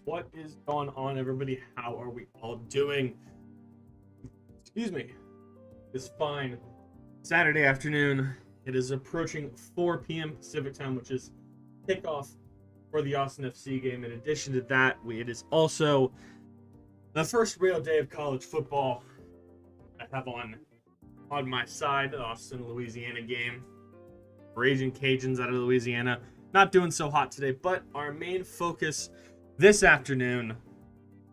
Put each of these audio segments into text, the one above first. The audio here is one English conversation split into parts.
What is going on, everybody? How are we all doing? Excuse me. It's fine. Saturday afternoon. It is approaching 4 p.m. Pacific time, which is kickoff for the Austin FC game. In addition to that, it is also the first real day of college football. I have on my side the Austin, Louisiana game. Raging Cajuns out of Louisiana. Not doing so hot today, but our main focus this afternoon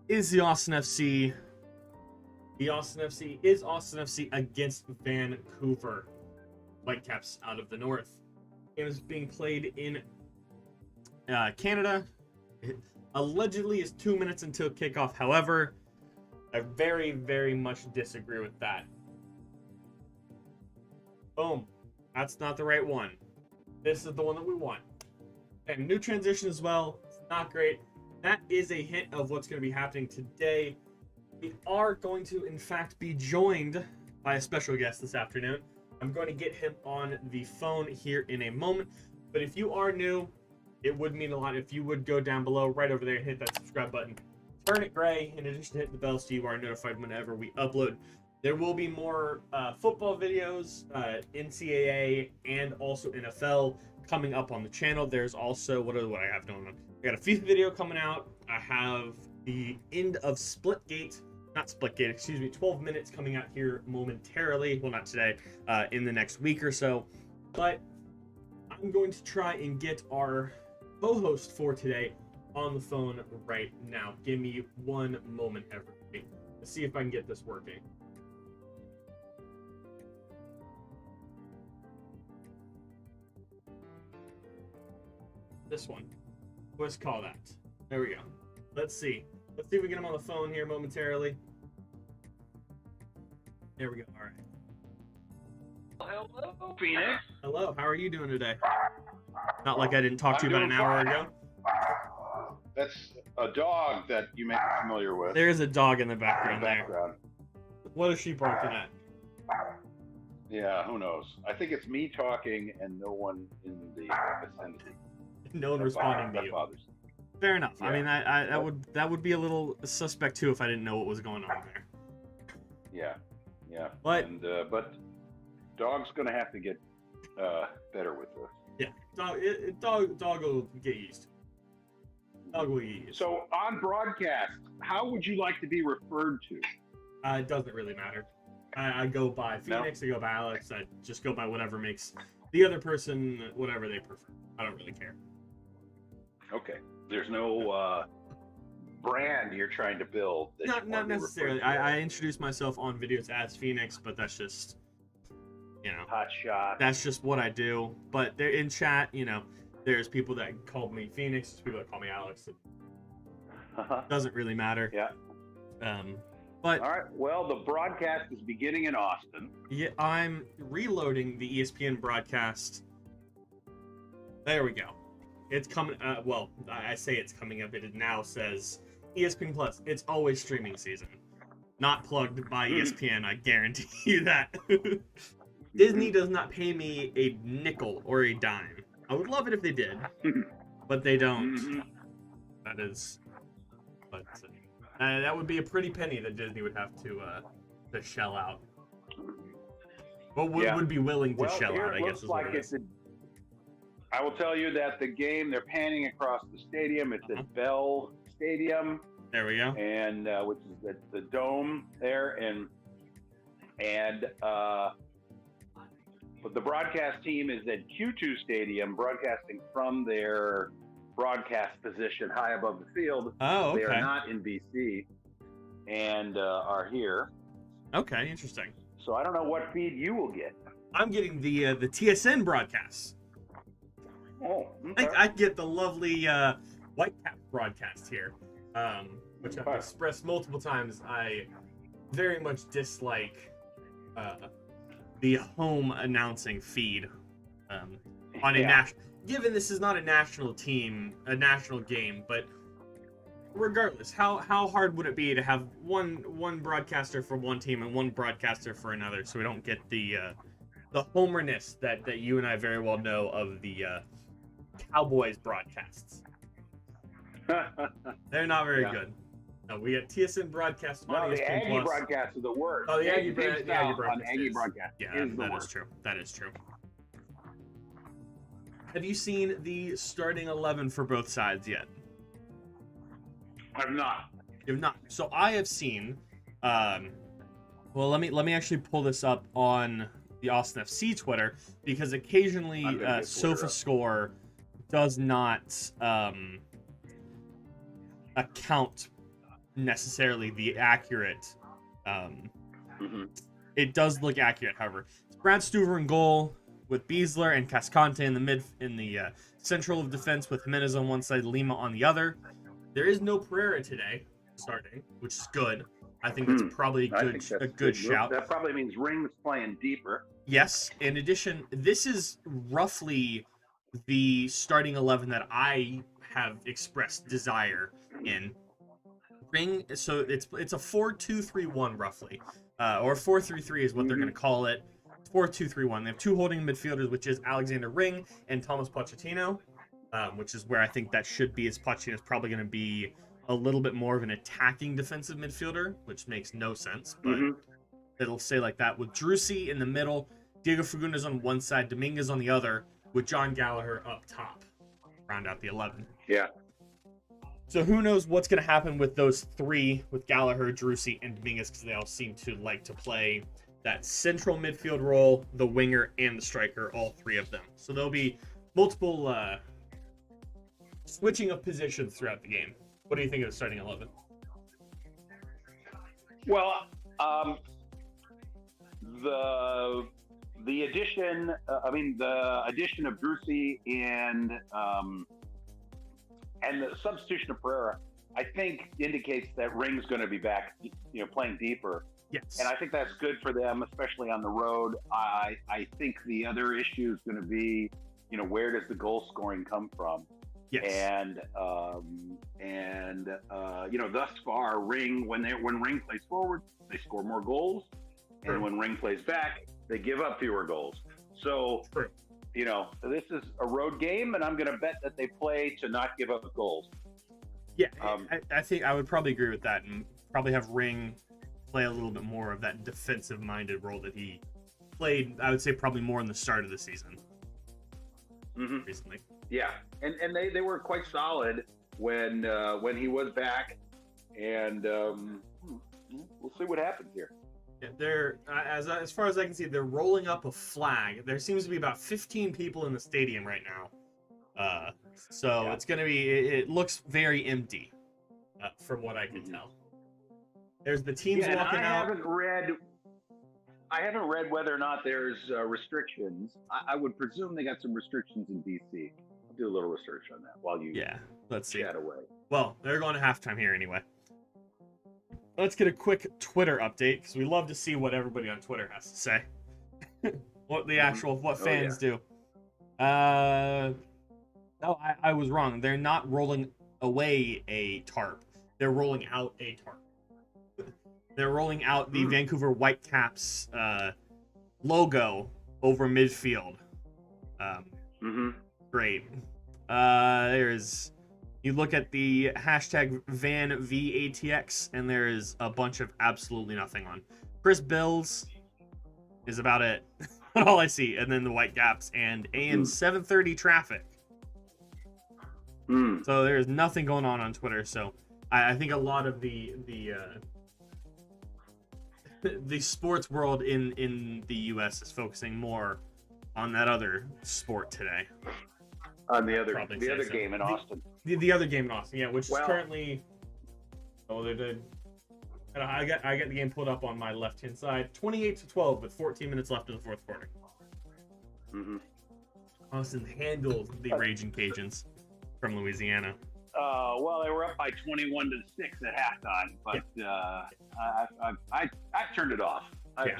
is the Austin FC. The Austin FC is Austin FC against Vancouver Whitecaps out of the north. It is being played in Canada. It allegedly is 2 minutes until kickoff. However, I very, very much disagree with that. Boom. That's not the right one. This is the one that we want. And new transition as well. It's not great. That is a hint of what's going to be happening today. We are going to, in fact, be joined by a special guest this afternoon. I'm going to get him on the phone here in a moment. But if you are new, it would mean a lot if you would go down below, right over there, and hit that subscribe button. Turn it gray, in addition to hitting the bell so you are notified whenever we upload. There will be more football videos, NCAA, and also NFL coming up on the channel. There's also, what I have going on? I got a FIFA video coming out. I have the end of 12 minutes coming out here momentarily. Well, not today, in the next week or so. But I'm going to try and get our co-host for today on the phone right now. Give me one moment, everybody. Let's see if I can get this working. This one. Let's call that. There we go. Let's see. Let's see if we get him on the phone here momentarily. There we go. All right. Hello, Phoenix. Hello. How are you doing today? Not like I didn't talk to you about an hour ago. That's a dog that you may be familiar with. There is a dog in the background there. What is she barking at? Yeah, who knows? I think it's me talking and no one in the vicinity. No one responding to you. Bothers. Fair enough. Yeah. I mean, that would be a little suspect too if I didn't know what was going on there. Yeah. But dog's gonna have to get better with this. Yeah, dog will get used. Dog will get used. So on broadcast, how would you like to be referred to? It doesn't really matter. I go by Phoenix. I go by Alex. I just go by whatever makes the other person whatever they prefer. I don't really care. Okay. There's no brand you're trying to build. Not necessarily. I introduce myself on videos as Phoenix, but that's just, hot shot. That's just what I do. But they're in chat, there's people that call me Phoenix, there's people that call me Alex. It doesn't really matter. Yeah. But all right. Well, the broadcast is beginning in Austin. Yeah, I'm reloading the ESPN broadcast. There we go. It's coming. Well, I say it's coming up. It now says ESPN Plus. It's always streaming season. Not plugged by ESPN. I guarantee you that. Disney does not pay me a nickel or a dime. I would love it if they did, but they don't. That is, but that would be a pretty penny that Disney would have to shell out. Well, would be willing to shell out, I guess is what it is. I will tell you that the game, they're panning across the stadium. It's at Bell Stadium. There we go. And which is the dome there, but the broadcast team is at Q2 Stadium, broadcasting from their broadcast position high above the field. Oh, okay. They are not in BC and are here. Okay, interesting. So I don't know what feed you will get. I'm getting the TSN broadcasts. Oh, okay. I get the lovely Whitecaps broadcast here, which I've expressed multiple times. I very much dislike the home announcing feed on a national. Given this is not a national team, a national game, but regardless, how hard would it be to have one broadcaster for one team and one broadcaster for another, so we don't get the homerness that you and I very well know of the Cowboys broadcasts. They're not very good. No, we got TSN broadcast No, audience the stream Aggie plus. broadcast is the worst. Oh, the Aggie broadcast broadcast on Aggie is, broadcast yeah, is the that worst. is true. That is true. Have you seen the starting 11 for both sides yet? I've not. You have not. So I have seen. Well, let me actually pull this up on the Austin FC Twitter, because occasionally SofaScore does not account necessarily the accurate. It does look accurate, however. Brad Stuver in goal with Beasler and Cascante in the central of defense with Jimenez on one side, Lima on the other. There is no Pereira today starting, which is good. I think that's probably a good shout. That probably means Ring's playing deeper. Yes. In addition, this is roughly the starting 11 that I have expressed desire in. Ring, so it's a 4-2-3-1 roughly, or 4-3-3 is what they're going to call it. 4-2-3-1. They have two holding midfielders, which is Alexander Ring and Thomas Pochettino, which is where I think that should be, as Pochettino is probably going to be a little bit more of an attacking defensive midfielder, which makes no sense, but it'll stay like that, with Drusi in the middle, Diego Fagundes on one side, Dominguez on the other, with John Gallagher up top. Round out the 11. Yeah. So who knows what's going to happen with those three, with Gallagher, Drusi, and Dominguez, because they all seem to like to play that central midfield role, the winger, and the striker, all three of them. So there'll be multiple switching of positions throughout the game. What do you think of the starting 11? Well, the addition, the addition of Drusi and the substitution of Pereira, I think indicates that Ring's going to be back, playing deeper. Yes. And I think that's good for them, especially on the road. I think the other issue is going to be, where does the goal scoring come from? Yes. And thus far, Ring, when Ring plays forward, they score more goals, and when Ring plays back, they give up fewer goals. So, this is a road game, and I'm going to bet that they play to not give up goals. Yeah, I think I would probably agree with that, and probably have Ring play a little bit more of that defensive-minded role that he played, I would say, probably more in the start of the season. Recently. Yeah, and they were quite solid when he was back, and we'll see what happens here. Yeah, they're as far as I can see, they're rolling up a flag. There seems to be about 15 people in the stadium right now, so it's going to be. It looks very empty, from what I can tell. There's the teams walking out. I haven't read whether or not there's restrictions. I would presume they got some restrictions in DC. I'll do a little research on that while you let's see. chat away. Well, they're going to halftime here anyway. Let's get a quick Twitter update, because we love to see what everybody on Twitter has to say. What the actual, what fans do. No, I was wrong. They're not rolling away a tarp. They're rolling out a tarp. They're rolling out the Vancouver Whitecaps logo over midfield. Great. You look at the hashtag VanVATX, and there is a bunch of absolutely nothing on. Chris Bills is about it. All I see. And then the Whitecaps and AM 730 traffic. So there's nothing going on Twitter. So I think a lot of the sports world in the U.S. is focusing more on that other sport today. On the other game in Austin. The other game in Austin, yeah, which is currently. Oh, they did. I got the game pulled up on my left-hand side. 28-12 with 14 minutes left in the fourth quarter. Austin handled the Raging Cajuns from Louisiana. Well, they were up by 21-6 at halftime, but I turned it off.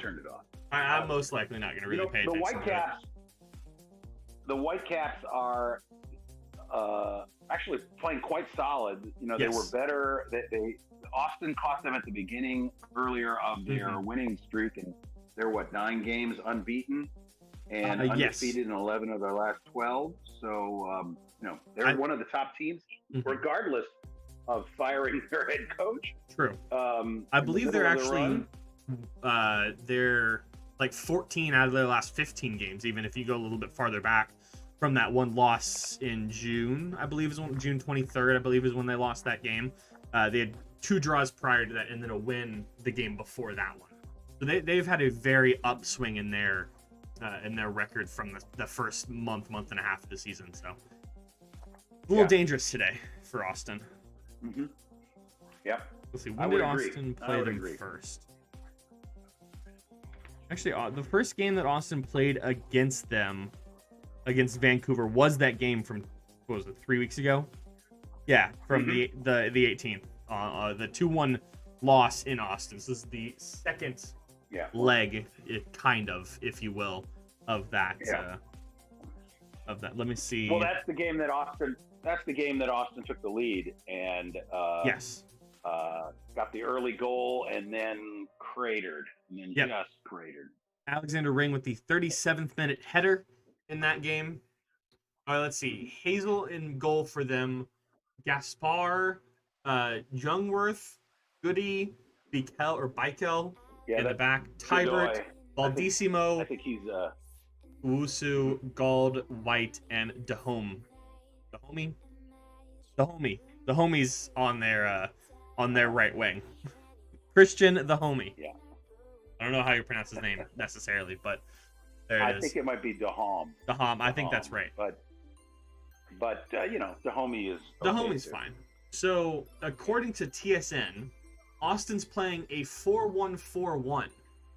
Turned it off. I'm most likely not going to really pay attention. The Whitecaps are actually playing quite solid. They were better. Austin caught them at the beginning earlier of their winning streak, and they're 9 games unbeaten. and Yes. undefeated in 11 of their last 12. So, they're one of the top teams, regardless of firing their head coach. True. I believe they're actually they're like 14 out of their last 15 games, even if you go a little bit farther back from that one loss in June. I believe is June 23rd. I believe is when they lost that game. They had 2 draws prior to that, and then a win the game before that one. So they've had a very upswing in their record from the first month and a half of the season. So a little dangerous today for Austin. Mm-hmm. Yep. Let's see. When did Austin play them first? Actually, the first game that Austin played against them, against Vancouver, was that game from, what was it, 3 weeks ago? Yeah, from the 18th. The 2-1 loss in Austin. So this is the second leg, kind of, if you will, of that. Let me see. Well, that's the game that Austin took the lead and got the early goal and then cratered. Just cratered. Alexander Ring with the 37th minute header in that game. Let's see. Hazel in goal for them. Gaspar, Jungwirth, Goody, Bikel in the back. Tybert, Baldissimo. I think he's Usu, Gald, White, and Dahomey. The homie's on their right wing. Christian the homie. Yeah. I don't know how you pronounce his name necessarily, but there it is. I think it might be Dahom. I think that's right. But the homie is the homie's fine. So according to TSN, Austin's playing a 4-1-4-1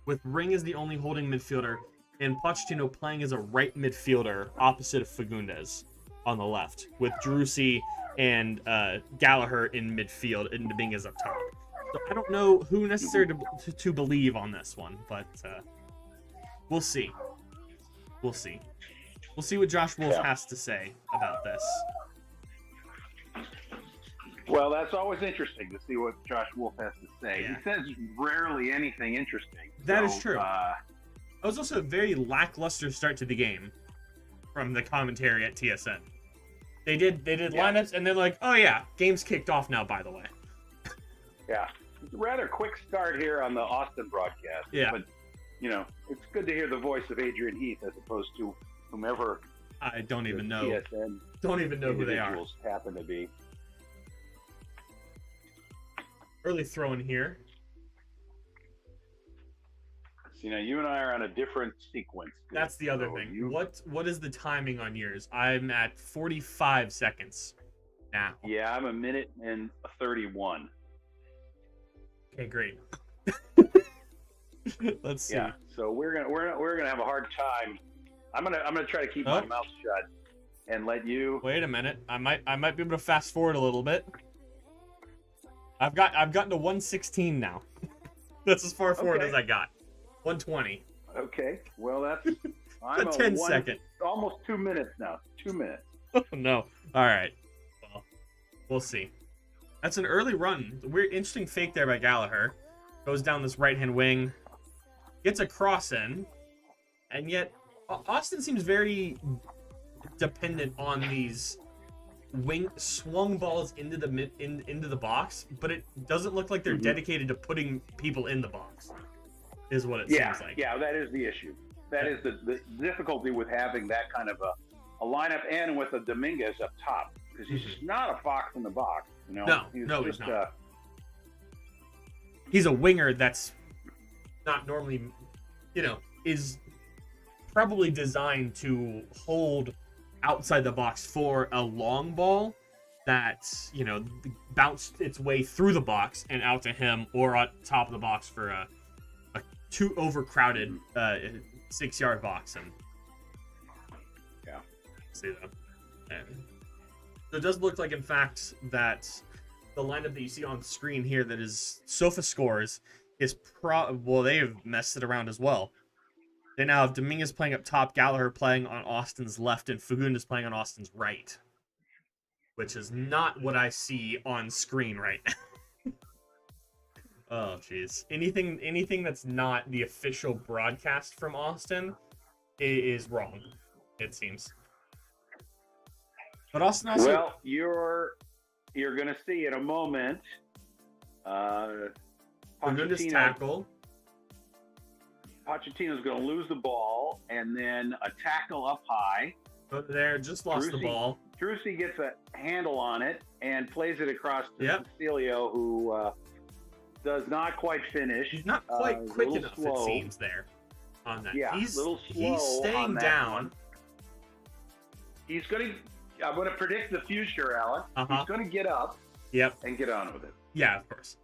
with Ring as the only holding midfielder and Pochettino playing as a right midfielder opposite of Fagundes on the left, with Drusi and Gallagher in midfield and Dominguez up top. So I don't know who necessarily to believe on this one, but we'll see. We'll see what Josh Wolfe has to say about this. Well, that's always interesting to see what Josh Wolfe has to say. Yeah. He says rarely anything interesting. That is true. It was also a very lackluster start to the game from the commentary at TSN. They did lineups, and they're like, oh yeah, game's kicked off now, by the way. Yeah. It's a rather quick start here on the Austin broadcast. Yeah. But, it's good to hear the voice of Adrian Heath as opposed to whomever. I don't even know. TSN don't even know who they are. Happen to be. Early throw in here. See, now you and I are on a different sequence. That's the other thing. What is the timing on yours? I'm at 45 seconds now. Yeah, I'm 1 minute and 31. Okay, great. Let's see. Yeah, so we're gonna have a hard time. I'm gonna try to keep my mouth shut and let you. Wait a minute. I might be able to fast forward a little bit. I've gotten to 116 now. That's as far forward as I got. 120. Okay. Well, I'm a 10 second. Almost 2 minutes now. 2 minutes. Oh no. All right. Well, we'll see. That's an early run. Weird, interesting fake there by Gallagher. Goes down this right-hand wing. Gets a cross in. And yet, Austin seems very dependent on these swung balls into the box, but it doesn't look like they're dedicated to putting people in the box. Is what it seems like. Yeah, that is the issue. That is the difficulty with having that kind of a lineup, and with a Dominguez up top, because he's just not a fox in the box. No, he's not. He's a winger that's not normally, is probably designed to hold outside the box for a long ball that, bounced its way through the box and out to him, or on top of the box for a too overcrowded 6-yard box. And see that. And so it does look like, in fact, that the lineup that you see on screen here that is Sofa Scores is they have messed it around as well. They now have Dominguez playing up top, Gallagher playing on Austin's left, and Fagundes playing on Austin's right, which is not what I see on screen right now. Oh, jeez. Anything that's not the official broadcast from Austin is wrong, it seems. But Austin also... Well, you're going to see in a moment tackle. Pochettino's going to lose the ball, and then a tackle up high. But there, just lost the ball. Drusi gets a handle on it and plays it across to Cecilio, who does not quite finish. He's not quite quick enough, it seems, there on that. Yeah, he's staying on down. One. He's going to... I'm going to predict the future, Alex. He's going to get up and get on with it. Yeah, of course.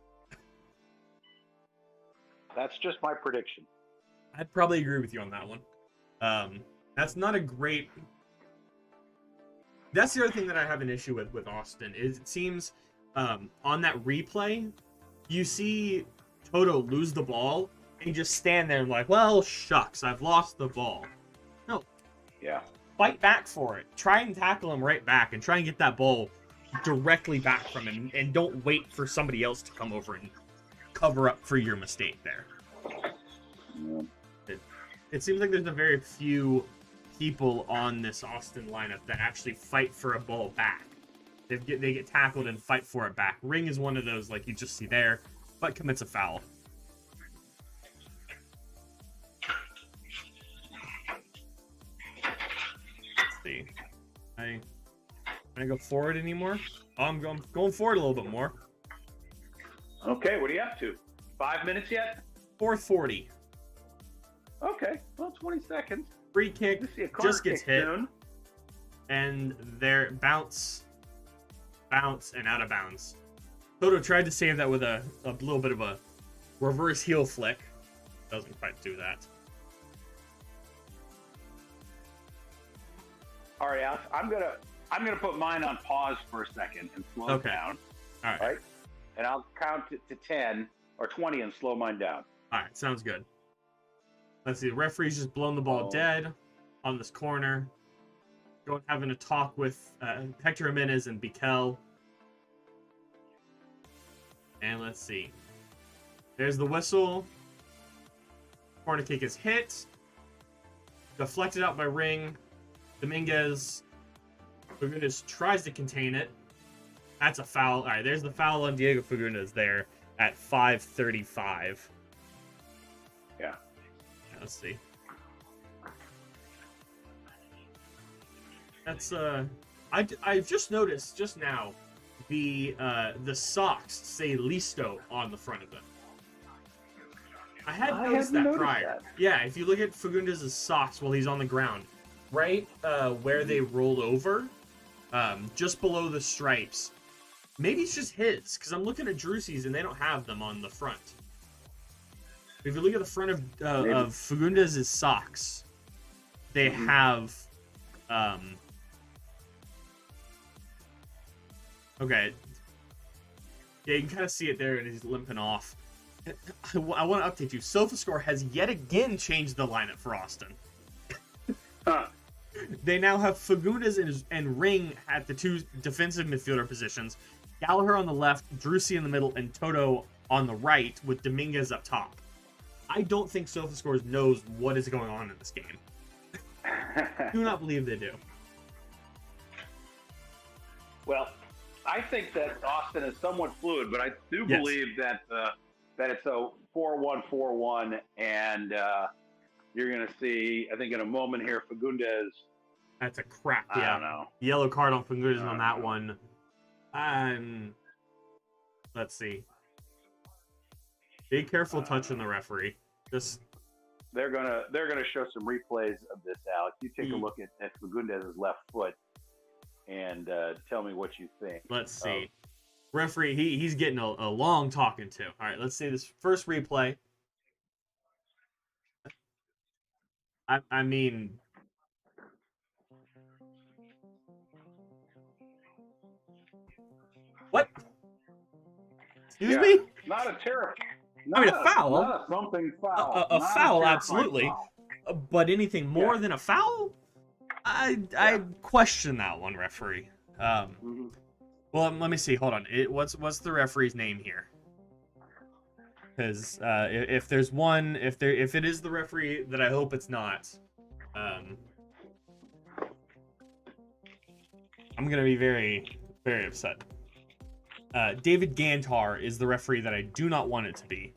That's just my prediction. I'd probably agree with you on that one. That's not a great... That's the other thing that I have an issue with Austin, is it seems on that replay, you see Toto lose the ball and just stand there and like, well, shucks, I've lost the ball. No. Yeah. Fight back for it. Try and tackle him right back and try and get that ball directly back from him, and don't wait for somebody else to come over and cover up for your mistake there. Yeah. It seems like there's a very few people on this Austin lineup that actually fight for a ball back. They get tackled and fight for it back. Ring is one of those, like you just see there, but commits a foul. Let's see. Can I go forward anymore? Oh, I'm going forward a little bit more. Okay, what are you up to? 5 minutes yet? 4:40. Okay, well, 20 seconds. Free kick just gets hit. Soon. And there, bounce, and out of bounds. Toto tried to save that with a little bit of a reverse heel flick. Doesn't quite do that. All right, Alex, I'm gonna put mine on pause for a second and slow it down. All right. And I'll count it to 10 or 20 and slow mine down. All right, sounds good. Let's see. The referee's just blown the ball dead on this corner. Going having a talk with Hector Jimenez and Bikel. And let's see. There's the whistle. Corner kick is hit. Deflected out by Ring. Dominguez tries to contain it. That's a foul. All right, there's the foul on Diego Fagundes there at 5:35. Yeah. Let's see. That's I've just noticed just now the socks say Listo on the front of them. I hadn't noticed that prior. Yeah, if you look at Fagundes' socks while he's on the ground, right where they roll over, just below the stripes. Maybe it's just his, because I'm looking at Drusi's and they don't have them on the front. If you look at the front of Fagundes' socks, they have... okay. Yeah, you can kind of see it there, and he's limping off. I want to update you. SofaScore has yet again changed the lineup for Austin. They now have Fagundes and Ring at the two defensive midfielder positions, Gallagher on the left, Drusi in the middle, and Toto on the right, with Dominguez up top. I don't think SofaScore knows what is going on in this game. Do not believe they do. Well, I think that Austin is somewhat fluid, but I do believe that it's a 4-1-4-1, and you're going to see, I think in a moment here, Fagundes. That's a crap. I don't know. Yellow card on Fagundes on that one. Let's see. Be careful touching the referee. They're gonna show some replays of this, Alex. You take a look at Fagundes' left foot and tell me what you think. Let's see. Referee, he's getting a long talking to. All right, let's see this first replay. I mean, what? Excuse me? Not a terrible. A foul. Not a thumping foul. A foul, absolutely. Foul. But anything more than a foul? I question that one, referee. Well, let me see. Hold on. What's the referee's name here? Because if there's one, if it is the referee that I hope it's not, I'm gonna be very, very upset. David Gantar is the referee that I do not want it to be.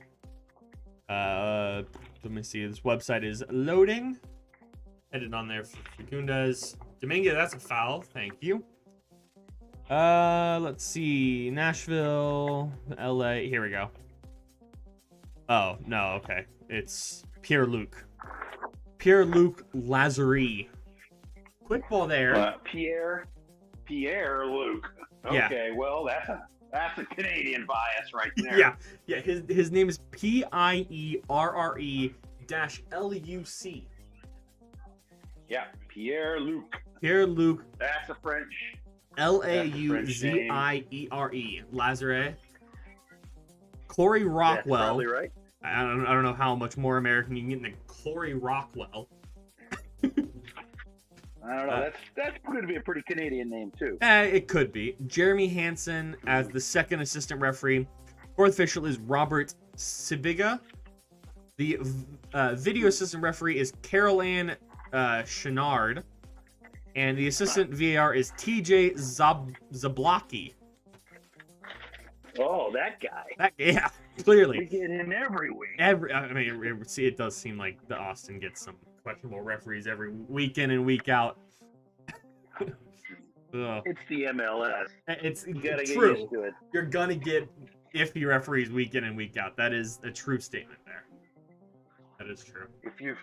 Let me see. This website is loading. Headed on there for Fecundas. Dominguez, that's a foul. Thank you. Let's see. Nashville, LA. Here we go. Oh, no, okay. It's Pierre-Luc Lazare. Quick ball there. Pierre-Luc. Okay, yeah. Well, that's a Canadian bias right there. Yeah. His name is Pierre-Luc. Yeah, Pierre-Luc. Pierre-Luc. That's a French. Lauzire. Lazare. Corey Rockwell. That's probably right. I don't know how much more American you can get than Corey Rockwell. I don't know. That's going to be a pretty Canadian name too. It could be. Jeremy Hansen as the second assistant referee. Fourth official is Robert Sibiga. The video assistant referee is Carol Ann Chenard. And the assistant VAR is TJ Zablocki. Oh, that guy. Yeah, clearly. We get him every week. I mean, it does seem like the Austin gets some questionable referees every week in and week out. It's the MLS. It's you gotta true. Get used to it. You're gonna get iffy referees week in and week out. That is a true statement there. That is true. If you've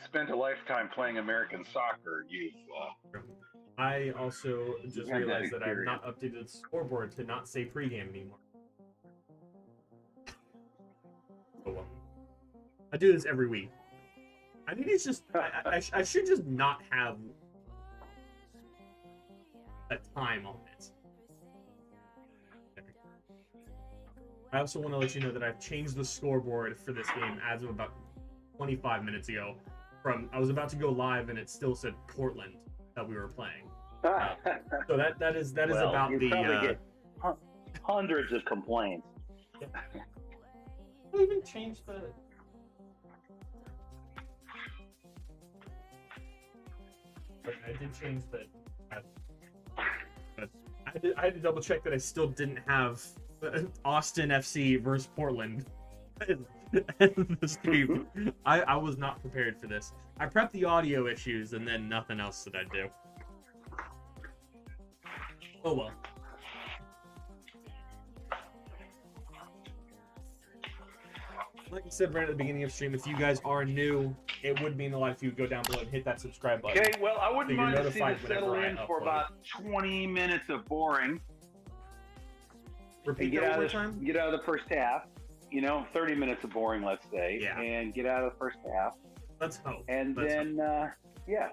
spent a lifetime playing American soccer, you've. I also just realized that I've not updated the scoreboard to not say pregame anymore. Oh well. I do this every week. I think it's just I should just not have a time on it. I also want to let you know that I've changed the scoreboard for this game as of about 25 minutes ago. I was about to go live and it still said Portland that we were playing. So that is well, about the get hundreds of complaints. Yeah. I even changed the. But I did change the. But I had to double check that I still didn't have Austin FC versus Portland. The stream. I was not prepared for this. I prepped the audio issues and then nothing else did I do. Oh well. Like I said right at the beginning of the stream, if you guys are new, it would mean a lot if you would go down below and hit that subscribe button. Okay, well, I wouldn't mind to see this settle in for about 20 minutes of boring. Repeat that one more time? Get out of the first half. 30 minutes of boring, let's say. Yeah. And get out of the first half. Let's hope. And then, yeah.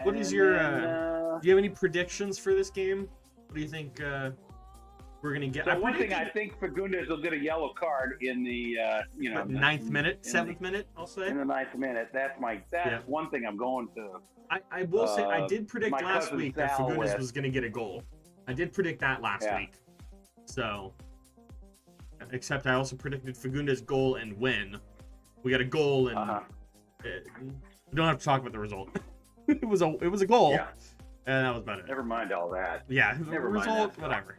What is your, do you have any predictions for this game? What do you think we're going to get? So one thing, I think Fecundas will get a yellow card in the, ninth minute, seventh minute, I'll say. In the ninth minute. That's one thing I'm going to. I will say, I did predict last week that Fecundas was going to get a goal. I did predict that last week. So, except I also predicted Fecundas' goal and win. We got a goal and we don't have to talk about the result. It was a goal, and that was about it. Never mind all that. Yeah, the result, whatever.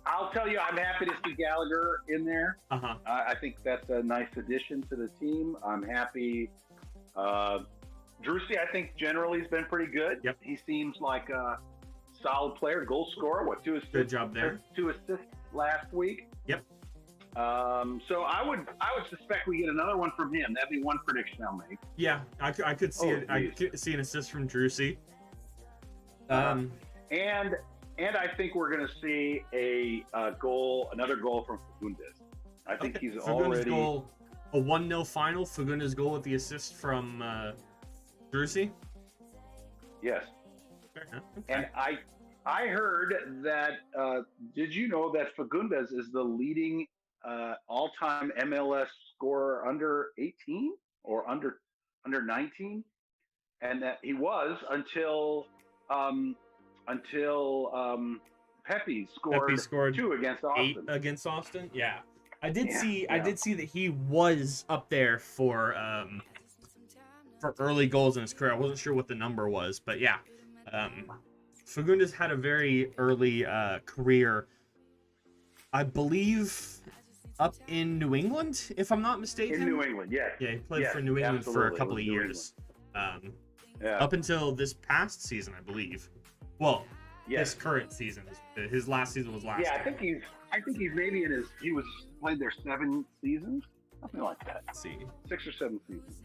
I'll tell you, I'm happy to see Gallagher in there. I think that's a nice addition to the team. I'm happy. Drusy, I think generally has been pretty good. Yep. He seems like a solid player, goal scorer. 2 assists? Good job there. 2 assists last week. Yep. So I would suspect we get another one from him. That'd be one prediction I'll make. Yeah, I could see it. I could see an assist from Drusy. And I think we're going to see another goal from Fecundas. I think he's already goal, a 1-0 final. Fecundas' goal with the assist from Drusy. Yes. Okay. And I heard that. Did you know that Fecundas is the leading all-time MLS scorer under 18 or under 19, and that he was until Pepe scored 2 against Austin. 8 against Austin, yeah. I did see that he was up there for early goals in his career. I wasn't sure what the number was, but yeah. Fagundes had a very early career, I believe, up in New England, if I'm not mistaken. In New England, yes. Yeah, he played for New England for a couple of years. Up until this past season, I believe. Well, this current season. His last season was last year. I think he's maybe he was played there 7 seasons, something like that. Let's see. 6 or 7 seasons.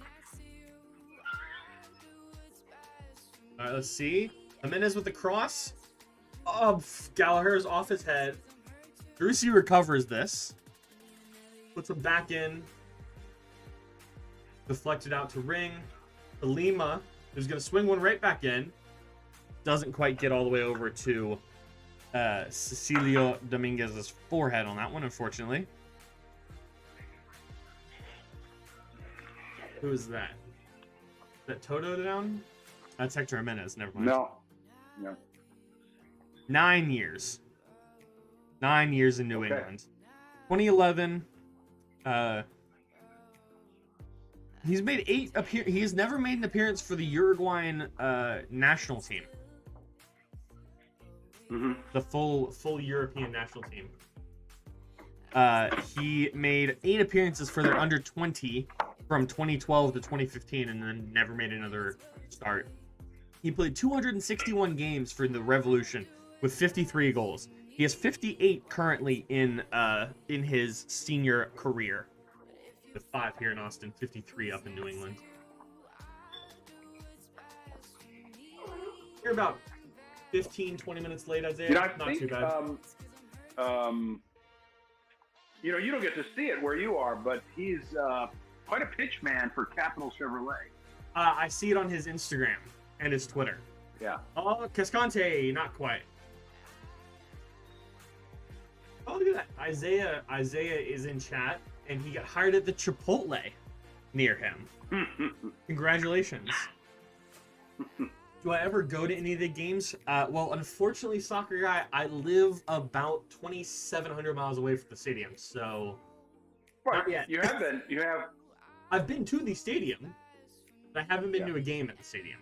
All right, let's see. Jimenez with the cross. Oh, Gallagher's off his head. Drusi recovers this. Puts him back in. Deflected out to Ring. To Lima, who's going to swing one right back in. Doesn't quite get all the way over to Cecilio Dominguez's forehead on that one, unfortunately. Who is that? Is that Toto down? That's Hector Jimenez. Never mind. No. 9 years. 9 years in New England. 2011. He's made 8 He's never made an appearance for the Uruguayan national team. Mm-hmm. The full European national team. He made 8 appearances for their under 20 from 2012 to 2015, and then never made another start. He played 261 games for the Revolution with 53 goals. He has 58 currently in his senior career. With 5 here in Austin, 53 up in New England. You're about 15, 20 minutes late, Isaiah. Not too bad. You don't get to see it where you are, but he's quite a pitch man for Capital Chevrolet. I see it on his Instagram and his Twitter. Yeah. Oh, Cascante, not quite. Oh, look at that. Isaiah is in chat, and he got hired at the Chipotle near him. Congratulations. Do I ever go to any of the games? Well, unfortunately, soccer guy, I live about 2,700 miles away from the stadium, so not yet. You have. I've been to the stadium, but I haven't been to a game at the stadium.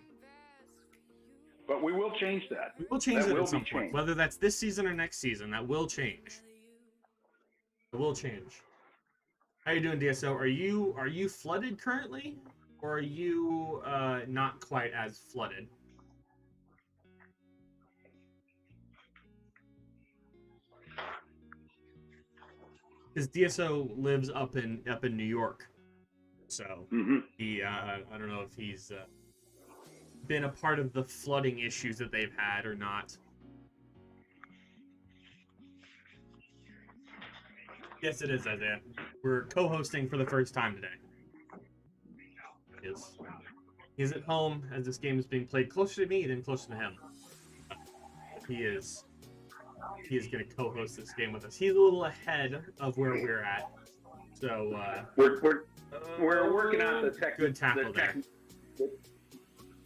But we will change that. We will change that at some point, whether that's this season or next season. That will change. It will change. How you doing, DSO? Are you flooded currently, or are you not quite as flooded? Because DSO lives up in New York, so he I don't know if he's been a part of the flooding issues that they've had or not. Yes, it is, Isaiah. We're co-hosting for the first time today. He's at home as this game is being played closer to me than closer to him. He is going to co-host this game with us. He's a little ahead of where we're at. So we're working out the good tackle there.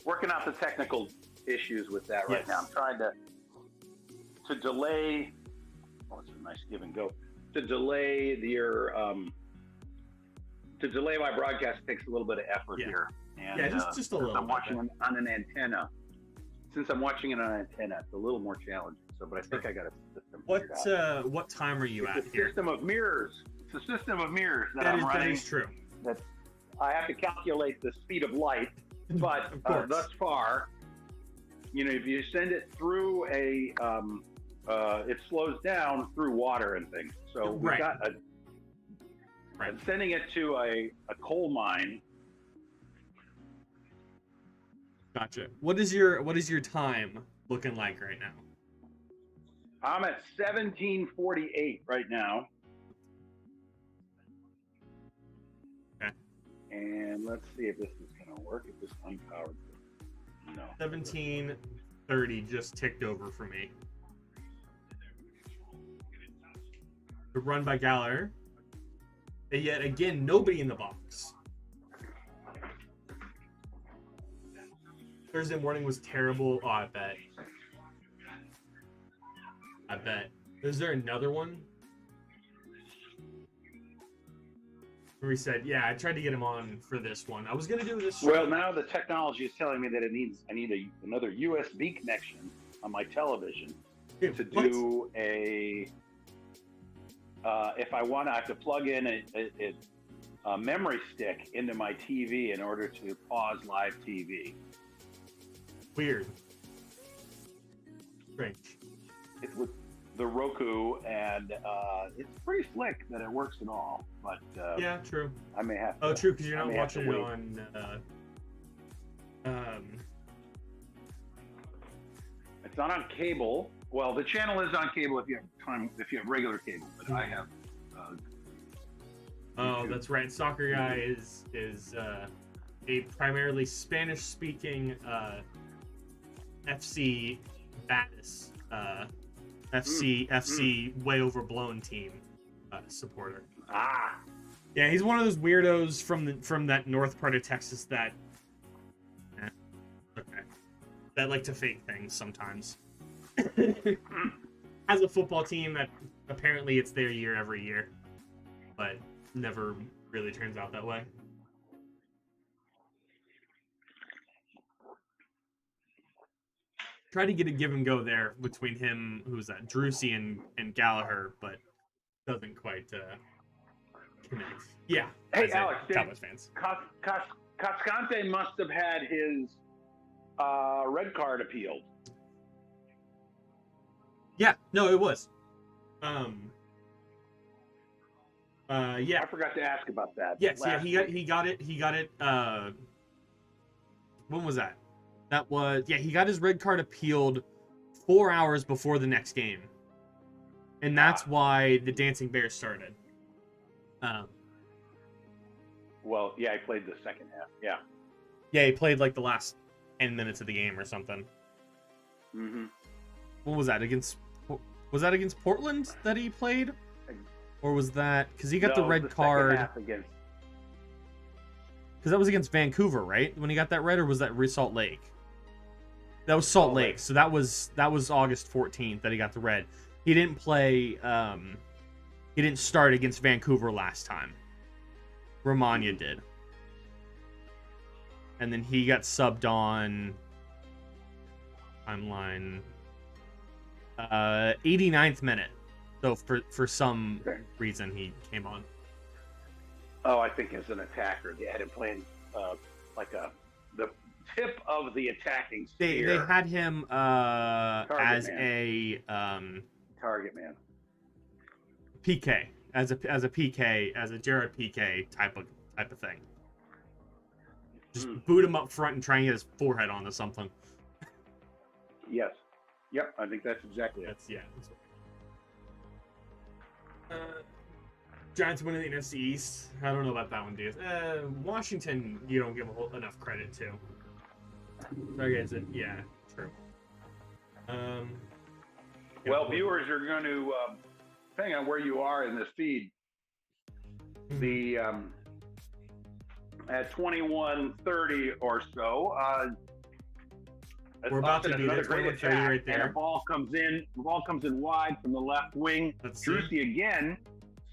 Working out the technical issues with that right now. I'm trying to delay. Oh, it's a nice give and go. To delay my broadcast takes a little bit of effort here. And, just a little. I'm watching on an antenna. Since I'm watching it on an antenna, it's a little more challenging. So, but I think I got a system. What time are you at here? System of mirrors. It's a system of mirrors that I'm running. That is true. I have to calculate the speed of light, but thus far, if you send it through it slows down through water and things. So we got sending it to a coal mine. Gotcha. What is your time looking like right now? I'm at 17:48 right now. Okay. And let's see if this is going to work. If this is unpowered. No. 17:30 just ticked over for me. The run by Gallagher. And yet again, nobody in the box. Thursday morning was terrible. Oh, I bet. Is there another one? where he said, "Yeah, I tried to get him on for this one. I was gonna do this." Well, now the technology is telling me that I need another USB connection on my television to do a. If I want, I have to plug in a memory stick into my TV in order to pause live TV. Weird. Strange. It's with the Roku, and it's pretty slick that it works at all. But yeah, true. I may have to. Oh, true, because you're not watching it on. It's not on cable. Well, the channel is on cable if you have regular cable, but I have. Oh, that's right. Soccer Guy is a primarily Spanish-speaking FC Batis FC way overblown team supporter. Ah, yeah, he's one of those weirdos from that north part of Texas that like to fake things sometimes. Has a football team that apparently it's their year every year, but never really turns out that way. Try to get a give and go there between him, who's that, Drusy and Gallagher, but doesn't quite connect. Yeah. Hey, Alex, Cowboys fans. Cascante must have had his red card appealed. Yeah, no, it was. Yeah. I forgot to ask about that. Yes, yeah, he got it. When was that? That was, yeah, he got his red card appealed 4 hours before the next game. And that's why the Dancing Bears started. Well, yeah, he played the second half. Yeah. Yeah, he played like the last 10 minutes of the game or something. Mm-hmm. What was that against? Was that against Portland that he played, or was that because he got the red card? Because that was against Vancouver, right? When he got that red, or was that Salt Lake? That was Salt Lake. So that was August 14th that he got the red. He didn't play. He didn't start against Vancouver last time. Romagna did, and then he got subbed on. Timeline. 89th minute. So for some reason he came on. Oh, I think as an attacker, they had him playing the tip of the attacking spear. They had him as a target man. PK as a PK as a Jared PK type of thing. Just boot him up front and try and get his forehead onto something. Yes. Yep, I think that's exactly it. That's Giants winning the NFC East. I don't know about that one, dude. Washington, you don't give enough credit to. Okay, is it? Yeah, true. Well, viewers are going to, depending on where you are in this feed, the at 21:30 or so. We're about to do another great attack, right there. And the ball comes in wide from the left wing. Drusy again,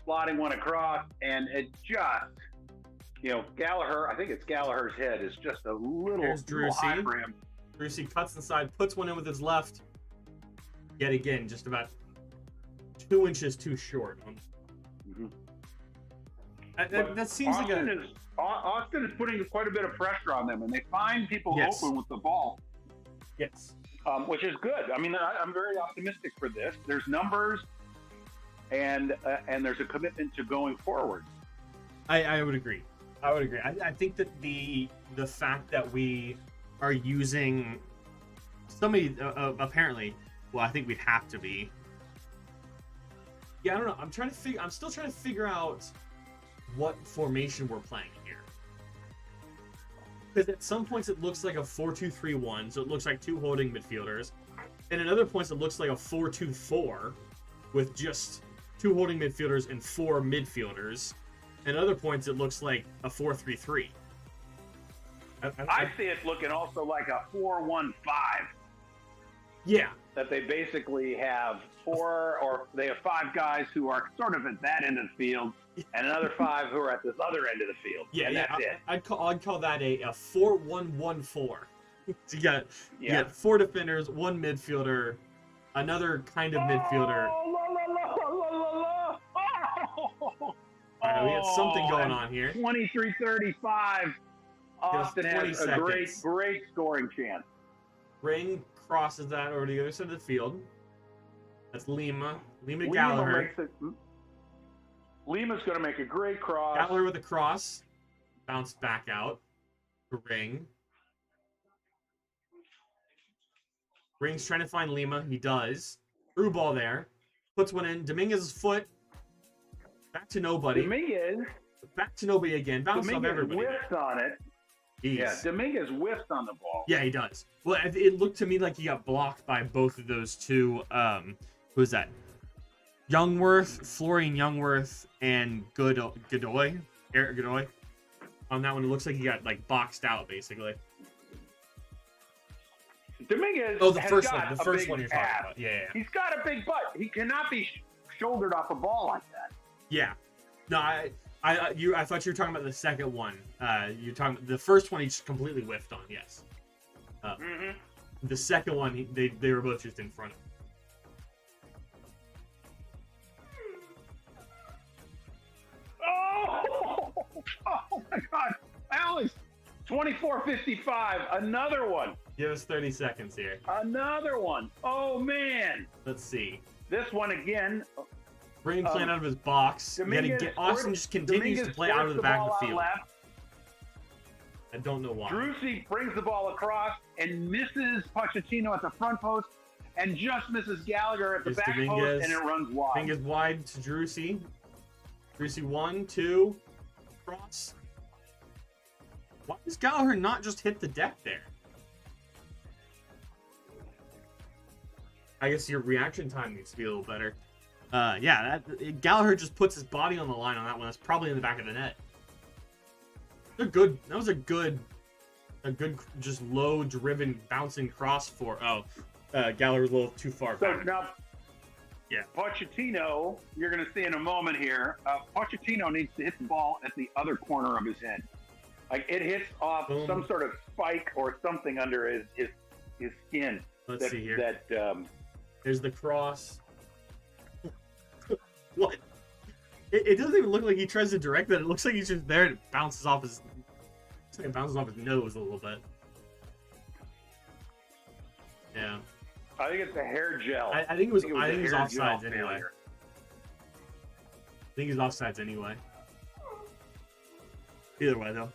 slotting one across, and it just, Gallagher. I think it's Gallagher's head is just a little high for him. Drusy cuts inside, puts one in with his left. Yet again, just about 2 inches too short. Mm-hmm. That seems Austin is putting quite a bit of pressure on them, and they find people open with the ball. Yes. Which is good. I mean, I'm very optimistic for this. There's numbers, and there's a commitment to going forward. I would agree. I think that the fact that we are using somebody apparently, well, I think we'd have to be. Yeah, I don't know. I'm still trying to figure out what formation we're playing here. Because at some points it looks like a 4-2-3-1, so it looks like two holding midfielders. And at other points it looks like a 4-2-4 with just two holding midfielders and four midfielders. And at other points it looks like a 4-3-3. I see it looking also like a 4-1-5. Yeah. That they basically have 5 guys who are sort of at that end of the field, and another 5 who are at this other end of the field. Yeah, and yeah. that's it. I'd call that a 4-1-1-4. So you got 4 defenders, 1 midfielder, another kind of midfielder. All right, we got something going on here. 23-35. Austin has a great scoring chance. Ring crosses that over to the other side of the field. That's Lima. Lima Gallagher. Lima's going to make a great cross. Gallagher with a cross. Bounce back out. Ring. Ring's trying to find Lima. He does. Through ball there. Puts one in. Dominguez's foot. Back to nobody. Dominguez. Back to nobody again. Bounce off everybody. Whiffed on it. Jeez. Yeah, Dominguez whiffed on the ball. Yeah, he does. Well, it looked to me like he got blocked by both of those two. Who's that? Florian Youngworth, and Godoy. Eric Godoy. On that one, it looks like he got like boxed out basically. Dominguez. Oh, the first one. The first one you're talking about. Yeah. He's got a big butt. He cannot be shouldered off a ball like that. Yeah. No, I thought you were talking about the second one. You're talking the first one. He just completely whiffed on. Yes. The second one, they were both just in front of him. Oh my God, Alex! 24-55. Another one. Give us 30 seconds here. Another one. Oh man. Let's see. This one again. Bring playing out of his box. Austin just continues to play out of the back of the field. Left. I don't know why. Drusi brings the ball across and misses Pochettino at the front post and just misses Gallagher at the back post, and it runs wide. Dominguez wide to Drusi. Drusi 1, 2, cross. Why does Gallagher not just hit the deck there? I guess your reaction time needs to be a little better. Gallagher just puts his body on the line on that one. That's probably in the back of the net. That was a good, just low-driven, bouncing cross for. Gallagher's a little too far back. Now, Pochettino, you're going to see in a moment here. Pochettino needs to hit the ball at the other corner of his head. Like it hits off some sort of spike or something under his skin. Let's see here. There's the cross. What? It doesn't even look like he tries to direct that. It looks like he's just there and it bounces off his. Looks like it bounces off his nose a little bit. Yeah. I think it's a hair gel. I think it was offsides anyway. I think he's offsides anyway. Either way, though.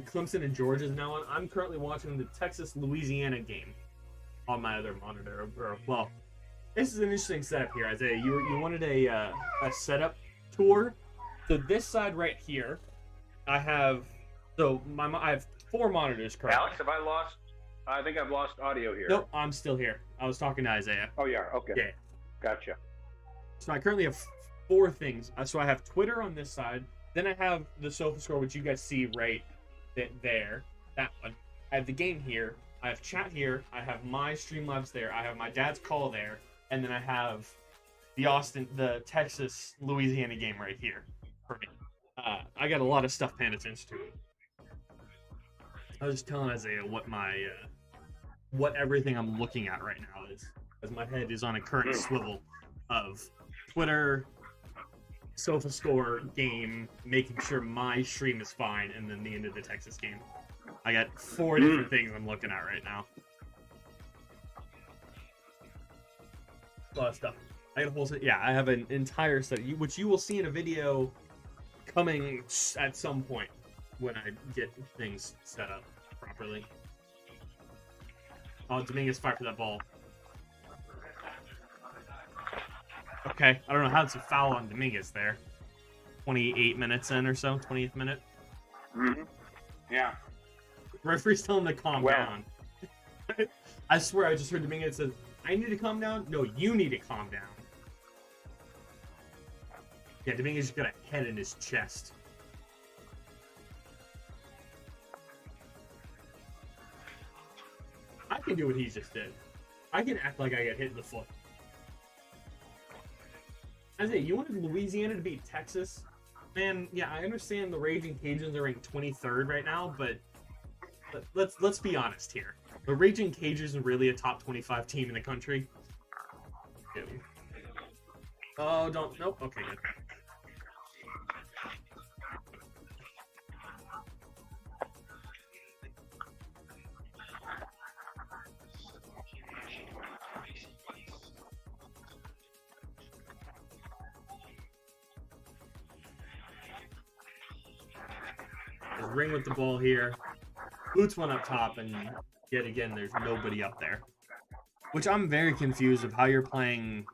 Clemson and Georgia is now on. I'm currently watching the Texas-Louisiana game on my other monitor. Well, this is an interesting setup here, Isaiah. You wanted a setup tour. So this side right here, I have 4 monitors currently. Alex, have I lost? I think I've lost audio here. Nope, I'm still here. I was talking to Isaiah. Oh, yeah. Okay. Yeah. Gotcha. So I currently have 4 things. So I have Twitter on this side. Then I have the SofaScore, which you guys see right there. That one. I have the game here. I have chat here. I have my Streamlabs there. I have my dad's call there. And then I have the Texas-Louisiana game right here for me. I got a lot of stuff paying attention to. I was just telling Isaiah what everything I'm looking at right now is, as my head is on a current swivel of Twitter, SofaScore, game, making sure my stream is fine, and then the end of the Texas game. I got 4 different things I'm looking at right now. A lot of stuff. I got a whole set. Yeah, I have an entire set, which you will see in a video coming at some point when I get things set up properly. Oh, Dominguez fight for that ball. Okay, I don't know how it's a foul on Dominguez there. 28 minutes in or so, 20th minute. Mm-hmm. Yeah. Referee's telling him to calm down. I swear, I just heard Dominguez say, I need to calm down? No, you need to calm down. Yeah, Dominguez just got a head in his chest. can do what he just did. I can act like I get hit in the foot. Isaiah, you wanted Louisiana to beat Texas? Man, yeah, I understand the Raging Cajuns are ranked 23rd right now, but let's be honest here. The Raging Cajuns are really a top 25 team in the country. Oh, don't. Nope. Okay, good. Just ring with the ball here. Boots one up top, and yet again, there's nobody up there. Which I'm very confused of how you're playing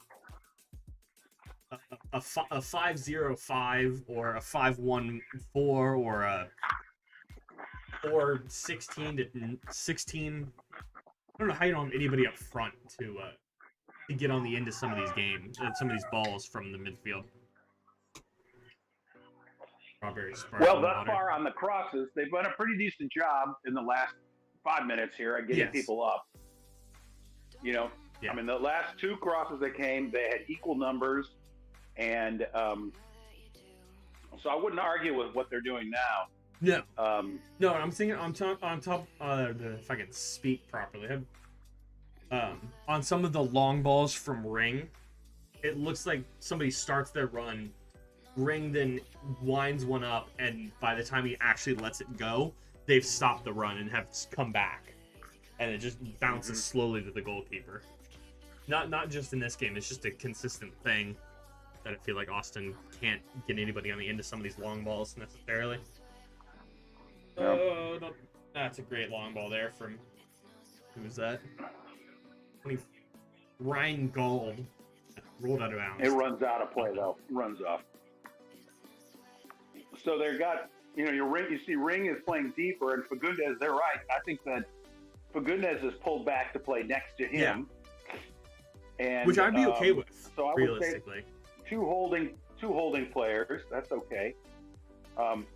a 5-0-5 or a 5-1-4 or a 4-16 to 16. I don't know how you don't have anybody up front to get on the end of some of these games, some of these balls from the midfield. Well, thus far on the crosses, they've done a pretty decent job in the last 5 minutes here at getting people up. You know, I mean, the last 2 crosses that came, they had equal numbers, and so I wouldn't argue with what they're doing now. No, no, I'm thinking on top. If I can speak properly, on some of the long balls from Ring, it looks like somebody starts their run. Ring then winds one up, and by the time he actually lets it go, they've stopped the run and have come back, and it just bounces slowly to the goalkeeper. Not just in this game; it's just a consistent thing that I feel like Austin can't get anybody on the end of some of these long balls necessarily. Oh, that's a great long ball there from who's that? Ryan Gold rolled out of bounds. It runs out of play though. Runs off. So they've got, you see Ring is playing deeper, and Fagundes, they're right. I think that Fagundes is pulled back to play next to him. Yeah. And, which I'd be okay with, so I realistically. Would say two holding players, that's okay. And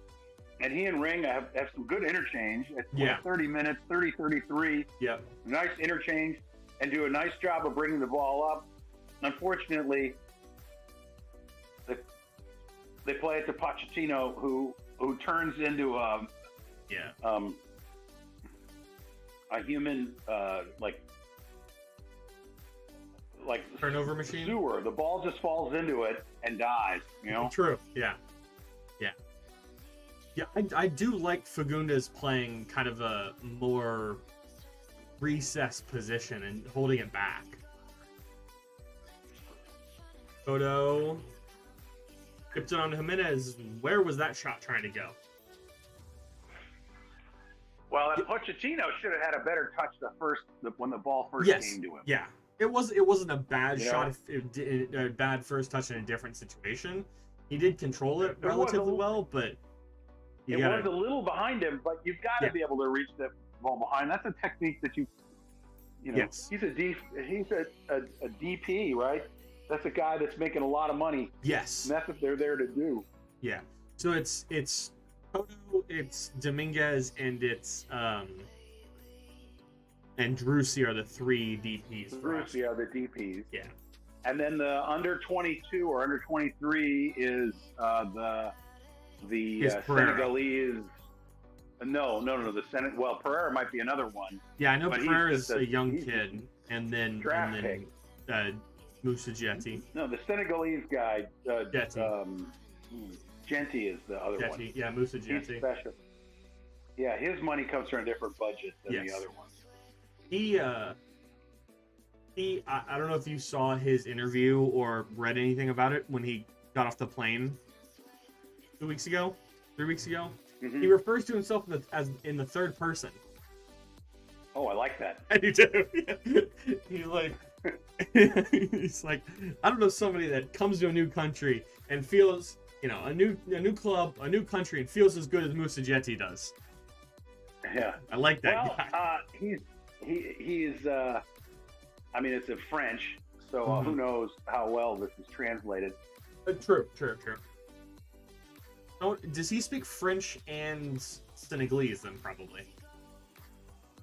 he and Ring have some good interchange at 30 minutes, 30-33. Yep. Nice interchange, and do a nice job of bringing the ball up. Unfortunately, they play it to Pochettino, who turns into a human like turnover machine sewer. The ball just falls into it and dies. You know. True. Yeah. I do like Fagundes playing kind of a more recessed position and holding it back. Photo. Tipped it on to Jimenez. Where was that shot trying to go? Well, Pochettino should have had a better touch when the ball first came to him. Yeah, it wasn't a bad shot. A bad first touch in a different situation. He did control it relatively well, but it was a little behind him. But you've got to be able to reach the ball behind. That's a technique that you know. Yes. He's a DP, right? That's a guy that's making a lot of money. Yes. And that's what they're there to do. Yeah. So it's Toto, it's Dominguez, and it's and Drusi are the 3 DPs. Drusi are the DPs. Yeah. And then the under 22 or under 23 is the Senegalese. No. Well, Pereira might be another one. Yeah, I know Pereira is a young kid, and then Moussa Jetty. No, the Senegalese guy. Genty is the other one. Yeah, Moussa Jetty. He's special. Yeah, his money comes from a different budget than the other ones. I don't know if you saw his interview or read anything about it when he got off the plane 3 weeks ago. Mm-hmm. He refers to himself as in the third person. Oh, I like that. I do too. He's like, I don't know, somebody that comes to a new country and feels, a new club, a new country, and feels as good as Moussa Jetty does. Yeah, I like that guy. He's it's in French, so who knows how well this is translated. True. Oh, does he speak French and Senegalese then, probably?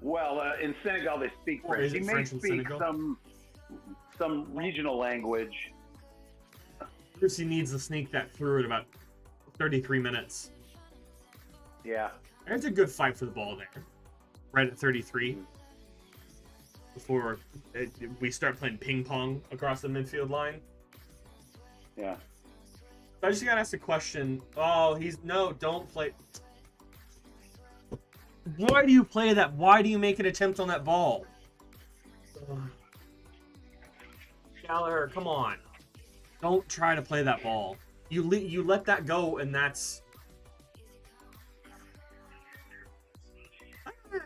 Well, in Senegal they speak Or French. is it He may French in speak Senegal? some regional language. First, he needs to sneak that through at about 33 minutes. Yeah. It's a good fight for the ball there, right at 33. Before we start playing ping pong across the midfield line. Yeah. So I just gotta ask the question. Oh, don't play. Why do you play that? Why do you make an attempt on that ball? Gallagher, come on. Don't try to play that ball. You let that go, and that's...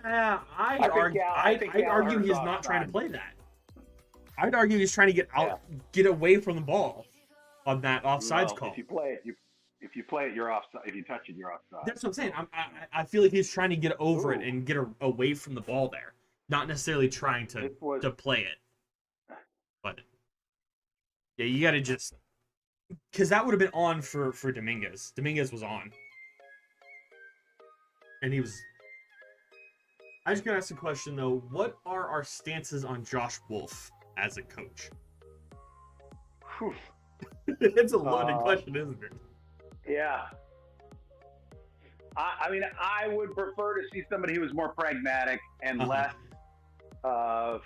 I'd argue he's not trying to play that. I'd argue he's trying to get away from the ball on that offsides call. If you play it, you're offside. If you touch it, you're offside. That's what I'm saying. I feel like he's trying to get over it and get away from the ball there, not necessarily trying to play it. But yeah, you got to just, because that would have been on for Dominguez. Dominguez was on, and he was. I just gotta ask the question though: what are our stances on Josh Wolfe as a coach? It's a loaded question, isn't it? Yeah. I mean, I would prefer to see somebody who was more pragmatic and less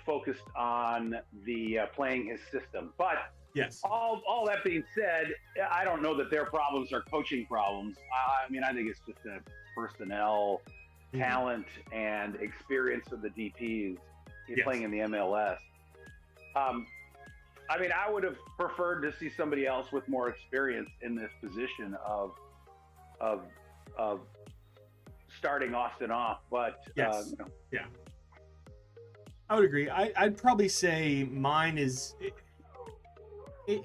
focused on the playing his system. But yes, all that being said, I don't know that their problems are coaching problems. I mean, I think it's just a personnel talent and experience of the DPs playing in the MLS. I mean, I would have preferred to see somebody else with more experience in this position of starting Austin off, but yes. Yeah, I would agree. I'd probably say mine is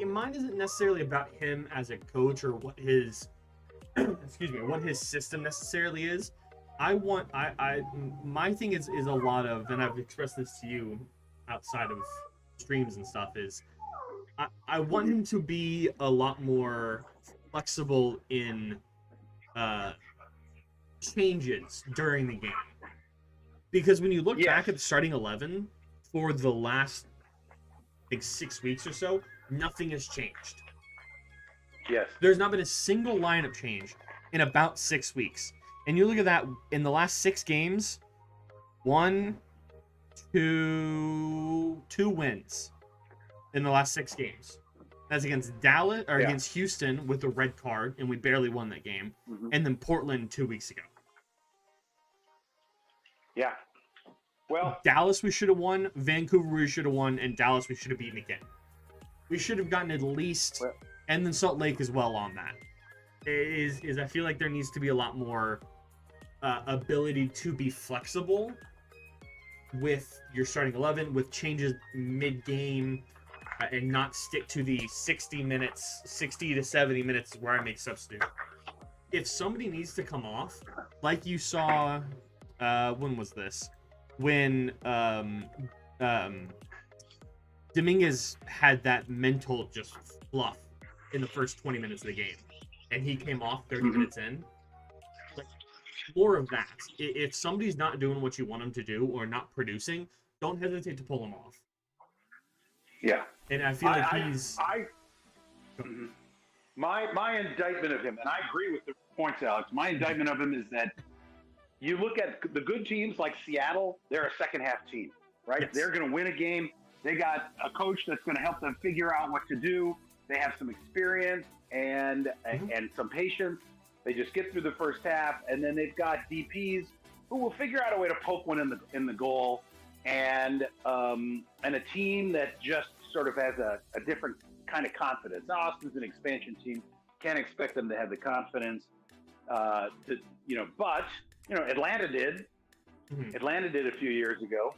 mine isn't necessarily about him as a coach or what his what his system necessarily is. My thing is a lot of, and I've expressed this to you outside of streams and stuff, is I want him to be a lot more flexible in changes during the game. Because when you look back at the starting 11 for the last, I think, 6 weeks or so, nothing has changed. Yes. There's not been a single lineup change in about 6 weeks. And you look at that, in the last 6 games, 2 wins in the last 6 games. That's against Dallas or against Houston with the red card, and we barely won that game. And then Portland 2 weeks ago. Yeah. Well, Dallas we should have won, Vancouver we should have won, and Dallas we should have beaten again. We should have gotten at least, and then Salt Lake as well on that. I feel like there needs to be a lot more ability to be flexible with your starting 11, with changes mid-game, and not stick to the 60 to 70 minutes where I make substitute. If somebody needs to come off, like you saw, when was this? When Dominguez had that mental just fluff in the first 20 minutes of the game, and he came off 30 minutes in. Like, more of that. If somebody's not doing what you want them to do or not producing, don't hesitate to pull them off. Yeah. And I feel like he's... My indictment of him, and I agree with the points, Alex, my indictment of him is that you look at the good teams like Seattle, they're a second-half team, right? Yes. They're going to win a game. They got a coach that's going to help them figure out what to do. They have some experience and some patience. They just get through the first half, and then they've got DPs who will figure out a way to poke one in the goal, and a team that just sort of has a different kind of confidence. Now, Austin's an expansion team. Can't expect them to have the confidence but Atlanta did. Atlanta did a few years ago,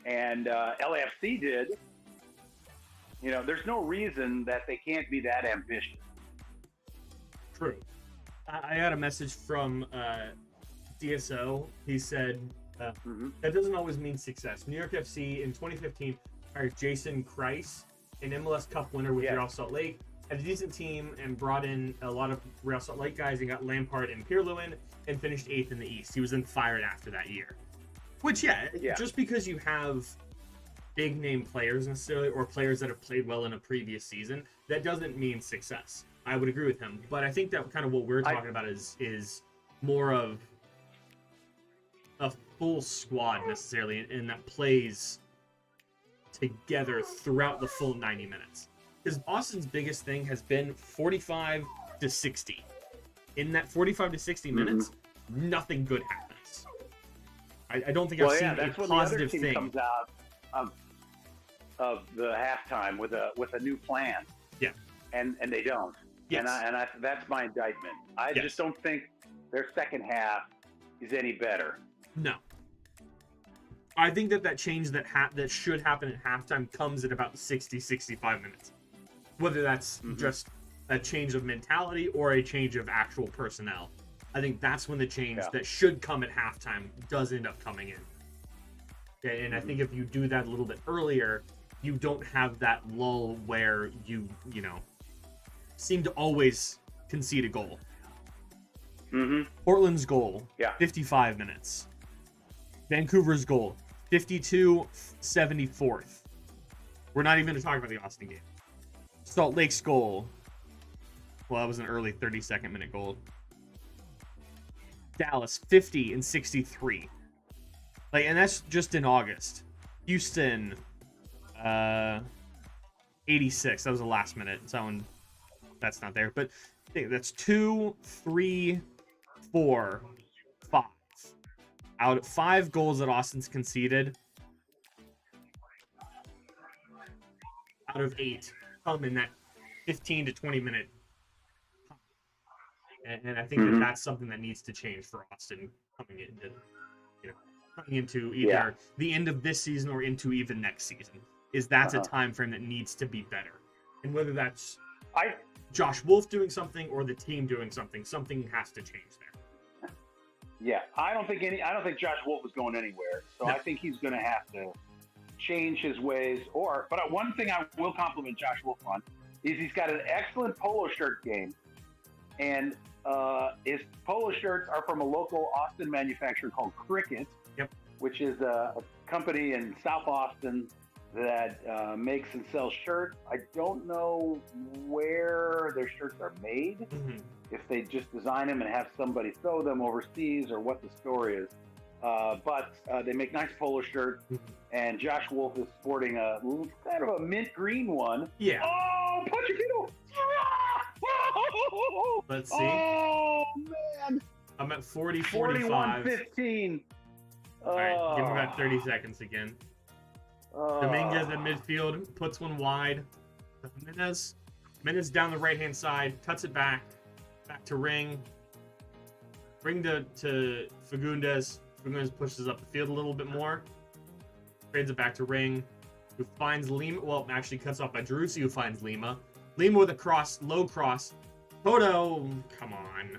and LAFC did. There's no reason that they can't be that ambitious. True. I got a message from DSO. He said that doesn't always mean success. New York FC in 2015 hired Jason Kreis, an MLS Cup winner with Real Salt Lake, had a decent team and brought in a lot of Real Salt Lake guys and got Lampard and Pierre-Lewin and finished 8th in the East. He was then fired after that year. Which, just because you have big name players necessarily, or players that have played well in a previous season, that doesn't mean success. I would agree with him, but I think that kind of what we're talking about is more of a full squad necessarily, and that plays together throughout the full 90 minutes. Because Austin's biggest thing has been 45 to 60. In that 45 to 60 minutes, nothing good happens. I don't think I've seen a positive thing. Comes out of the halftime with a new plan. Yeah, and they don't. Yes. And I that's my indictment. I just don't think their second half is any better. No. I think that change that should happen at halftime comes at about 60, 65 minutes. Whether that's just a change of mentality or a change of actual personnel. I think that's when the change that should come at halftime does end up coming in. Okay, and I think if you do that a little bit earlier, you don't have that lull where you seem to always concede a goal. Portland's goal, 55 minutes. Vancouver's goal, 52-74th. We're not even going to talk about the Austin game. Salt Lake's goal, well, that was an early 32nd minute goal. Dallas, 50-63. And that's just in August. Houston, 86. That was the last minute. So that's not there. But that's 2, 3, 4, 5. Out of 5 goals that Austin's conceded, out of 8 come in that 15 to 20 minute. And I think that's something that needs to change for Austin coming into either the end of this season or into even next season. That's a time frame that needs to be better. And whether that's Josh Wolfe doing something or the team doing something has to change there. Yeah, I don't think Josh Wolfe is going anywhere. So I think he's going to have to change his ways. But one thing I will compliment Josh Wolfe on is he's got an excellent polo shirt game, and his polo shirts are from a local Austin manufacturer called Cricket, which is a company in South Austin that makes and sells shirts. I don't know where their shirts are made, if they just design them and have somebody sew them overseas, or what the story is. But they make nice polo shirts, and Josh Wolfe is sporting a kind of a mint green one. Yeah. Oh, Pochettino! Let's see. Oh, man. I'm at 40-45. 41-15. All right, give him about 30 seconds again. Dominguez in midfield, puts one wide. Jimenez down the right-hand side, cuts it back to Ring. Ring to Fagundes. Fagundes pushes up the field a little bit more. Trades it back to Ring, who finds Lima. Well, actually cuts off by Driussi, who finds Lima. Lima with a cross, low cross. Toto, come on.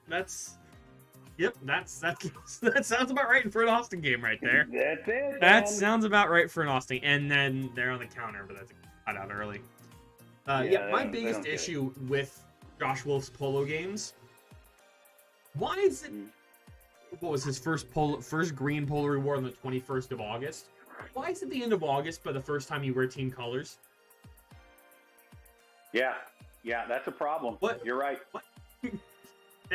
That sounds about right for an Austin game right there. That's it. That sounds about right for an Austin. And then they're on the counter, but that's cut out early. My biggest issue with Josh Wolfe's polo games. Why is it? What was his first green polo reward on the 21st of August? Why is it the end of August for the first time you wear team colors? Yeah, that's a problem. What? You're right. What?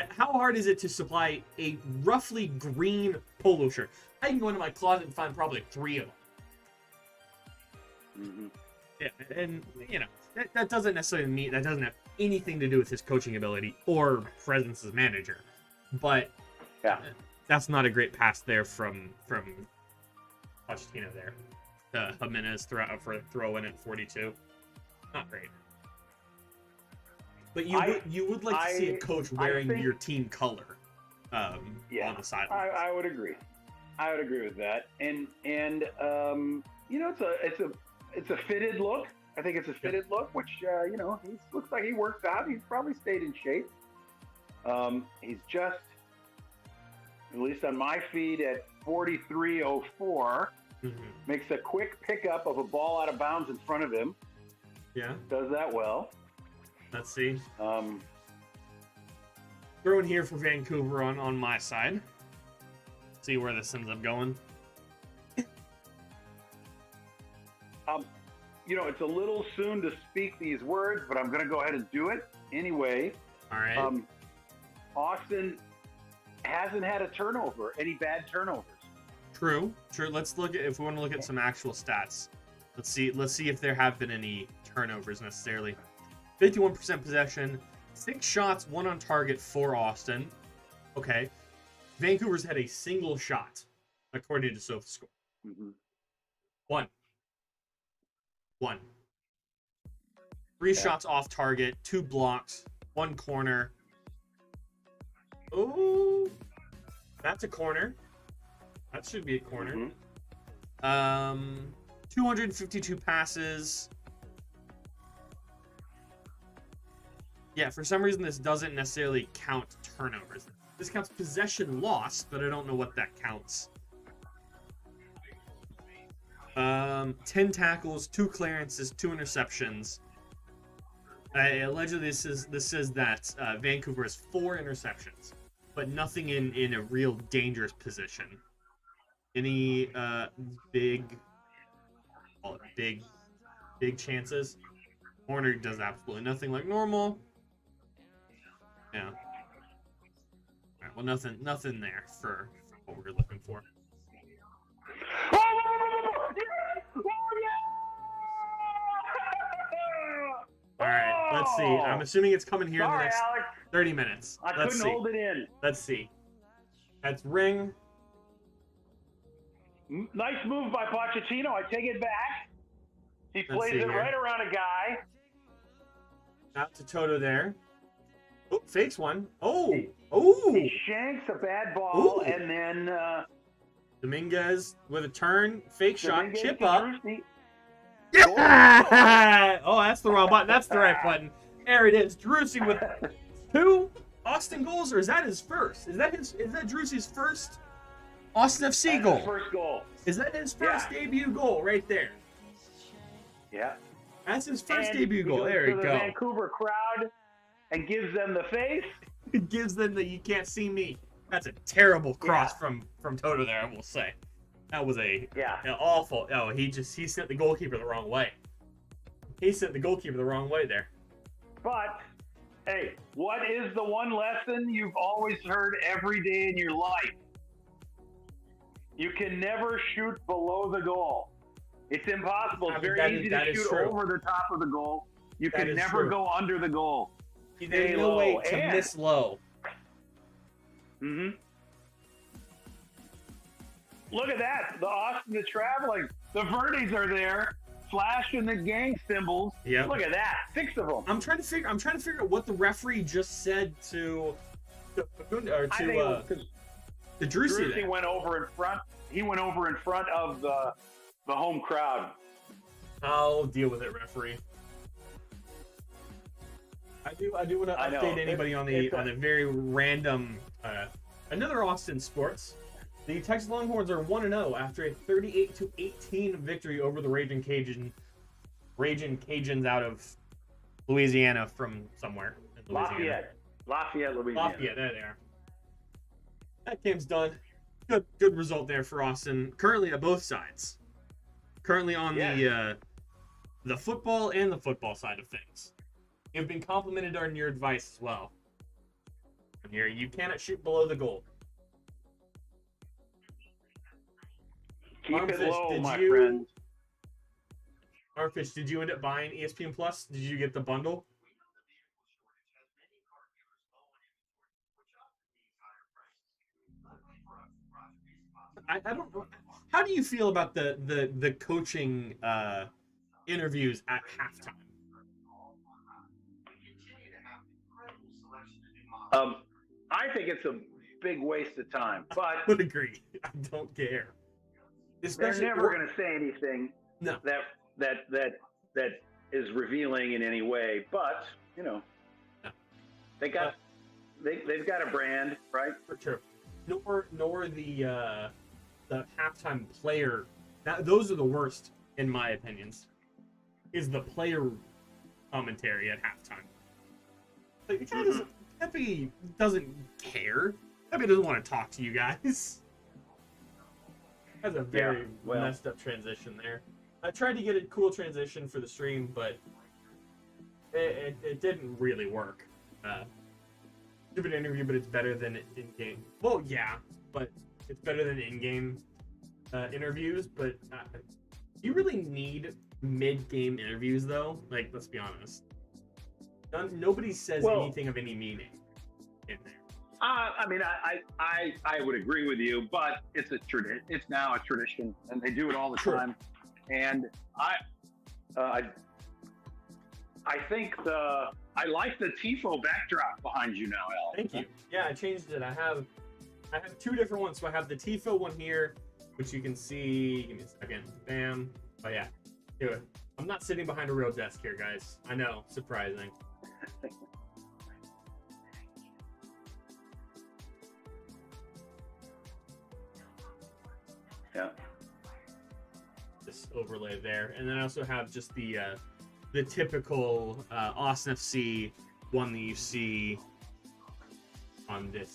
How hard is it to supply a roughly green polo shirt? I can go into my closet and find probably 3 of them. Yeah, and that doesn't necessarily mean that doesn't have anything to do with his coaching ability or presence as manager, but that's not a great pass there from Pochettino there. Jimenez throw in at 42. Not great. But you would like to see a coach wearing your team color on the sideline. I would agree. I would agree with that. And it's a fitted look. I think it's a fitted look, which he looks like he works out. He's probably stayed in shape. He's just, at least on my feed, at 43.04. Makes a quick pickup of a ball out of bounds in front of him. Yeah. Does that well. Let's see. Throwing here for Vancouver on my side. See where this ends up going. It's a little soon to speak these words, but I'm going to go ahead and do it anyway. All right. Austin hasn't had a turnover, any bad turnovers. True. Let's look at, if we want to look at some actual stats. Let's see if there have been any turnovers necessarily. 51% possession, 6 shots, 1 on target for Austin. Okay. Vancouver's had a single shot, according to SofaScore. Mm-hmm. One. 3 shots off target, 2 blocks, 1 corner. Oh, that's a corner. That should be a corner. Mm-hmm. 252 passes. Yeah, for some reason this doesn't necessarily count turnovers. This counts possession lost, but I don't know what that counts. 10 tackles, 2 clearances, 2 interceptions. Allegedly, this says that Vancouver has 4 interceptions, but nothing in a real dangerous position. Any big chances? Horner does absolutely nothing like normal. Yeah. All right, well, nothing there for what we're looking for. All right, let's see. I'm assuming it's coming here in the next 30 minutes. I couldn't hold it in. Let's see. That's ring. Nice move by Pochettino. I take it back. He plays it right around a guy. Out to Toto there. Oh, fakes one. Oh. He shanks a bad ball, and then Dominguez with a turn, fake shot, chip up. Drusi. Yeah! Oh, that's the wrong button. That's the right button. There it is. Drusi with 2 Austin goals, or is that his first? Is that Drusi's first Austin FC goal? His first goal. Is that his first debut goal right there? Yeah. That's his first debut goal. There you go. The Vancouver crowd and gives them the face. It gives them the "you can't see me." That's a terrible cross from Toto there, I will say. That was an awful. Oh, he sent the goalkeeper the wrong way. He sent the goalkeeper the wrong way there. But hey, what is the one lesson you've always heard every day in your life? You can never shoot below the goal. It's impossible. It's very easy to shoot over the top of the goal. You can never go under the goal. There's no way to miss low. Mm-hmm. Look at that. The Austin is traveling. The Verdes are there, flashing the gang symbols. Yep. Look at that. 6 of them. I'm trying to figure out what the referee just said to Drusi. Drusi went over in front. He went over in front of the home crowd. I'll deal with it, referee. I do want to update anybody on a very random another Austin sports. The Texas Longhorns are 1-0 after a 38-18 victory over the Raging Cajuns out of Louisiana from somewhere in Louisiana. Lafayette, Louisiana. Lafayette, there they are. That game's done. Good result there for Austin. Currently at both sides. Currently on the football and the football side of things. You've been complimented on your advice as well. Here, you cannot shoot below the goal. Keep it low, my friend. Armfish, did you end up buying ESPN Plus? Did you get the bundle? I don't know. How do you feel about the coaching interviews at halftime? I think it's a big waste of time, but I would agree. I don't care. They're never going to say anything that is revealing in any way. But they've got a brand, right? For sure. Nor the halftime player. Those are the worst, in my opinions. Is the player commentary at halftime? Like, Pepe doesn't care. Pepe doesn't want to talk to you guys. That's a very messed up transition there. I tried to get a cool transition for the stream, but it didn't really work. Stupid interview, but it's better than in-game. Well, yeah, but it's better than in-game interviews. But you really need mid-game interviews, though. Like, let's be honest. Nobody says anything of any meaning in there. I mean, I would agree with you, but it's now a tradition, and they do it all the time. And I think I like the Tifo backdrop behind you now, Al. Thank you. Yeah, I changed it. I have two different ones. So I have the Tifo one here, which you can see. Give me a second. Bam. Oh yeah, do it. I'm not sitting behind a real desk here, guys. I know, surprising. Yeah. This overlay there, and then I also have just the typical Austin FC one that you see on that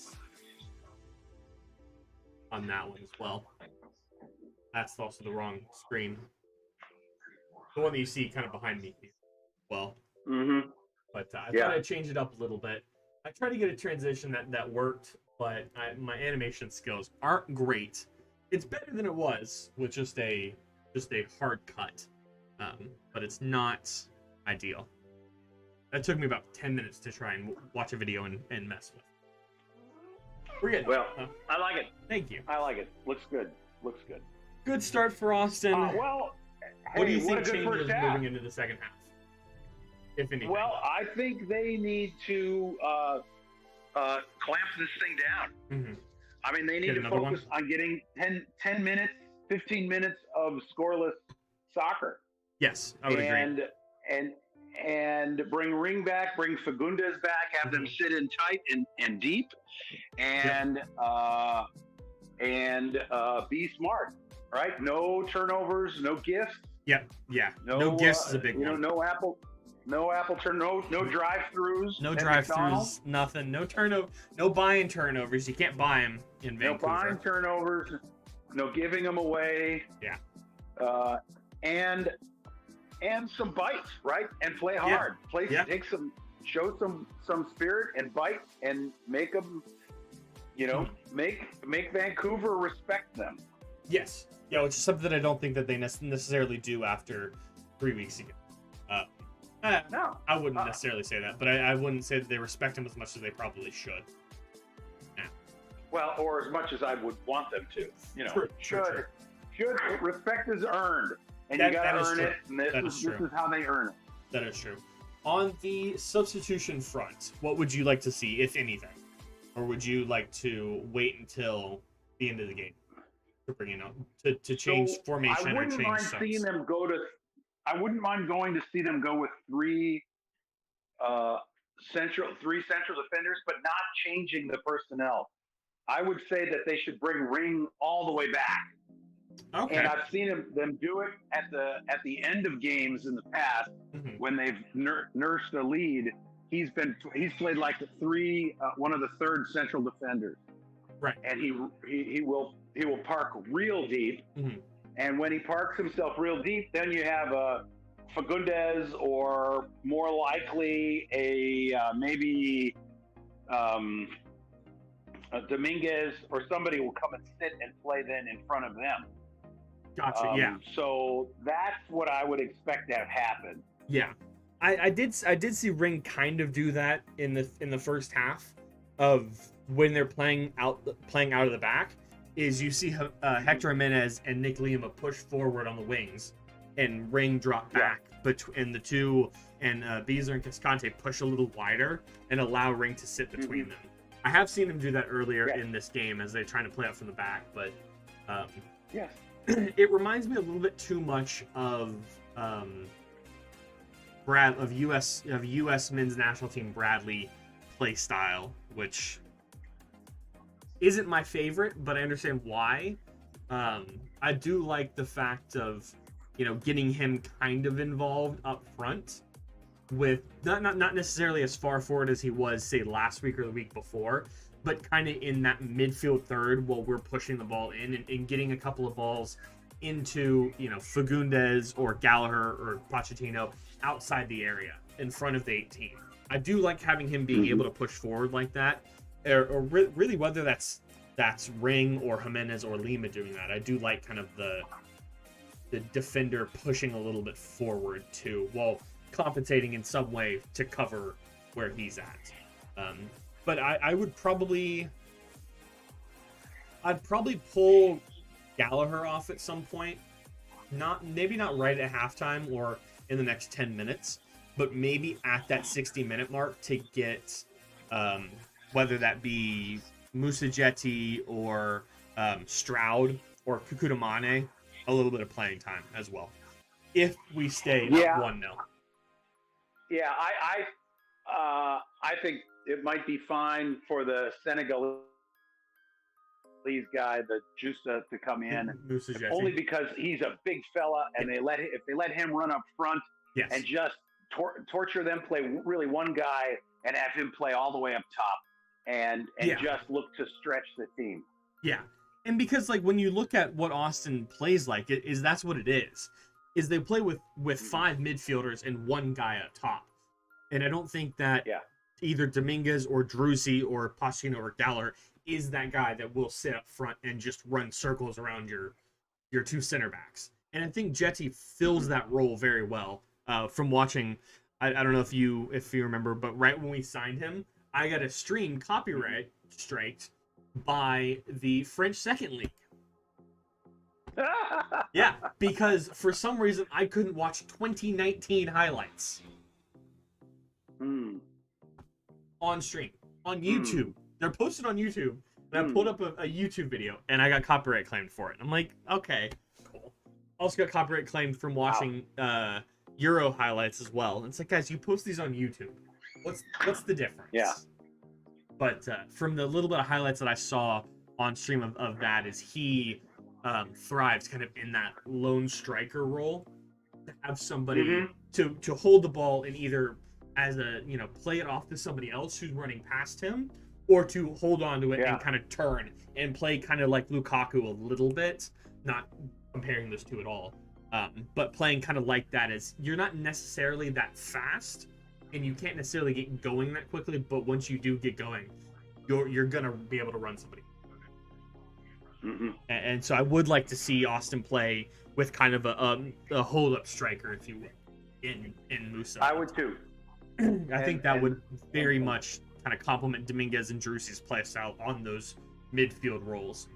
one as well. That's also the wrong screen. The one that you see kind of behind me as well. Mm-hmm. But I thought I'd change it up a little bit. I tried to get a transition that worked, but my animation skills aren't great. It's better than it was with just a hard cut, but it's not ideal. That took me about 10 minutes to try and watch a video and mess with. We're getting I like it. Thank you. I like it. Looks good. Looks good. Good start for Austin. What do you think changes moving into the second half, if anything? Well, I think they need to clamp this thing down. Mm-hmm. I mean, they need to focus on getting 10 minutes, 15 minutes of scoreless soccer. Yes, I would agree. And bring Ring back, bring Fagundes back, have them sit in tight and deep, and be smart, right? No turnovers, no gifts. Yep, yeah. No gifts is a big one. No apple drive-throughs. No drive-throughs, nothing. No turnover, no buying turnovers. You can't buy them in Vancouver. No buying turnovers. No giving them away. Yeah. And some bites, right? And play hard. Show some spirit and bite and make them, make Vancouver respect them. Yes. Yeah, which is something that I don't think that they necessarily do after 3 weeks ago. No, I wouldn't necessarily say that, but I wouldn't say that they respect him as much as they probably should. Yeah. Well, or as much as I would want them to. True. Should respect is earned, and you got to earn it. And this is how they earn it. That is true. On the substitution front, what would you like to see, if anything, or would you like to wait until the end of the game to bring it up to change formation or change subs? I wouldn't mind going to see them go with three central defenders, but not changing the personnel. I would say that they should bring Ring all the way back. Okay. And I've seen them do it at the end of games in the past when they've nursed a lead. He's played like one of the third central defenders. Right. And he will park real deep. Mm-hmm. And when he parks himself real deep, then you have a Fagundes, or more likely a Dominguez, or somebody will come and sit and play then in front of them. Gotcha. Yeah. So that's what I would expect to have happen. Yeah, I did see Ring kind of do that in the first half of when they're playing out of the back. Is you see Hector Jimenez and Nick Lima push forward on the wings, and Ring drop back between the two, and Beezer and Cascante push a little wider and allow Ring to sit between them. I have seen him do that earlier in this game as they're trying to play out from the back, but it reminds me a little bit too much of U.S. men's national team Bradley play style, which isn't my favorite, but I understand why. I do like the fact of, getting him kind of involved up front. with not necessarily as far forward as he was, say, last week or the week before, but kind of in that midfield third while we're pushing the ball in and getting a couple of balls into, Fagundes or Gallagher or Pochettino outside the area in front of the 18. I do like having him being able to push forward like that, or really whether that's Ring or Jimenez or Lima doing that. I do like kind of the defender pushing a little bit forward too, while compensating in some way to cover where he's at. But I would probably pull Gallagher off at some point. Maybe not right at halftime or in the next 10 minutes, but maybe at that 60-minute mark to get whether that be Musajetti or Stroud or Kukutamane a little bit of playing time as well, if we stay at 1-0. Yeah, I think it might be fine for the Senegalese guy, the Justa, to come in, only because he's a big fella, and if they let him run up front and just torture them, play really one guy, and have him play all the way up top, and just look to stretch the team. Yeah, and because when you look at what Austin plays like, that's what it is they play with 5 midfielders and 1 guy up top, and I don't think that either Dominguez or Drusi or Pochettino or Gallagher is that guy that will sit up front and just run circles around your 2 center backs. And I think Jetty fills that role very well. From watching, I don't know if you remember, but right when we signed him, I got a stream copyright striked by the French Second League. Yeah, because for some reason I couldn't watch 2019 highlights on stream on YouTube. They're posted on YouTube, and I pulled up a YouTube video, and I got copyright claimed for it. I'm like, okay, cool. Also got copyright claimed from watching Euro highlights as well. And it's like, guys, you post these on YouTube. What's the difference? Yeah. But from the little bit of highlights that I saw on stream of that, is he thrives kind of in that lone striker role, to have somebody to hold the ball and either as a play it off to somebody else who's running past him, or to hold on to it and kind of turn and play kind of like Lukaku a little bit, not comparing those two at all, but playing kind of like that, as you're not necessarily that fast and you can't necessarily get going that quickly, but once you do get going, you're gonna be able to run somebody. And so I would like to see Austin play with kind of a hold-up striker, if you will, in Musa. I would too. I think that would very much kind of complement Dominguez and Drusi's play style on those midfield roles.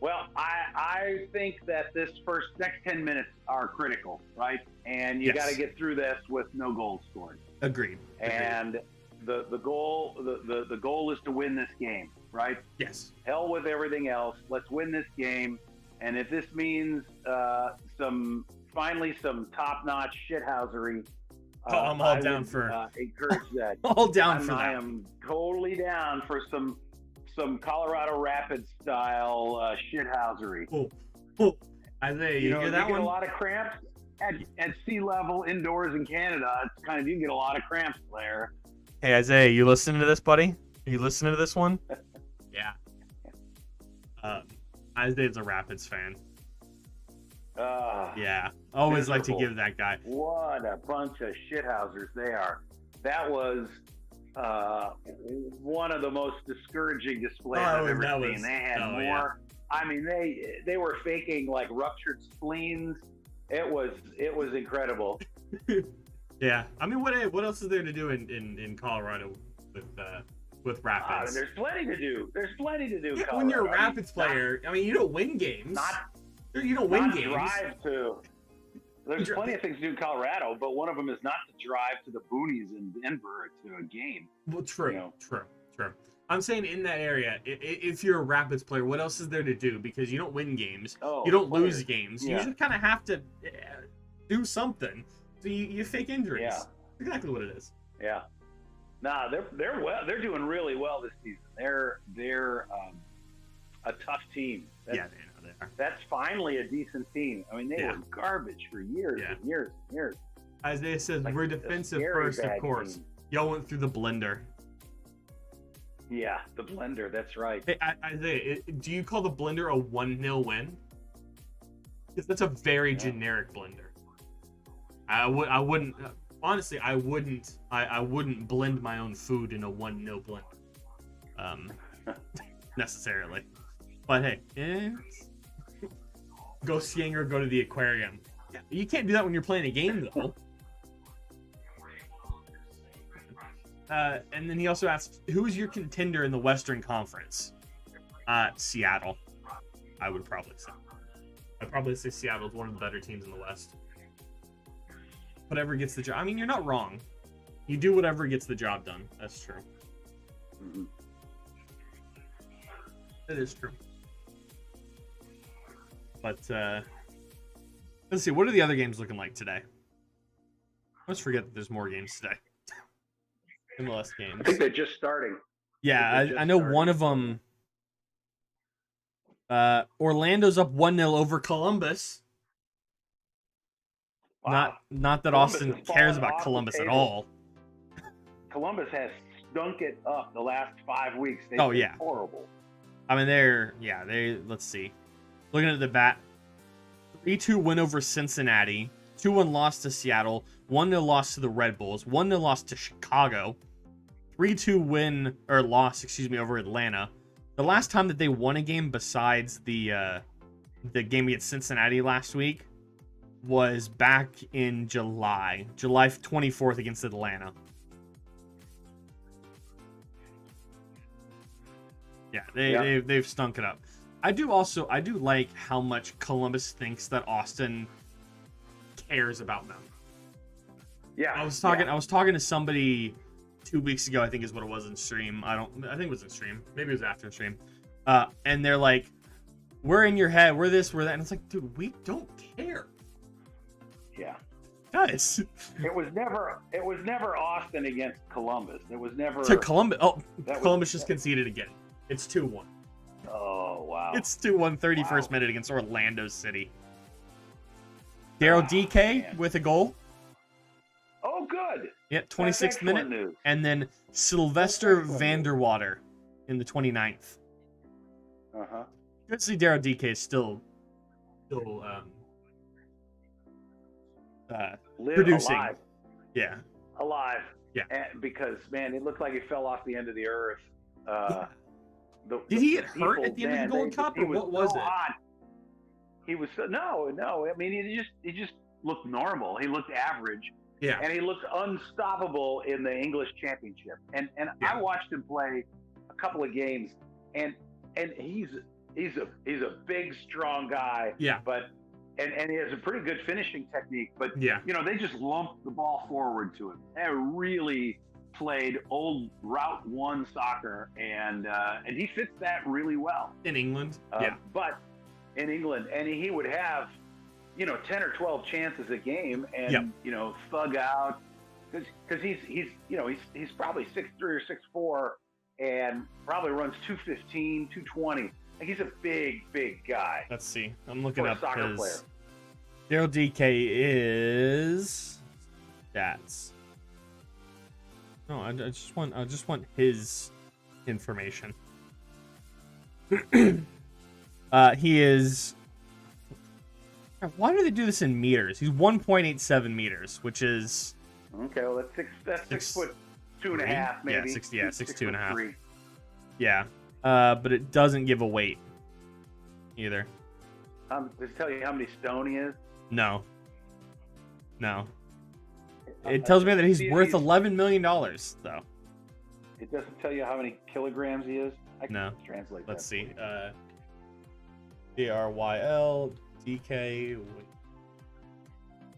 Well, I think that this next 10 minutes are critical, right? And you got to get through this with no goals scored. Agreed. And the goal is to win this game, right? Yes. Hell with everything else. Let's win this game. And if this means some top-notch shithousery, I'm all down for encourage that. All down for that. I am totally down for some Colorado Rapids style shithousery. Oh, Isaiah, you hear that you one? Get a lot of cramps at sea level indoors in Canada. It's kind of, you can get a lot of cramps there. Hey Isaiah, you listening to this, buddy? Are you listening to this one? Yeah. Isaiah's a Rapids fan. Yeah, always like to give that guy. What a bunch of shithousers they are. That was one of the most discouraging displays I've ever seen. They had more. Yeah. I mean, they were faking like ruptured spleens. It was incredible. Yeah, I mean, what else is there to do in Colorado with Rapids? There's plenty to do. Yeah, when you're a Rapids player, I mean, you don't win games. You don't win games. Drive to. There's plenty of things to do in Colorado, but one of them is not to drive to the boonies in Denver to a game. Well, true. I'm saying in that area, if you're a Rapids player, what else is there to do? Because you don't win games, you don't lose games. You just kind of have to do something. So you fake injuries. Yeah, that's exactly what it is. Yeah. Nah, they're doing really well this season. They're a tough team. they are. That's finally a decent team. I mean, they were garbage for years and years and years. Isaiah says, Like we're defensive first, of course. Team. Y'all went through the blender. Yeah, the blender. That's right. Hey, Isaiah, do you call the blender a 1-0 win? Because that's a very generic blender. I wouldn't honestly. I wouldn't blend my own food in a 1-0 blender, necessarily. But hey, go skiing or go to the aquarium. Yeah, you can't do that when you're playing a game, though. And then he also asked, who is your contender in the Western Conference? Seattle. I would probably say. I'd probably say Seattle's one of the better teams in the West. Whatever gets the job. I mean, you're not wrong. You do whatever gets the job done. That's true. Mm-hmm. That is true. But let's see. What are the other games looking like today? Let's forget that there's more games today. MLS games. I think they're just starting. Yeah, I know one of them. Orlando's up 1-0 over Columbus. Wow. Not that Columbus Austin has cares fallen about off Columbus the at table. all. Columbus has stunk it up the last 5 weeks. They've Oh, been yeah. horrible. I mean, let's see. Looking at the bat, 3-2 win over Cincinnati, 2-1 loss to Seattle, 1-0 loss to the Red Bulls, 1-0 loss to Chicago, 3-2 loss over Atlanta. The last time that they won a game besides the game against Cincinnati last week was back in July 24th against Atlanta. Yeah, they've stunk it up. I do like how much Columbus thinks that Austin cares about them. Yeah. I was talking to somebody 2 weeks ago, I think is what it was in stream. I think it was in stream. Maybe it was after stream. And they're like, we're in your head, we're this, we're that. And it's like, dude, we don't care. Yeah. Guys. It was never Austin against Columbus. It was never To Columbus. Oh, Columbus just yeah. conceded again. It's 2-1. Oh, wow. It's 2-1, 31st minute against Orlando City. Daryl DK man. with a goal. Oh, good. Yeah, 26th minute. News. And then Sylvester Vanderwater in the 29th. Uh-huh. Good to see Daryl DK is still producing. Alive. Yeah. Alive. Yeah. And because, man, it looked like he fell off the end of the earth. Did he get hurt at the end of the Gold Cup, or what was it? Hot. He was no. I mean, he just looked normal. He looked average. Yeah. And he looked unstoppable in the English Championship. And Yeah. I watched him play a couple of games, and he's a big, strong guy. Yeah. But and he has a pretty good finishing technique. But Yeah. they just lumped the ball forward to him. They really played old Route 1 soccer, and he fits that really well. In England? But in England, and he would have, 10 or 12 chances a game, and, thug out, because he's probably 6'3" or 6'4", and probably runs 215, 220. Like, he's a big guy. Let's see. I'm looking up soccer his... player. Daryl DK is... Stats. No, I just want his information. He is... Why do they do this in meters? He's 1.87 meters, which is... Okay, well, that's 6 foot 2.5, maybe. Yeah, 6'2.5". 3. Yeah, but it doesn't give a weight either. Does it tell you how many stone he is? No. It tells me that he's worth $11 million, though. It doesn't tell you how many kilograms he is? I can translate Let's that. see. DRYL, DK.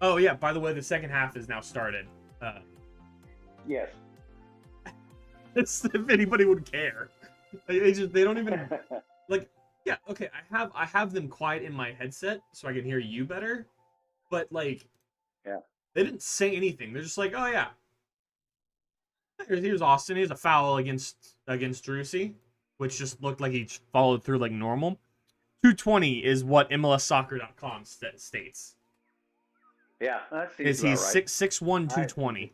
Oh, yeah, by the way, the second half is now started. Yes. If anybody would care. They don't even... Like, yeah, okay, I have them quiet in my headset so I can hear you better. But, like... Yeah. They didn't say anything. They're just like, oh, yeah. Here's Austin. He has a foul against Drusy, which just looked like he followed through like normal. 220 is what MLSsoccer.com states. Yeah, that seems Is about he's right. 6'1", 220.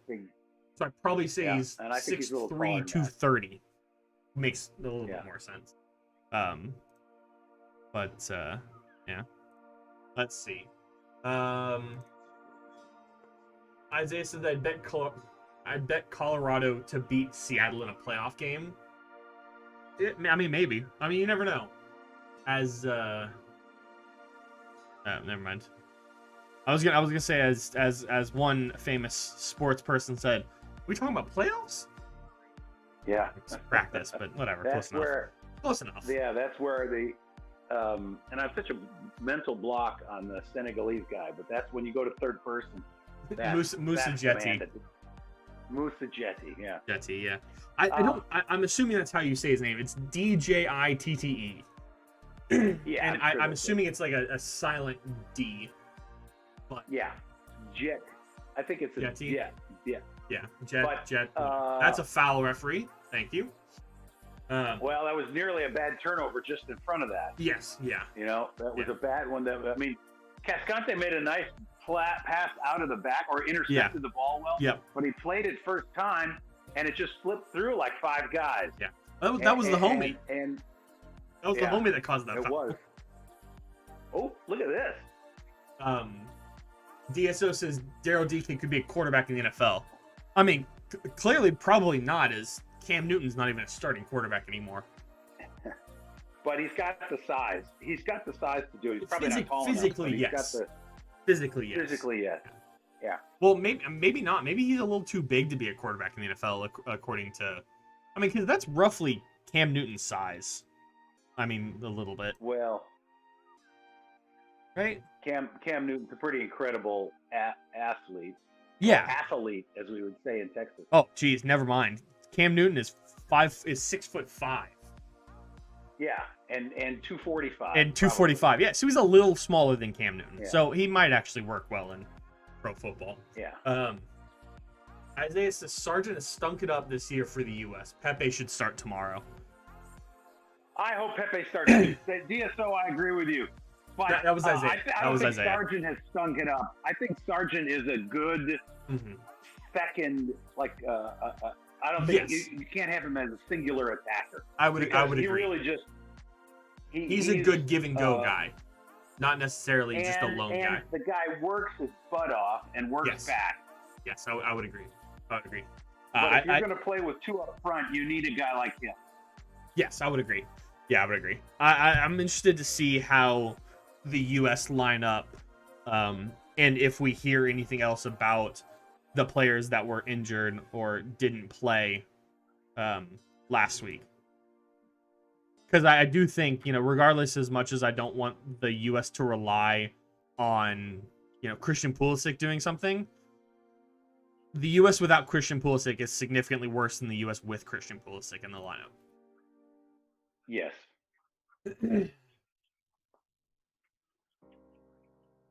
So I'd probably say he's and I think he's a little 6'3", taller than 230. Makes a little bit more sense. But yeah. Let's see. Isaiah says I bet Colorado to beat Seattle in a playoff game. I mean, maybe. I mean, you never know. Never mind. I was gonna say as one famous sports person said, "Are we talking about playoffs?" Yeah. It's practice, but whatever. That's close enough. where. Close enough. Yeah, that's where the. And I have such a mental block on the Senegalese guy, but that's when you go to third person. Musa Jetti. Musa Jetti, yeah. Jetti, yeah. I'm assuming that's how you say his name. It's Djitte. Yeah, and I'm assuming it's like a silent D. But yeah, Jet. I think it's a Jetti. Jet. Yeah. Yeah, Jet. That's a foul, referee. Thank you. Well, that was nearly a bad turnover just in front of that. Yes, yeah. You know, that was a bad one. Cascante made a nice flat pass out of the back or intercepted the ball well. Yep. But he played it first time, and it just slipped through like five guys. Yeah. That was the homie. And that was the homie that caused that. It was. Oh, look at this. DSO says Daryl Deacon could be a quarterback in the NFL. I mean, clearly, probably not, as Cam Newton's not even a starting quarterback anymore. But he's got the size. He's got the size to do it. He's probably not tall physically, enough. yes. Physically, yes. Physically, yes. Yeah. Well, maybe not. Maybe he's a little too big to be a quarterback in the NFL, according to... I mean, because that's roughly Cam Newton's size. I mean, a little bit. Well... Right? Cam Newton's a pretty incredible athlete. Yeah. Athlete, as we would say in Texas. Oh, geez, never mind. Cam Newton is 6'5". Yeah, and 245. And 245. Yeah, so he's a little smaller than Cam Newton. Yeah. So he might actually work well in pro football. Yeah. Isaiah says Sargent has stunk it up this year for the U.S. Pepe should start tomorrow. I hope Pepe starts. DSO, I agree with you. But that was Isaiah. I don't think Sargent has stunk it up. I think Sargent is a good second, I don't think you can't have him as a singular attacker. I would agree. He really just he's a good give and go guy, not necessarily just a lone guy. The guy works his butt off and works back. Yes, I would agree. But if you're going to play with two up front, you need a guy like him. Yes, I would agree. Yeah, I would agree. I'm interested to see how the U.S. line up, and if we hear anything else about the players that were injured or didn't play last week. Because I do think, regardless, as much as I don't want the U.S. to rely on, Christian Pulisic doing something, the U.S. without Christian Pulisic is significantly worse than the U.S. with Christian Pulisic in the lineup. Yes.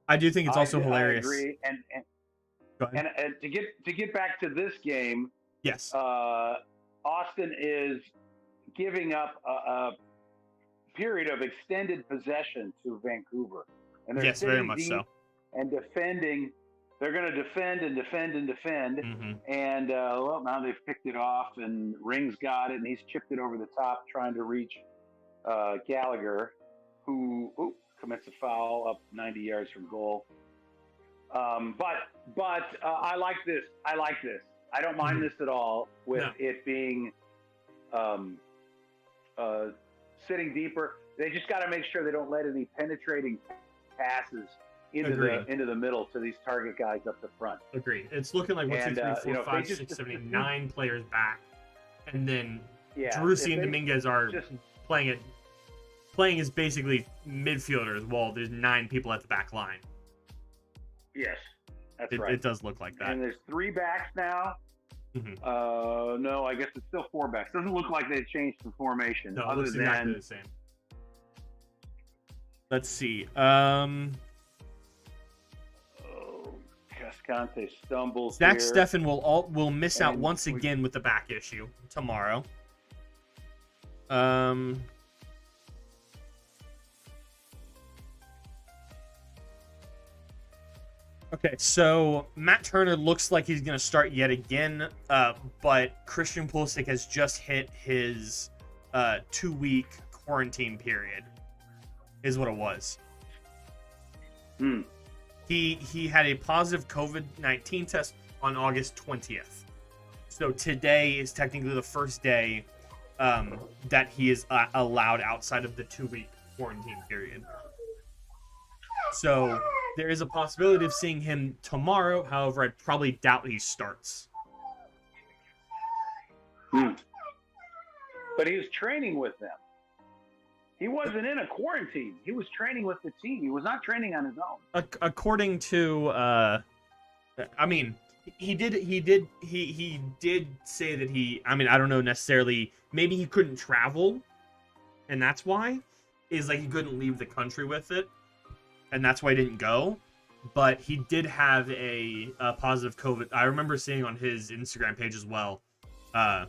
I do think it's also hilarious. I agree. And to get back to this game, yes, Austin is giving up a period of extended possession to Vancouver, and they're very much so, and defending. They're going to defend and defend and defend, and now they've picked it off, and Ring's got it, and he's chipped it over the top, trying to reach Gallagher, who commits a foul up 90 yards from goal. But I like this. I don't mind this at all with it being sitting deeper. They just got to make sure they don't let any penetrating passes into the middle to these target guys up the front. Agreed. It's looking like 1, 2, 3, 4, 5, 6, 7, 8, 9 players back, and then Drusi and Dominguez are playing as basically midfielders while there's 9 people at the back line. Yes, that's right. It does look like that. And there's 3 backs now. No, I guess it's still 4 backs. Doesn't look like they changed the formation. No, other it looks than exactly the same. Let's see. Cascante stumbles. Zach Steffen will miss out once again with the back issue tomorrow. Okay, so Matt Turner looks like he's going to start yet again, but Christian Pulisic has just hit his 2-week quarantine period, is what it was. He had a positive COVID-19 test on August 20th. So today is technically the first day that he is allowed outside of the 2-week quarantine period. So there is a possibility of seeing him tomorrow. However, I probably doubt he starts. But he was training with them. He wasn't in a quarantine. He was training with the team. He was not training on his own. According to, I mean, he did say that he. I mean, I don't know necessarily. Maybe he couldn't travel, and that's why. Is like he couldn't leave the country with it. And that's why he didn't go. But he did have a positive COVID. I remember seeing on his Instagram page as well, a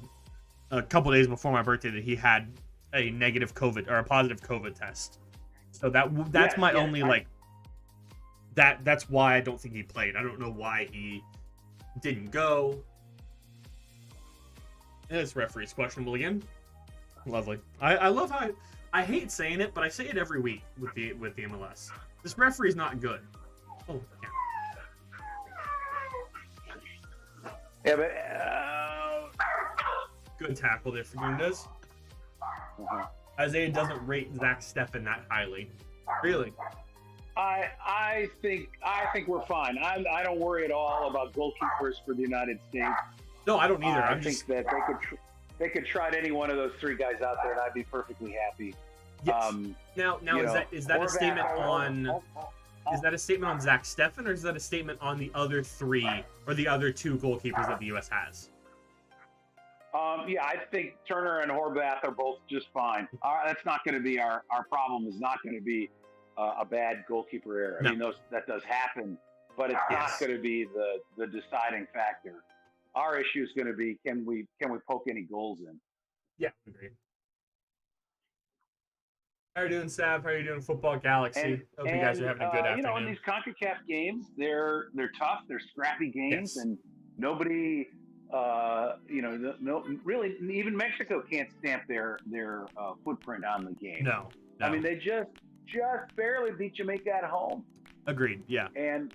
couple days before my birthday, that he had a negative COVID or a positive COVID test. So that's my only like. That's why I don't think he played. I don't know why he didn't go. This referee's questionable again. Lovely. I love how I hate saying it, but I say it every week with the MLS. This referee's not good. Oh, yeah. Yeah, but Good tackle there for Gundes. Isaiah doesn't rate Zach Steffen that highly. Really? I think we're fine. I don't worry at all about goalkeepers for the United States. No, I don't either. I think that they could trot any one of those three guys out there, and I'd be perfectly happy. Yes. Now is that a statement on? Is that a statement on Zach Steffen, or is that a statement on the other three or the other two goalkeepers that the U.S. has? Yeah, I think Turner and Horvath are both just fine. That's not going to be our problem. Is not going to be a bad goalkeeper error. I mean, that does happen, but it's not going to be the deciding factor. Our issue is going to be can we poke any goals in? Yeah, agreed. How are you doing, Sav? How are you doing, Football Galaxy? Hope you guys are having a good afternoon. You know, in these CONCACAF games, they're tough, they're scrappy games, and nobody, really, even Mexico can't stamp their footprint on the game. No. I mean, they just barely beat Jamaica at home. Agreed. Yeah. And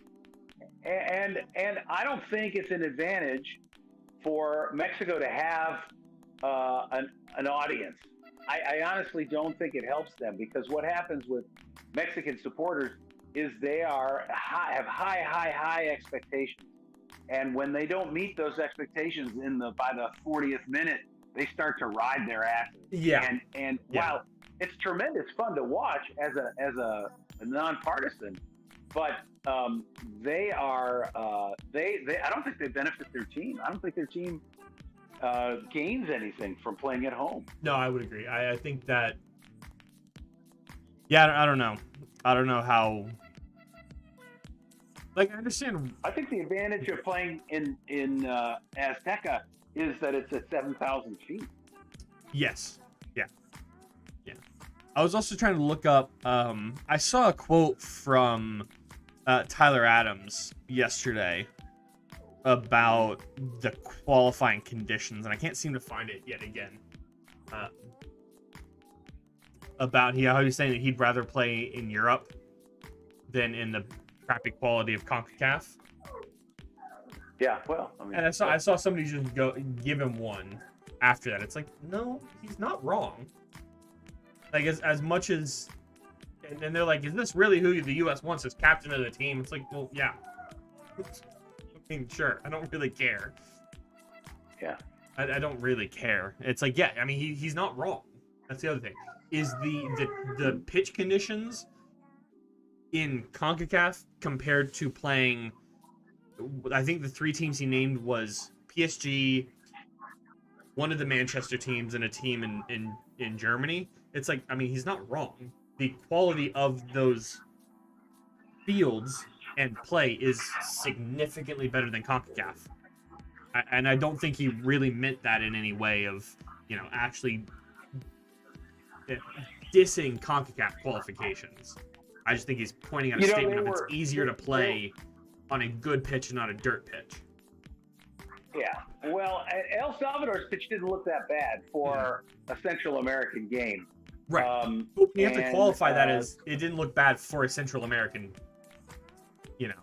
I don't think it's an advantage for Mexico to have an audience. I honestly don't think it helps them, because what happens with Mexican supporters is they have high expectations, and when they don't meet those expectations by the 40th minute, they start to ride their asses. Yeah. And while it's tremendous fun to watch as a nonpartisan, but they are I don't think they benefit their team. I don't think their team gains anything from playing at home. No, I would agree. I think that. Yeah, I don't know. I don't know how. Like, I understand. I think the advantage of playing in Azteca is that it's at 7,000 feet. Yes. Yeah. I was also trying to look up. I saw a quote from Tyler Adams yesterday about the qualifying conditions, and I can't seem to find it yet again. About how he's saying that he'd rather play in Europe than in the crappy quality of CONCACAF. Yeah, well, I mean, and I saw somebody just give him one after that. It's like, no, he's not wrong. Like, as much as, and they're like, is this really who the U.S. wants as captain of the team? It's like, well, yeah. I mean, sure, I don't really care. Yeah. I don't really care. It's like, yeah, I mean, he's not wrong. That's the other thing. Is the pitch conditions in CONCACAF compared to playing, I think the three teams he named was PSG, one of the Manchester teams, and a team in Germany. It's like, I mean, he's not wrong. The quality of those fields and play is significantly better than CONCACAF. And I don't think he really meant that in any way of, actually dissing CONCACAF qualifications. I just think he's pointing out a statement of it's easier to play on a good pitch and not a dirt pitch. Yeah. Well, El Salvador's pitch didn't look that bad for a Central American game. Right. But you have to qualify that as it didn't look bad for a Central American, you know.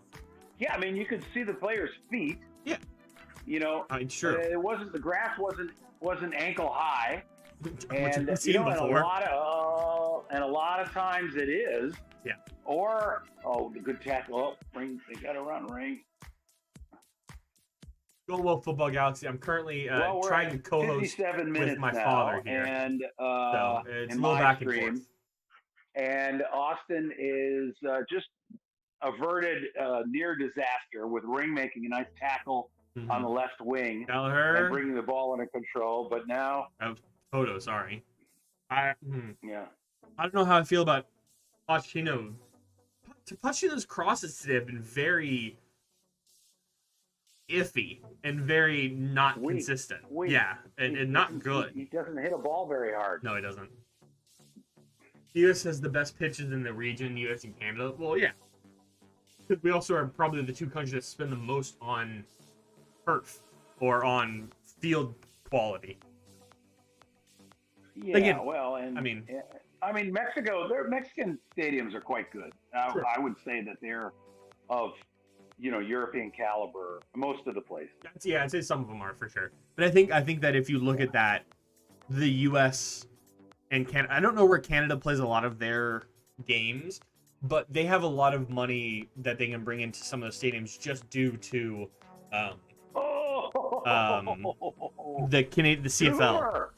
Yeah, I mean, you could see the players' feet. Yeah. You know, sure. It wasn't, the grass wasn't ankle high. And Which seen before. And a lot of times it is. Yeah. Or the good tackle. Oh, Ring, they got to run Ring. Go Wolfe Football Galaxy. I'm currently trying to co-host with my father here. And so it's a little back and forth. And Austin is just averted near disaster with Ring making a nice tackle on the left wing and bringing the ball under control. But now, Toto, sorry. I don't know how I feel about Pochettino. Pochettino's crosses today have been very iffy and very not consistent. Yeah, and not good. He doesn't hit a ball very hard. No, he doesn't. The U.S. has the best pitches in the region, U.S. and Canada. Well, yeah. We also are probably the two countries that spend the most on turf or on field quality. Yeah, again, I mean, Mexican stadiums are quite good. Sure. I would say that they're of, European caliber most of the place. Yeah, I'd say some of them are for sure. But I think that if you look at that, the U.S. and Canada, I don't know where Canada plays a lot of their games, but they have a lot of money that they can bring into some of those stadiums just due to the CFL. Sure.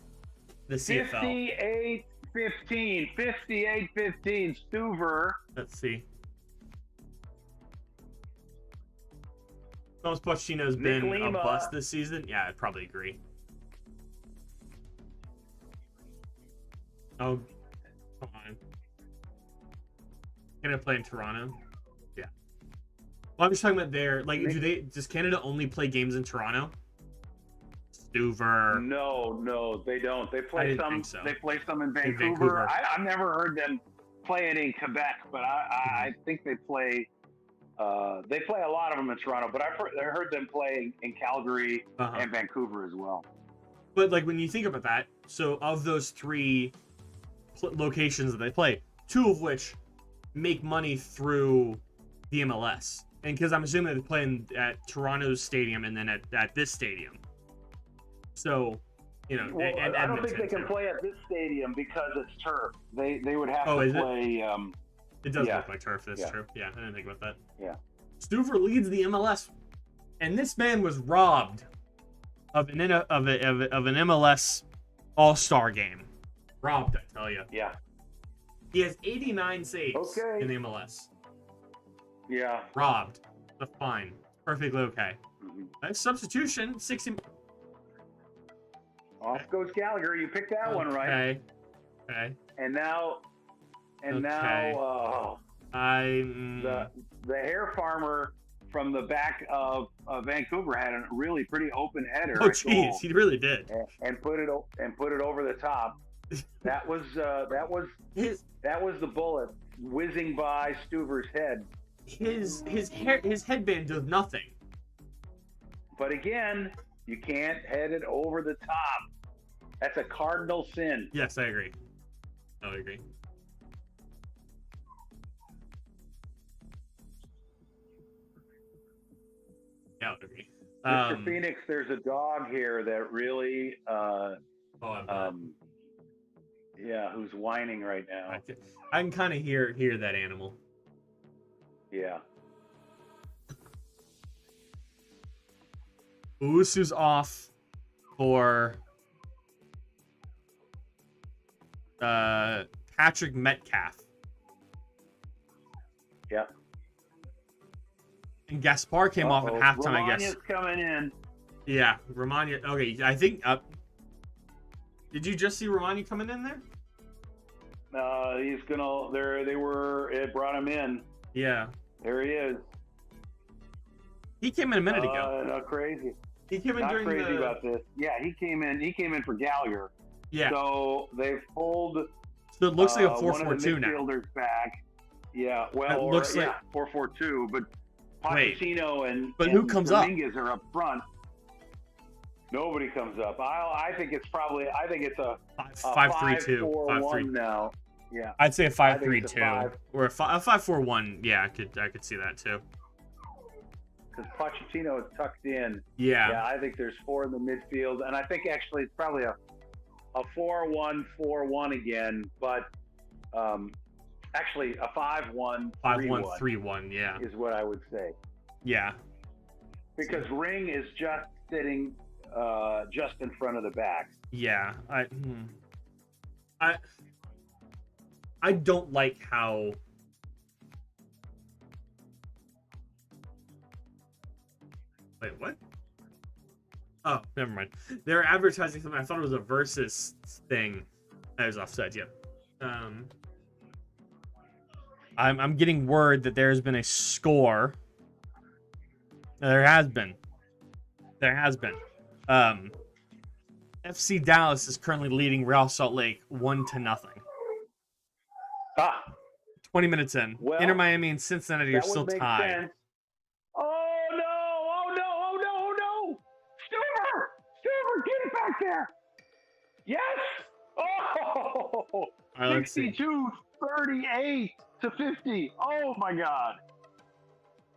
The CFL. 58-15, Stuver. Let's see. Thomas Pochettino's been a bust this season. Yeah, I'd probably agree. Oh, come on. Canada play in Toronto? Yeah. Well, I'm just talking about does Canada only play games in Toronto? Stuver. No, they don't. They play some. So. They play some in Vancouver. I've never heard them play it in Quebec, but I think they play. They play a lot of them in Toronto, but I heard them play in Calgary and Vancouver as well. But when you think about that, so of those three locations that they play, two of which make money through the MLS, and because I'm assuming they play at Toronto's stadium and then at this stadium. So, I don't think they can play at this stadium because it's turf. They would have to play. It does look like turf. That's true. Yeah, I didn't think about that. Yeah. Stuver leads the MLS, and this man was robbed of an MLS All-Star game. Robbed, I tell you. Yeah. He has 89 saves in the MLS. Yeah. Robbed. That's fine. Perfectly okay. Substitution, 60. Off goes Gallagher. You picked that one right. Okay. And now, the hair farmer from the back of Vancouver had a really pretty open header. Oh, jeez, he really did. And put it over the top. That was the bullet whizzing by Stuver's head. His headband does nothing. But again, you can't head it over the top. That's a cardinal sin. Yes, I agree. I agree. Yeah, I would agree. Mr. Phoenix, there's a dog here that really, who's whining right now. I can kind of hear that animal. Yeah. Owusu's off for Patrick Metcalf. Yep. And Gaspar came off at halftime, I guess. Romagna's coming in. Yeah, Romagna. Okay, I think. Did you just see Romagna coming in there? He's gonna. It brought him in. Yeah. There he is. He came in a minute ago. Not crazy. He came in Not during crazy about this. Yeah, he came in for Gallagher. Yeah. So they've pulled. So it looks like a 4-4-2 now. One of the midfielders back. Yeah. Well, it looks like 4-4-2. But Pochettino and who comes up? Dominguez are up front. Nobody comes up. I think it's a 5-3-2, 5-4-1 now. Yeah, I'd say a 5-3-2 or a 5-4-1. Yeah, I could see that too. Because Pochettino is tucked in. Yeah, I think there's 4 in the midfield, and I think actually it's probably a 4-1-4-1 again, but actually a 5-1-3-1. 5-1-3-1. Yeah, is what I would say. Yeah, because Ring is just sitting just in front of the back. Yeah, I don't like how wait, what? Oh, never mind. They're advertising something. I thought it was a versus thing. That was offside. Yep. I'm getting word that there's been a score. There has been. FC Dallas is currently leading Real Salt Lake 1-0. 20 minutes in. Well, Inter Miami and Cincinnati are still tied. Sense. Oh no! Stuber, get it back there! Yes! Oh! All right, 62-38 to 50. Oh my God!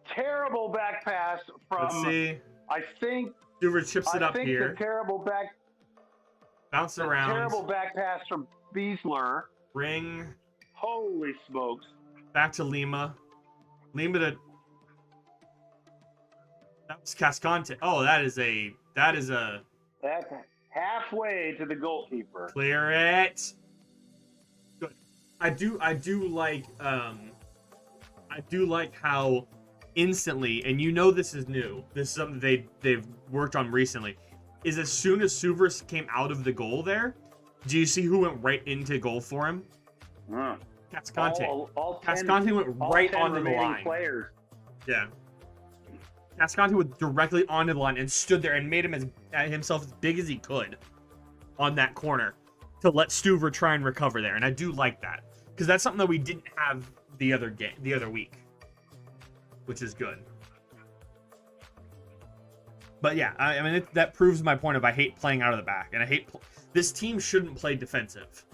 Terrible back pass from. Let's see. I think Stuber chips it up here. The terrible back. Bounce around. Terrible back pass from Beasler. Ring. Holy smokes! Back to Lima. That was Cascante. Oh, that is a. That's halfway to the goalkeeper. Clear it. Good. I do like how instantly, and you know this is new. This is something they've worked on recently. Is as soon as Suvers came out of the goal there, do you see who went right into goal for him? Cascante. Cascante went right onto the line. Players. Yeah. Cascante went directly onto the line and stood there and made himself as big as he could on that corner to let Stuver try and recover there. And I do like that because that's something that we didn't have the other week, which is good. But yeah, I mean that proves my point of I hate playing out of the back, and I hate this team shouldn't play defensive.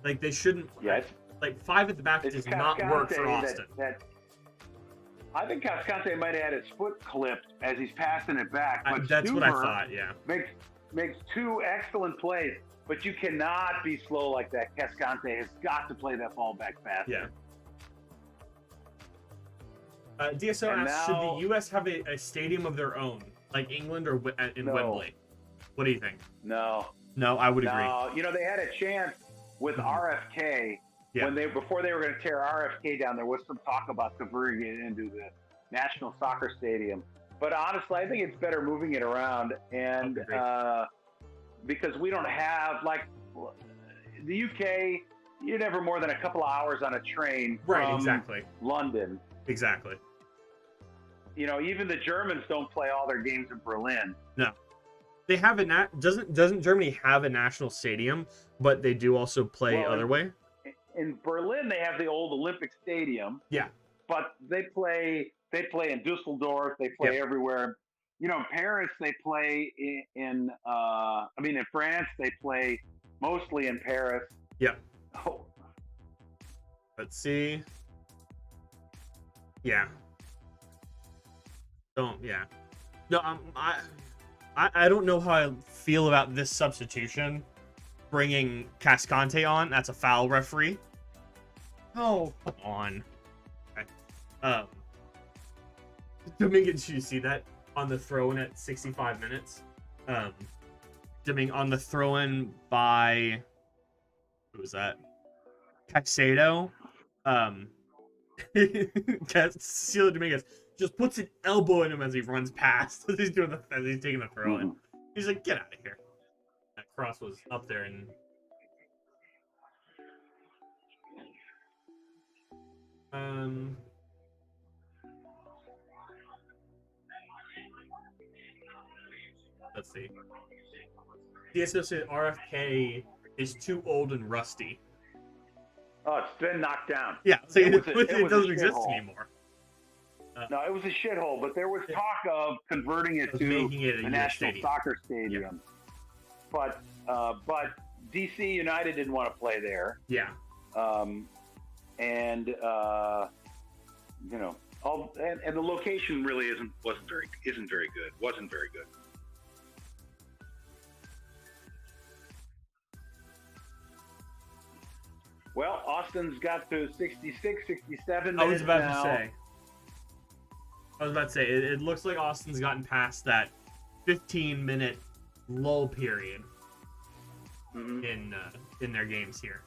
Like they shouldn't. Yes. Like 5 at the back does not work for Austin. I think Cascante might have had his foot clipped as he's passing it back. But that's what I thought. Yeah. Makes 2 excellent plays, but you cannot be slow like that. Cascante has got to play that ball back fast. Yeah. DSO asks, should the U.S. have a stadium of their own, like England or in Wembley? What do you think? No, I would agree. You know, they had a chance with RFK. Yeah. Before they were going to tear RFK down, there was some talk about converting it into the National Soccer Stadium. But honestly, I think it's better moving it around, and because we don't have the UK, you're never more than a couple of hours on a train from London. Exactly. You know, even the Germans don't play all their games in Berlin. No, they have doesn't Germany have a national stadium? But they do also play other way. In Berlin, they have the old Olympic Stadium. Yeah. But they play in Dusseldorf. They play everywhere. You know, in Paris, they play in France, they play mostly in Paris. Yeah. Oh. Let's see. Yeah. No, I don't know how I feel about this substitution. Bringing Cascante on, that's a foul, referee. Oh, come on. Okay. Dominguez, did you see that on the throw-in at 65 minutes? Dominguez on the throw-in by who was that? Caicedo. Cecilio Dominguez just puts an elbow in him as he runs past as he's taking the throw-in. He's like, get out of here. Cross was up there and let's see. DSO said RFK is too old and rusty. Oh, it's been knocked down. Yeah, so it doesn't exist anymore. No, it was a shithole, but there was talk of converting it to making it a national soccer stadium. Yeah. But DC United didn't want to play there. Yeah. And the location really isn't very good. Well, Austin's got to 66, 67 minutes. I was about to say, it looks like Austin's gotten past that 15-minute lull period in their games here.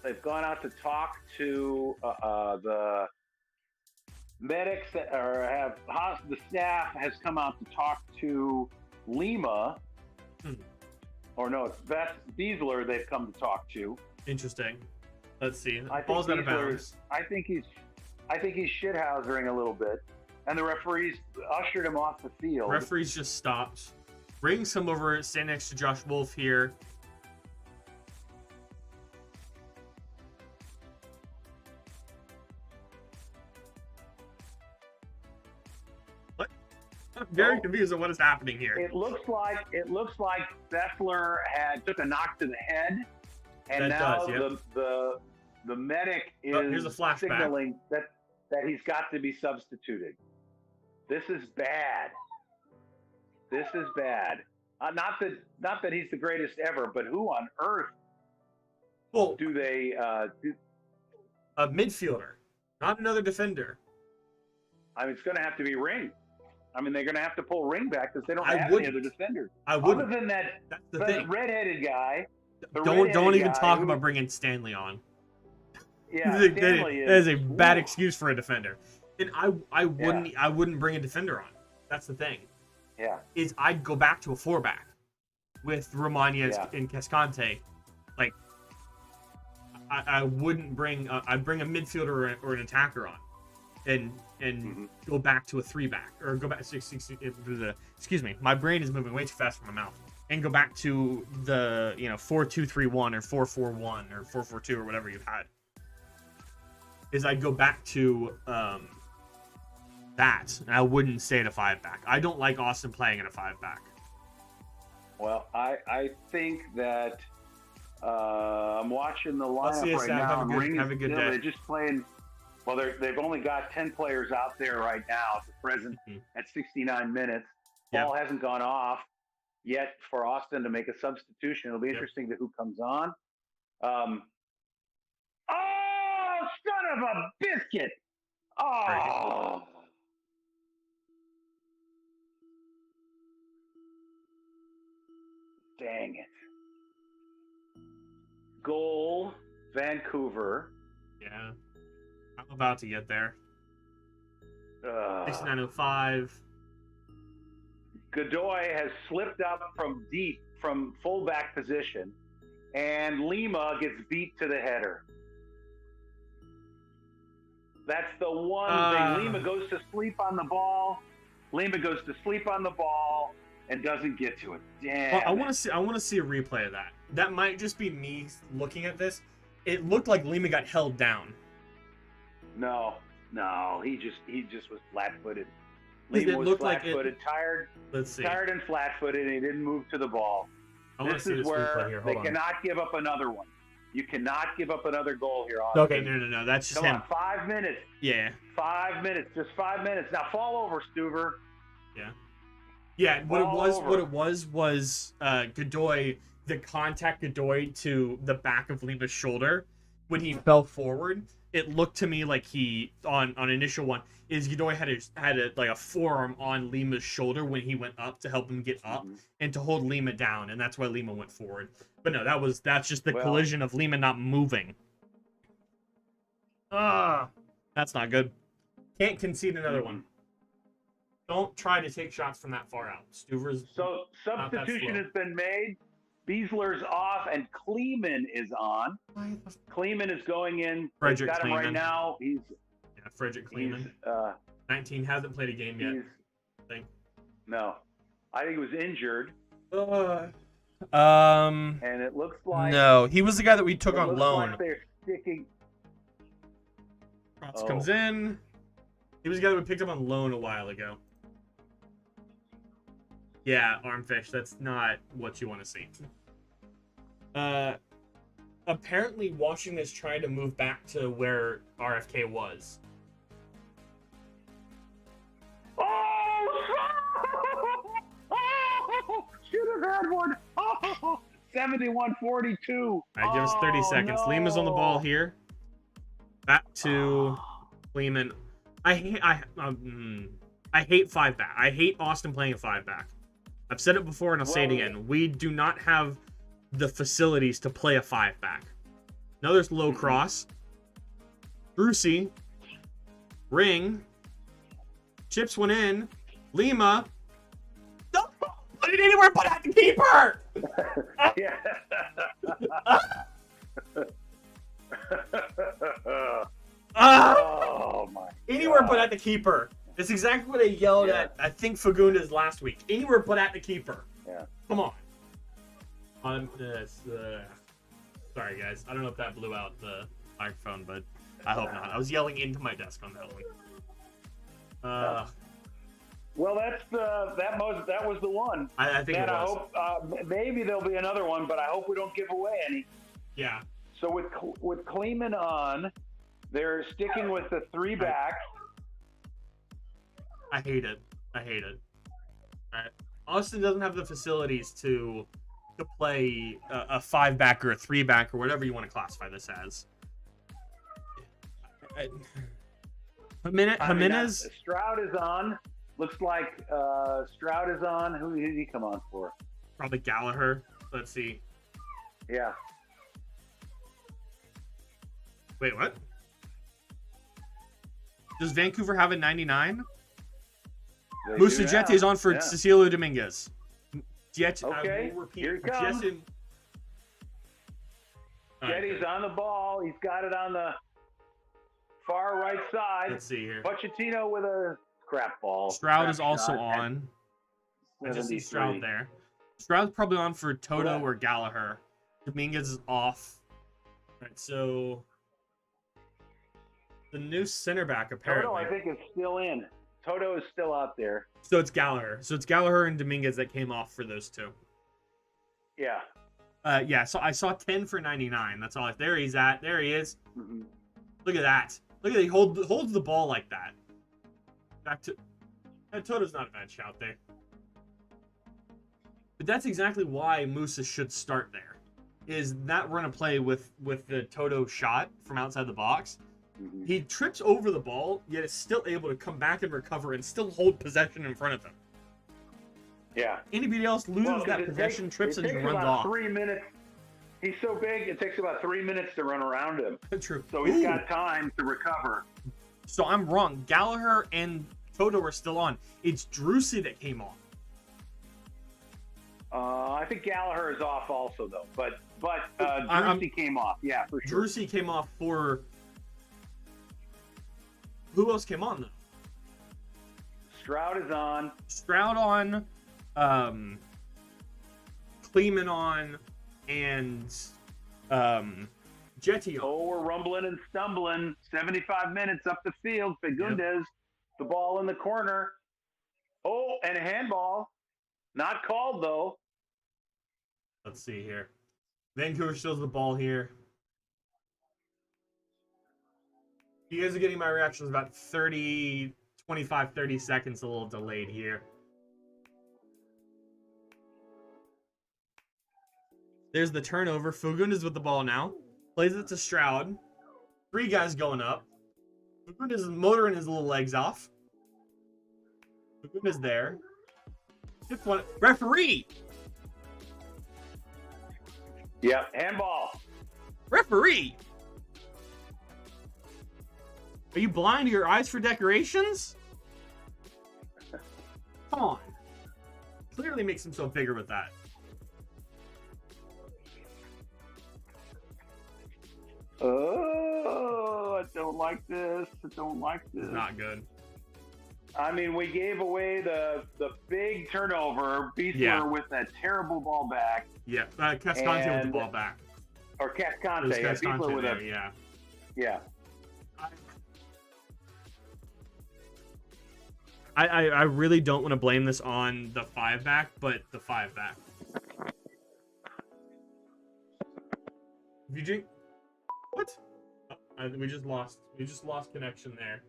They've gone out to talk to the medics the staff has come out to talk to Lima. Or no, it's Beasler they've come to talk to. Interesting. Let's see. Ball's out of bounds. I think he's shithousering a little bit, and the referees ushered him off the field. Referees just stopped. Brings him over, stand next to Josh Wolfe here. What? I'm very confused on what is happening here. It looks like Bessler took a knock to the head. And now the medic is signaling that he's got to be substituted. This is bad. Not that he's the greatest ever, but who on earth do they do? A midfielder, not another defender. I mean, it's going to have to be Ring. I mean, they're going to have to pull Ring back because they don't have any other defenders. Other than that redheaded guy. Don't even talk about bringing Stanley on. Yeah, that is a bad excuse for a defender. And I wouldn't bring a defender on. That's the thing. Yeah. I'd go back to a 4-back with Romagna and Cascante. Like, I wouldn't bring I'd bring a midfielder or an attacker on, and go back to a 3-back or go back. Excuse me, my brain is moving way too fast from my mouth. And go back to the 4-2-3-1 or 4-4-1 or 4-4-2 or whatever you had. I'd go back to that. And I wouldn't stay at a 5-back. I don't like Austin playing in a 5-back. Well, I think that I'm watching the lineup right now. Have a good day. They're just playing. Well, they've only got 10 players out there right now at the present at 69 minutes. Ball hasn't gone off yet for Austin to make a substitution. It'll be interesting to who comes on. Oh, son of a biscuit! Oh. Dang it. Goal, Vancouver. Yeah. I'm about to get there. 69:05. Godoy has slipped up from fullback position, and Lima gets beat to the header. That's the one thing. Lima goes to sleep on the ball. And doesn't get to it. Damn. Well, I want to see a replay of that. That might just be me looking at this. It looked like Lima got held down. No, he just was flat-footed. Lima was flat-footed, tired and flat-footed, and he didn't move to the ball. This is where they cannot give up another one. You cannot give up another goal here, Austin. Okay, no, that's just him. Come on, 5 minutes. Yeah. 5 minutes, just 5 minutes. Now fall over, Stuver. Yeah, what it was Godoy, the contact Godoy to the back of Lima's shoulder when he fell forward. It looked to me like he on initial one is Godoy had a forearm on Lima's shoulder when he went up to help him get up and to hold Lima down, and that's why Lima went forward. But no, that's just the collision of Lima not moving. That's not good. Can't concede another one. Don't try to take shots from that far out. Stuver's so substitution has been made. Beasler's off, and Kleeman is on. Kleeman is going in. Frederick got him Kleeman. Right now. Frederick Kleeman. 19, hasn't played a game yet. I think. No, I think he was injured. And it looks like no, he was the guy that we took on loan. Like they're sticking. Cross comes in. He was the guy we picked up on loan a while ago. Yeah, Armfish. That's not what you want to see. Apparently, Washington is trying to move back to where RFK was. Oh, should have had one. Oh, 71-42. All right, give us 30 seconds. No. Lima's on the ball here. Back to Lehman. I hate 5-back. I hate Austin playing a 5-back. I've said it before and I'll say it again. We do not have the facilities to play a 5-back. No, there's low cross. Brucey. Ring. Chips went in. Lima. Don't put it anywhere but at the keeper! Yeah. Oh my! Anywhere God. but at the keeper. That's exactly what I yelled at. I think Fagundes last week. Anywhere but at the keeper. Yeah. Come on. Sorry guys. I don't know if that blew out the microphone, but I hope not. I was yelling into my desk on that one. Well, that was the one. I think it was. I hope maybe there'll be another one, but I hope we don't give away any. Yeah. So with Kleeman on, they're sticking with the 3-back. I hate it. All right. Austin doesn't have the facilities to play a 5-back or a 3-back or whatever you want to classify this as. Jimenez. Stroud is on. Looks like Stroud is on. Who did he come on for? Probably Gallagher. Let's see. Yeah. Wait, what? Does Vancouver have a 99? Musa Jetty is on for Cecilio Dominguez. Okay, here he comes. Jetty's on the ball. He's got it on the far right side. Let's see here. Pochettino with a crap ball. Stroud is also on. I just see Stroud there. Stroud's probably on for Toto or Gallagher. Dominguez is off. All right, so the new center back apparently. Toto, I think, is still in. Toto is still out there. So it's Gallagher. So it's Gallagher and Dominguez that came off for those two. Yeah. Yeah. So I saw 10 for 99. That's all. There he's at. There he is. Mm-hmm. Look at that. Look at that. He holds the ball like that. Back to. Toto's not a bad shout there. But that's exactly why Musa should start there. Is that run a play with the Toto shot from outside the box? Mm-hmm. He trips over the ball, yet is still able to come back and recover and still hold possession in front of him. Yeah. Anybody else loses that possession, trips and runs off. 3 minutes. He's so big, it takes about 3 minutes to run around him. True. So he's got time to recover. So I'm wrong. Gallagher and Toto are still on. It's Drucy that came off. I think Gallagher is off also, though. But Drucy came off. Yeah, for sure. Drucy came off for... Who else came on, though? Stroud is on. Stroud on. Kleeman on. And Jetty on. Oh, we're rumbling and stumbling. 75 minutes up the field. Fagundes, the ball in the corner. Oh, and a handball. Not called, though. Let's see here. Vancouver steals the ball here. You guys are getting my reactions about 30 seconds, a little delayed here. There's the turnover. Fagundes with the ball now. Plays it to Stroud. 3 guys going up. Fagundes is motoring his little legs off. Fagundes there. Fifth one. Referee! Yep, handball. Referee! Are you blind to your eyes for decorations? Come on. Clearly makes himself bigger with that. Oh, I don't like this. It's not good. I mean, we gave away the big turnover. Beasler with that terrible ball back. Yeah, Cascante with the ball back. Or Cascante. Yeah, Beasler with yeah. I really don't want to blame this on the 5-back, but the 5-back. If you drink, what? Oh, we just lost connection there.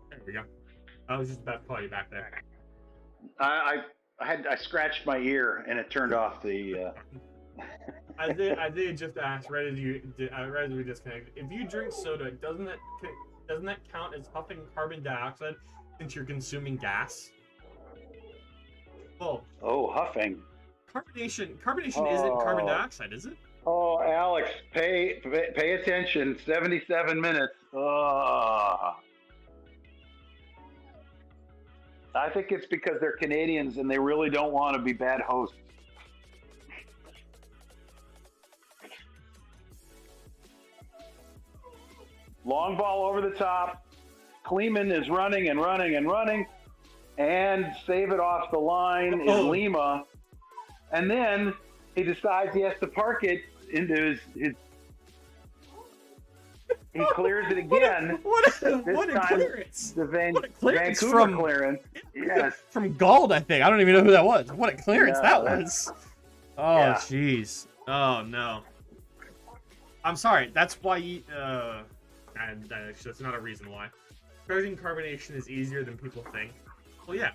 There we go. I was just about to call you back there. I scratched my ear and it turned off the. I did just ask right as we disconnected. If you drink soda, doesn't that count as huffing carbon dioxide since you're consuming gas? Oh, huffing. Carbonation isn't carbon dioxide, is it? Oh, Alex, pay attention. 77 minutes. I think it's because they're Canadians and they really don't want to be bad hosts. Long ball over the top. Kleeman is running and running and running. And save it off the line is Lima. And then he decides he has to park it into his he clears it again. What a clearance. The clearance Vancouver clearance. Yes. From Gald, I think. I don't even know who that was. What a clearance that was. Oh, jeez. Oh, no. I'm sorry. That's why you... that's not a reason why. Charging carbonation is easier than people think. Well, yeah.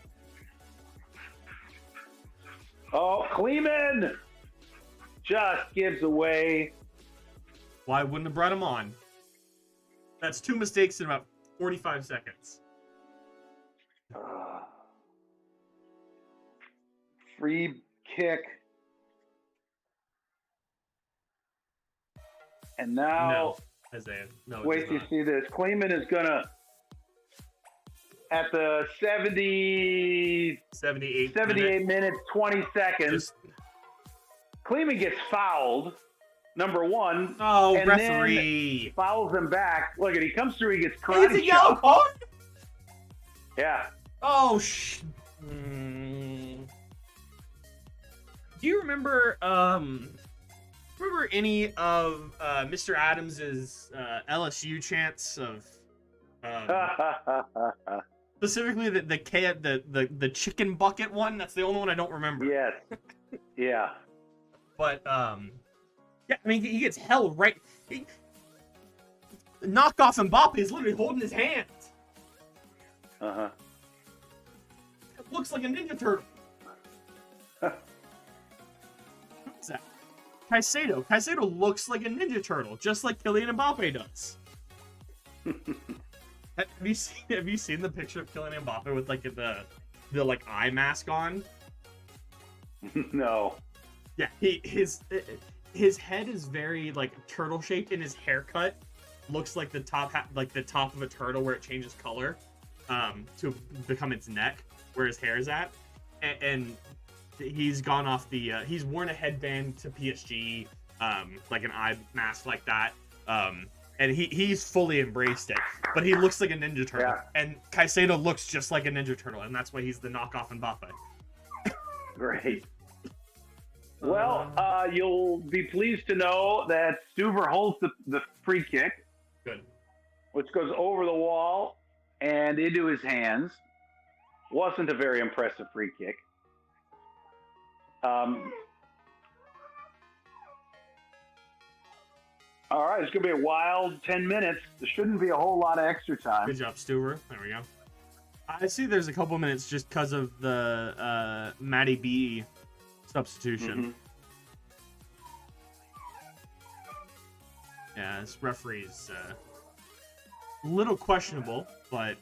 Oh, Kleeman just gives away. Why wouldn't have brought him on? That's 2 mistakes in about 45 seconds. Free kick. And now... No, Isaiah. No, wait till you see this. Kleeman is going to... At the 78 minutes, 20 seconds, Kleeman gets fouled, number one. Oh, and referee. Then fouls him back. Look at, he comes through, he gets karate It's a yellow card? Yeah. Oh, Do you remember any of Mr. Adams's LSU chants of specifically the chicken bucket one? That's the only one I don't remember. Yes. Yeah. But yeah, I mean he gets held right. Knockoff Mbappe is literally holding his hand. Uh-huh. It looks like a Ninja Turtle. Who's that? Caicedo. Caicedo looks like a Ninja Turtle, just like Kylian Mbappe does. Have you seen the picture of Kylian Mbappe with like the like eye mask on? No. Yeah, his head is very like turtle shaped, and his haircut looks like the top of a turtle where it changes color to become its neck where his hair is at, and he's gone off the he's worn a headband to PSG, like an eye mask like that, and he's fully embraced it, but he looks like a Ninja Turtle. Yeah. And Caicedo looks just like a Ninja Turtle, and that's why he's the knockoff Mbappe. Great. Well, you'll be pleased to know that Stuver holds the free kick. Good. Which goes over the wall and into his hands. Wasn't a very impressive free kick. All right, it's going to be a wild 10 minutes. There shouldn't be a whole lot of extra time. Good job, Stuver. There we go. I see there's a couple minutes just because of the Matty B substitution. Yeah, this referee's a little questionable, but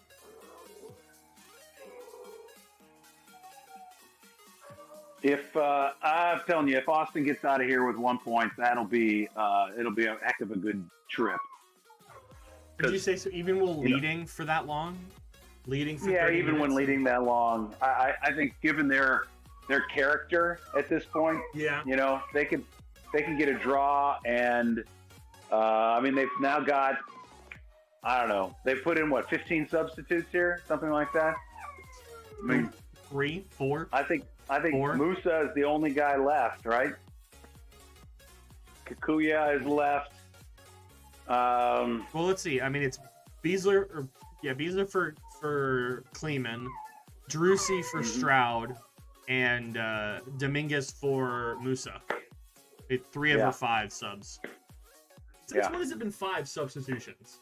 if I'm telling you, if Austin gets out of here with 1 point, it'll be a heck of a good trip. Did you say so? Even while leading for that long, leading for 30 even minutes? when leading that long, I think given their character at this point, they can get a draw, and I mean they've now got, I don't know, they've put in 15 substitutes here, something like that. I mean 3, 4. I think four? Musa is the only guy left, right? Kikuya is left. Well, let's see. I mean, it's Beasler for Kleeman, Drusi for Stroud, and Dominguez for Musa. 3 of her 5 subs. Since when has it been 5 substitutions?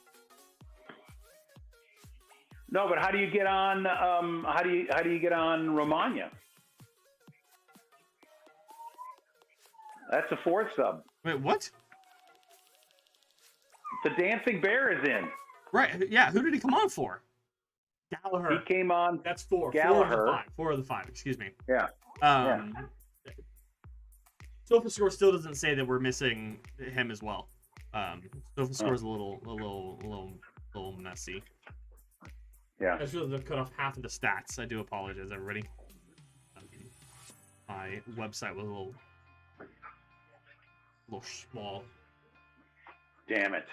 No, but how do you get on? How do you get on Romagna? That's a 4th sub. Wait, what? The Dancing Bear is in. Right. Yeah. Who did he come on for? Gallagher. He came on. That's 4. Gallagher. 4 of the 5. Excuse me. Yeah. SofaScore still doesn't say that we're missing him as well. SofaScore's a little messy. Yeah. I just realized I've cut off half of the stats. I do apologize, everybody. My website was a little small. Damn it.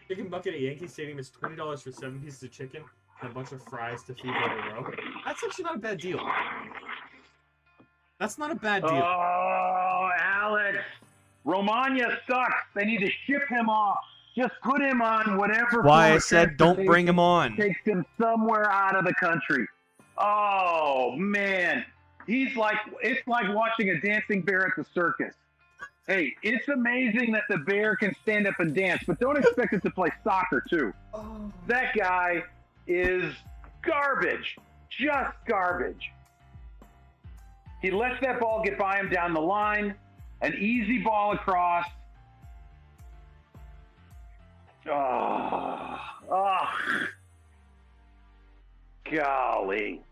Chicken bucket at Yankee Stadium is $20 for 7 pieces of chicken and a bunch of fries to feed by the row. That's actually not a bad deal. That's not a bad deal. Oh, Alex. Romagna sucks. They need to ship him off. Just put him on whatever. Why I said don't bring him on. Takes him somewhere out of the country. Oh, man. It's like watching a dancing bear at the circus. Hey, it's amazing that the bear can stand up and dance, but don't expect it to play soccer, too. Oh. That guy is garbage. Just garbage. He lets that ball get by him down the line. An easy ball across. Oh. Golly.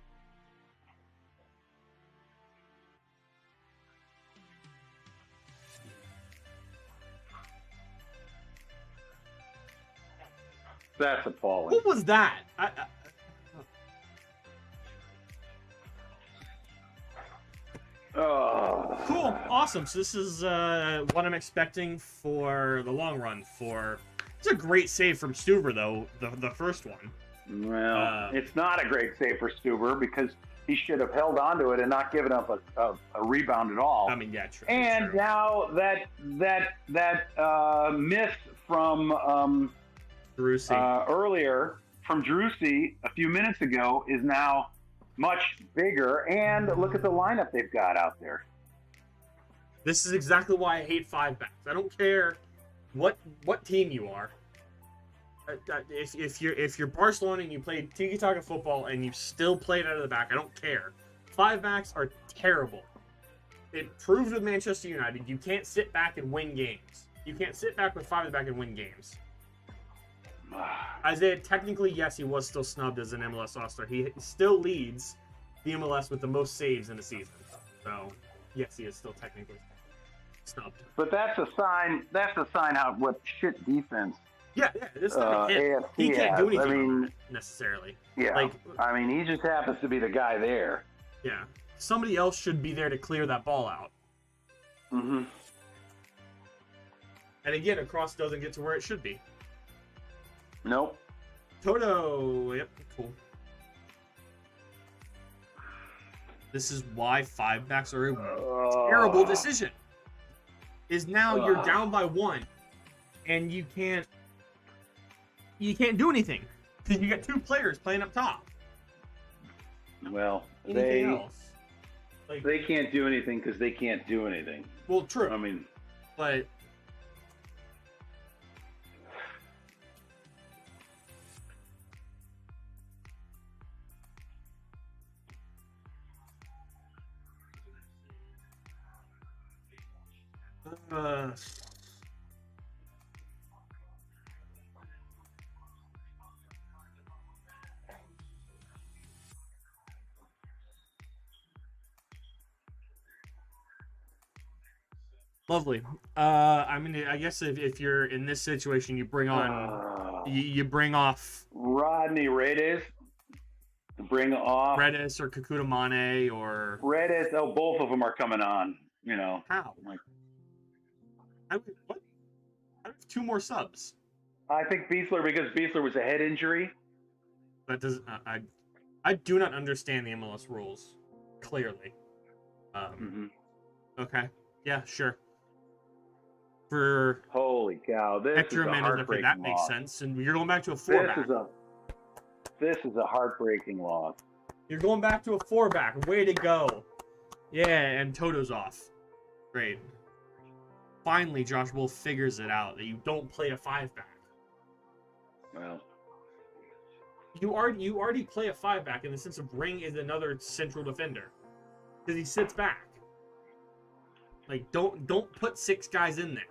That's appalling. What was that? Cool. Awesome. So this is what I'm expecting for the long run. It's a great save from Stuber, though, the first one. Well, it's not a great save for Stuber because he should have held onto it and not given up a rebound at all. I mean, yeah, true. And true. Now that miss from earlier from Drusi a few minutes ago is now much bigger. And look at the lineup they've got out there. This is exactly why I hate 5-backs. I don't care what team you are. If you're Barcelona and you play tiki-taka football and you still play it out of the back, I don't care. 5-backs are terrible. It proved with Manchester United you can't sit back and win games. You can't sit back with 5 at the back and win games. Isaiah, technically, yes, he was still snubbed as an MLS All-Star. He still leads the MLS with the most saves in the season. So, yes, he is still technically snubbed. But that's a sign. That's a sign of what shit defense. Yeah, this AFC he can't do anything necessarily. Yeah, he just happens to be the guy there. Yeah, somebody else should be there to clear that ball out. Mm-hmm. And again, a cross doesn't get to where it should be. Nope. Toto. Yep, cool. This is why 5-backs are a terrible decision. Is now you're down by 1, and you can't do anything because you got 2 players playing up top. Well, they can't do anything because they can't do anything. Well, true. I mean, but. Lovely. I guess if you're in this situation, you bring on, you bring off Rodney Redes. Bring off Redes or Kakuta Mane or Redes. Oh, both of them are coming on. You know how? Like, what? I have 2 more subs. I think Beasler because Beasler was a head injury. That doesn't. I do not understand the MLS rules clearly. Okay. Yeah. Sure. for Holy cow! This Hector is a Jimenez. Okay, that heartbreaking makes loss. sense. And you're going back to a 4-back. This is a heartbreaking loss. You're going back to a 4-back. Way to go. Yeah, and Toto's off. Great. Finally, Josh Wolfe figures it out that you don't play a 5-back. Well, You already play a 5-back in the sense of Ring is another central defender because he sits back. Like don't put 6 guys in there.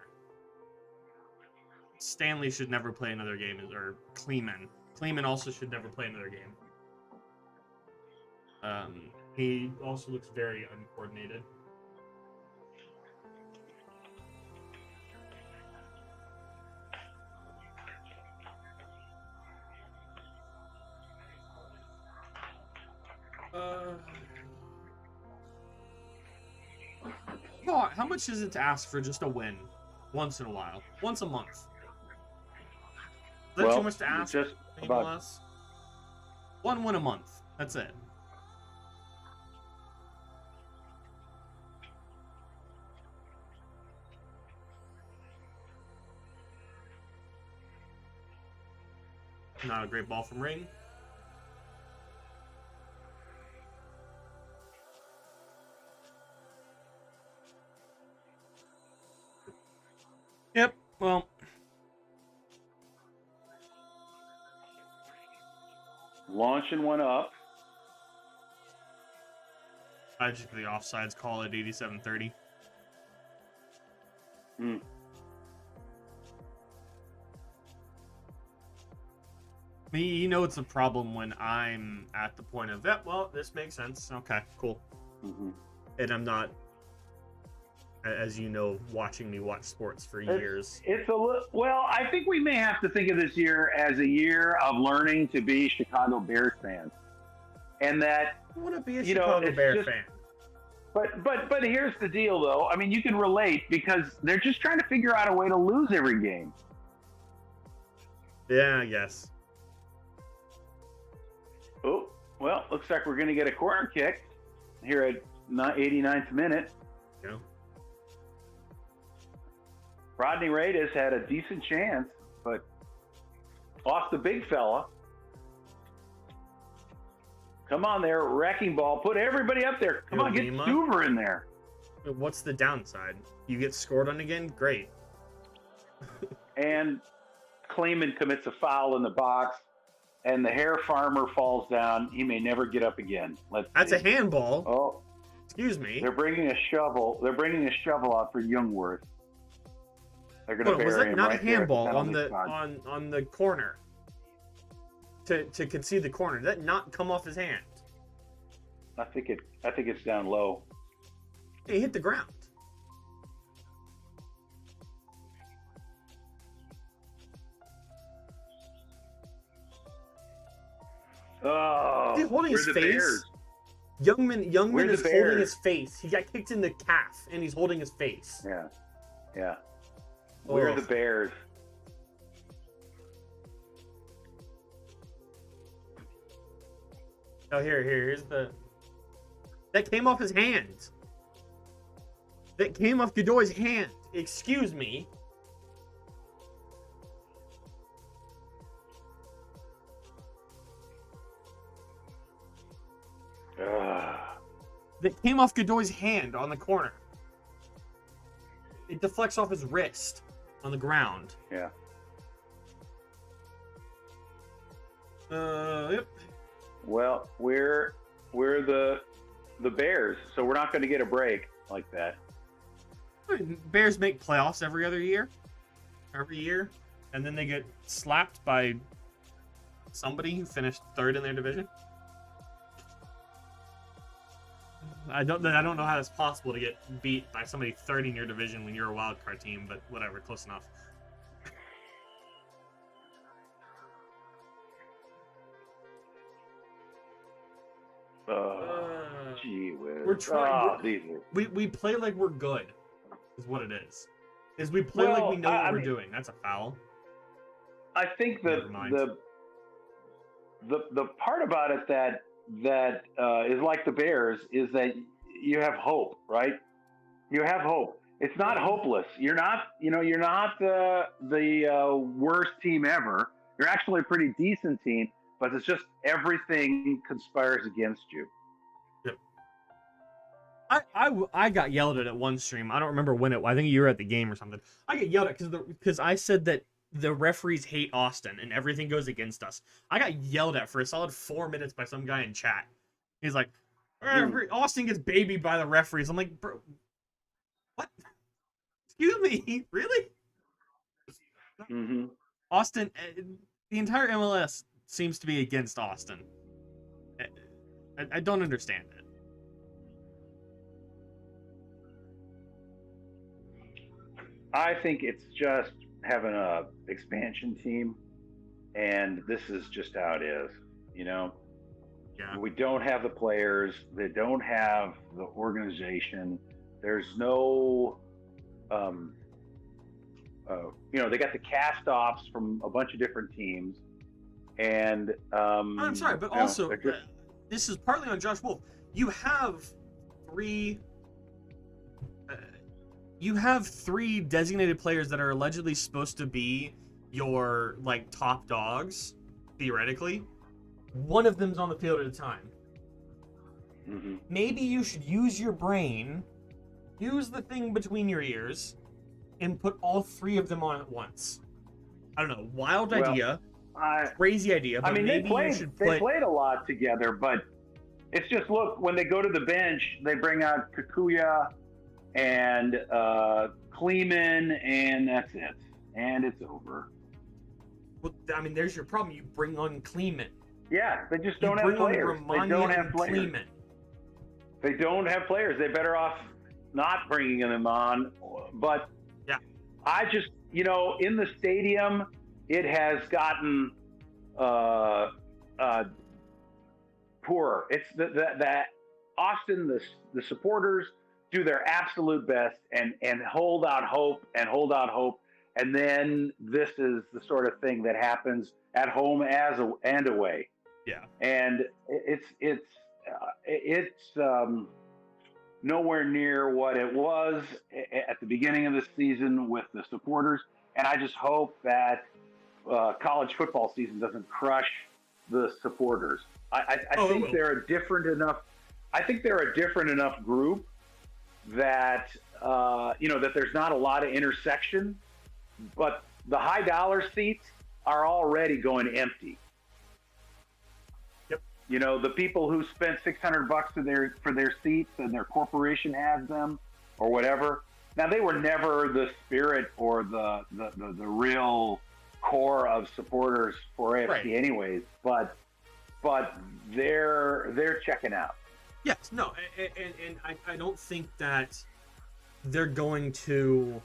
Stanley should never play another game, or Kleeman. Kleeman also should never play another game. He also looks very uncoordinated. How much is it to ask for just a win once in a while? Once a month? Is that too much to ask? Just about MLS? One win a month. That's it. Not a great ball from Ring. Yep, well. launching one up. I just the offsides call at 87-30. Hmm. It's a problem when I'm at the point of, well, this makes sense. Okay, cool. Mm-hmm. And I'm not, as you know, watching me watch sports for years. Well, I think we may have to think of this year as a year of learning to be Chicago Bears fans, and that I want to be a Chicago Bears fan. But here's the deal, though. I mean, you can relate because they're just trying to figure out a way to lose every game. Yeah, I guess. Oh, well, looks like we're going to get a corner kick here at 89th minute. Yeah. Rodney Reyes had a decent chance, but off the big fella. Come on there, wrecking ball. Put everybody up there. Come on, get Stuver in there. What's the downside? You get scored on again? Great. And Kleeman commits a foul in the box, and the hair farmer falls down. He may never get up again. That's a handball. Oh, excuse me. They're bringing a shovel. They're bringing a shovel out for Youngworth. They're going to bury him. Was that not right a handball on on the corner? To concede the corner. Did that not come off his hand? I think it's down low. He hit the ground. Oh, he's holding his face. Bears? Youngman is Bears? holding his face. He got kicked in the calf, and he's holding his face. Yeah. We're the Bears. Oh, here's the... That came off his hand. That came off Godoy's hand. Excuse me. That came off Godoy's hand on the corner. It deflects off his wrist on the ground. Yeah. Yep. Well, we're the Bears, so we're not going to get a break like that. Bears make playoffs every year, and then they get slapped by somebody who finished third in their division. I don't know how it's possible to get beat by somebody third in your division when you're a wild card team, but whatever, close enough. Gee whiz. We're trying. We play like we're good, is what it is. We play like we know what we're doing. That's a foul. I think the part about it that is like the Bears is that you have hope, right? You have hope. it's not hopeless. You're not, you're not the worst team ever. You're actually a pretty decent team, but it's just everything conspires against you. Yep. I got yelled at one stream. I don't remember when I think you were at the game or something. I get yelled at because I said that the referees hate Austin and everything goes against us. I got yelled at for a solid 4 minutes by some guy in chat. He's like, Austin gets babied by the referees. I'm like, bro, what? Excuse me, really? Mm-hmm. Austin, the entire MLS seems to be against Austin. I don't understand it. I think it's just having a expansion team, and this is just how it is, Yeah. We don't have the players. They don't have the organization. There's no, they got the cast-offs from a bunch of different teams, and I'm sorry, but also this is partly on Josh Wolfe. You have three designated players that are allegedly supposed to be your top dogs, theoretically. One of them's on the field at a time. Mm-hmm. Maybe you should use your brain, use the thing between your ears, and put all three of them on at once. I don't know, wild idea, crazy idea. But maybe they played a lot together, but it's just, look, when they go to the bench, they bring out Kikuya and Kleeman, and that's it, and it's over. Well, I mean, there's your problem. You bring on Kleeman. Yeah, they just don't have players. They don't have players. Kleeman. They don't have players. They're better off not bringing them on. But yeah, I just, in the stadium, it has gotten poorer. It's that Austin, the supporters do their absolute best and hold out hope, and then this is the sort of thing that happens at home and away. Yeah, and it's nowhere near what it was at the beginning of the season with the supporters, and I just hope that college football season doesn't crush the supporters. I think they're a different enough. I think they're a different enough group that that there's not a lot of intersection, but the high dollar seats are already going empty. Yep. The people who spent $600 for their seats and their corporation has them or whatever. Now, they were never the spirit or the real core of supporters for AFC anyways, but they're checking out. Yes, no, and I don't think that they're going to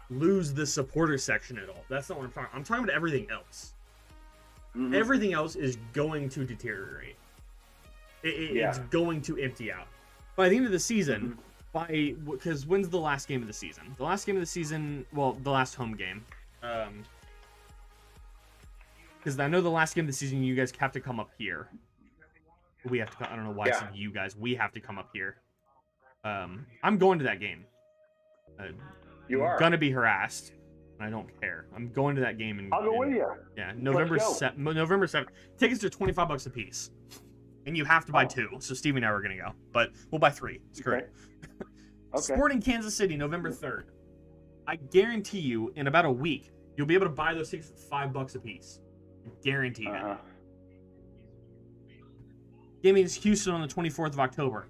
lose the supporter section at all. That's not what I'm talking about. I'm talking about everything else. Mm-hmm. Everything else is going to deteriorate. It's going to empty out. By the end of the season, because when's the last game of the season? The last game of the season, well, the last home game. Because I know the last game of the season, you guys have to come up here. We have to. I don't know why I said you guys. We have to come up here. I'm going to that game. You are gonna be harassed. I don't care. I'm going to that game. And I'll go with you. Yeah, November 7th. Tickets are $25 a piece, and you have to buy two. So Stevie and I were gonna go, but we'll buy three. It's great. Okay. Sporting Kansas City, November 3rd. I guarantee you, in about a week, you'll be able to buy those tickets for $5 a piece. Guarantee it. Game against Houston on the 24th of October,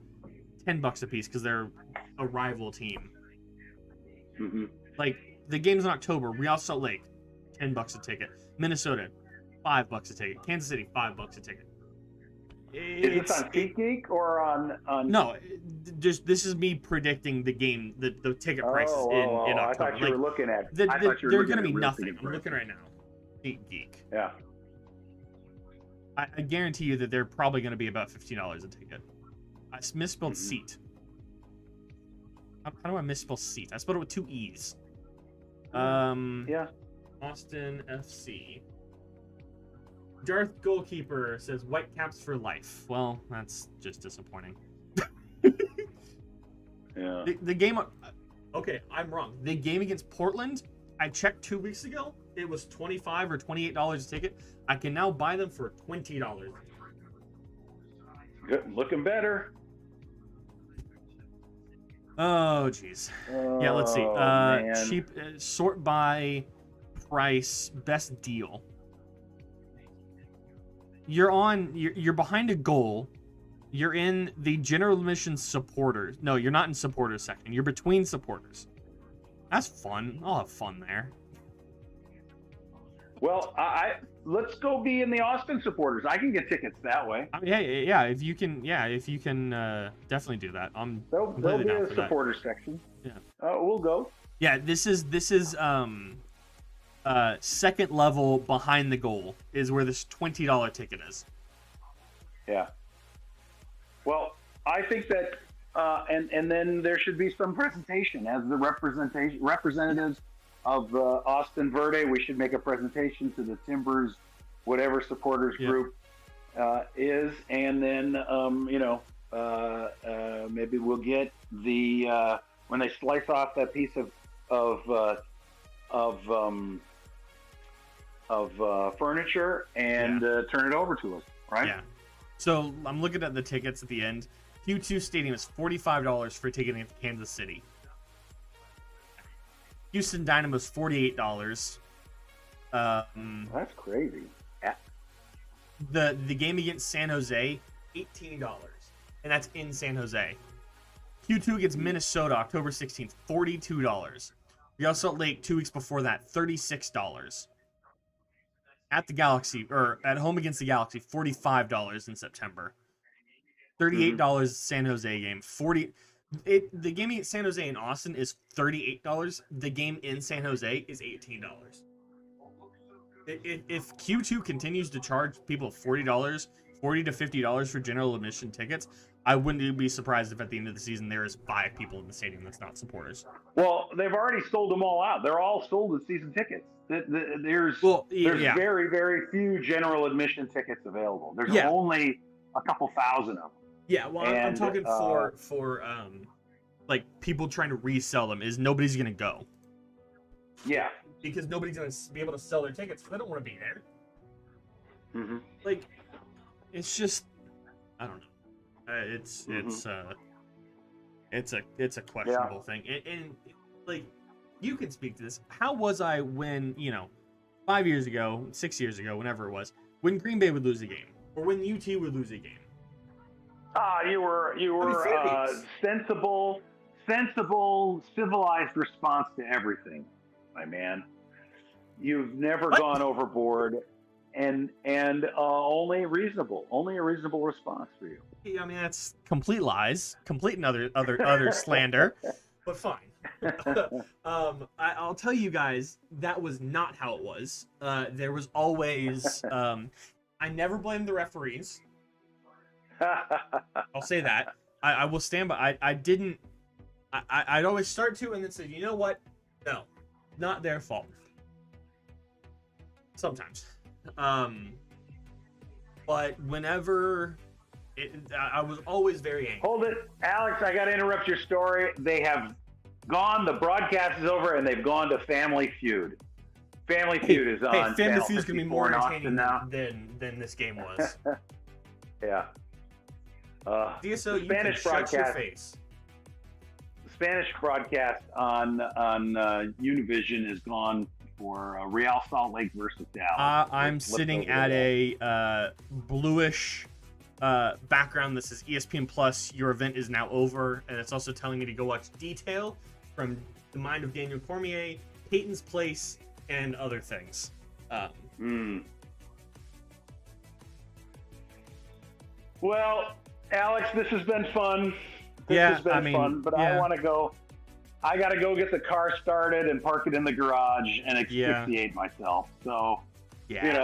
$10 a piece because they're a rival team. Mm-hmm. The game's in October. Real Salt Lake, $10 a ticket. Minnesota, $5 a ticket. Kansas City, $5 a ticket. Is this on SeatGeek or on? No, just this is me predicting the game, the ticket prices in October. I thought you were looking at. They're going to be nothing. I'm looking right now. SeatGeek. Yeah. I guarantee you that they're probably going to be about $15 a ticket. I misspelled seat. How do I misspell seat? I spelled it with two E's. Yeah. Austin FC. Darth Goalkeeper says Whitecaps for life. Well, that's just disappointing. Yeah. The game. okay, I'm wrong. The game against Portland, I checked 2 weeks ago. It was $25 or $28 a ticket. I can now buy them for $20. Good, looking better. Oh, jeez. Yeah, let's see. Man. Cheap, sort by price, best deal. You're behind a goal. You're in the general admission supporters. No, you're not in supporters section. You're between supporters. That's fun. I'll have fun there. Well, let's go be in the Austin supporters. I can get tickets that way. Yeah. If you can, definitely do that. There'll be a supporter section. Yeah. We'll go. Yeah, this is second level behind the goal is where this $20 ticket is. Yeah. Well, I think that, and then there should be some presentation as the representatives of Austin Verde. We should make a presentation to the Timbers, whatever supporters group is, and then maybe we'll get the when they slice off that piece of furniture and turn it over to us, right? Yeah. So I'm looking at the tickets at the end. Q2 Stadium is $45 for a ticket in Kansas City. Houston Dynamo is $48. That's crazy. The game against San Jose, $18, and that's in San Jose. Q2 against Minnesota, October 16th, $42. Real Salt Lake 2 weeks before that, $36. At the Galaxy, or at home against the Galaxy, $45 in September. $38 San Jose game. The game against San Jose in Austin is $38. The game in San Jose is $18. If Q2 continues to charge people $40 to $50 for general admission tickets, I wouldn't be surprised if at the end of the season there is 5 people in the stadium that's not supporters. Well, they've already sold them all out. They're all sold as season tickets. There's very, very few general admission tickets available. There's only a couple thousand of them. Yeah, well, I'm talking for like people trying to resell them. Is nobody's gonna go? Yeah, because nobody's gonna be able to sell their tickets. They don't want to be there. Mm-hmm. Like, it's just, I don't know. It's a questionable thing, and like, you can speak to this. How was I when 5 years ago, 6 years ago, whenever it was, when Green Bay would lose a game, or when UT would lose a game? You were sensible, civilized response to everything, my man. You've never gone overboard, and only a reasonable response for you. I mean, that's complete lies, complete and other slander, but fine. I'll tell you guys, that was not how it was. There was always, I never blamed the referees. I'll say that. I will stand by. I'd always start to and then say, you know what? No, not their fault. Sometimes. But whenever I was always very angry. Hold it, Alex, I got to interrupt your story. They have gone, the broadcast is over, and they've gone to Family Feud. Family Feud is on. Family Feud is going to be more entertaining than this game was. Yeah. DSO, you Spanish can broadcast. shut your face. The Spanish broadcast on Univision is gone for Real Salt Lake versus Dallas. I'm sitting at a bluish background that says ESPN Plus. Your event is now over, and it's also telling me to go watch Detail from The Mind of Daniel Cormier, Peyton's Place, and other things. Well, Alex, this has been fun. Fun, but I want to go. I got to go get the car started and park it in the garage and asphyxiate myself. So, we got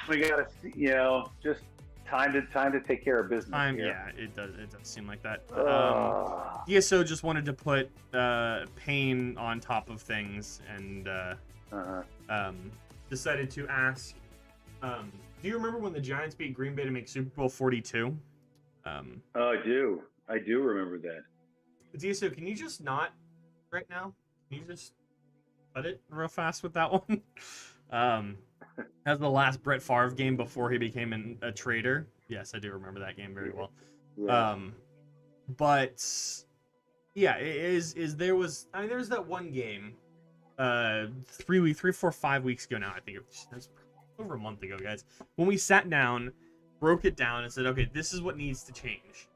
to, just time to take care of business here. Yeah, it does seem like that. DSO just wanted to put pain on top of things and decided to ask, do you remember when the Giants beat Green Bay to make Super Bowl 42? I do remember that. DSO, can you just not right now, Can you just cut it real fast with that one? Has the last Brett Favre game before he became a traitor. Yes, I do remember that game very well. Yeah. But yeah, there was that one game 3, 4, 5 weeks ago now. I think it was over a month ago, guys, when we sat down, broke it down, and said, okay, this is what needs to change.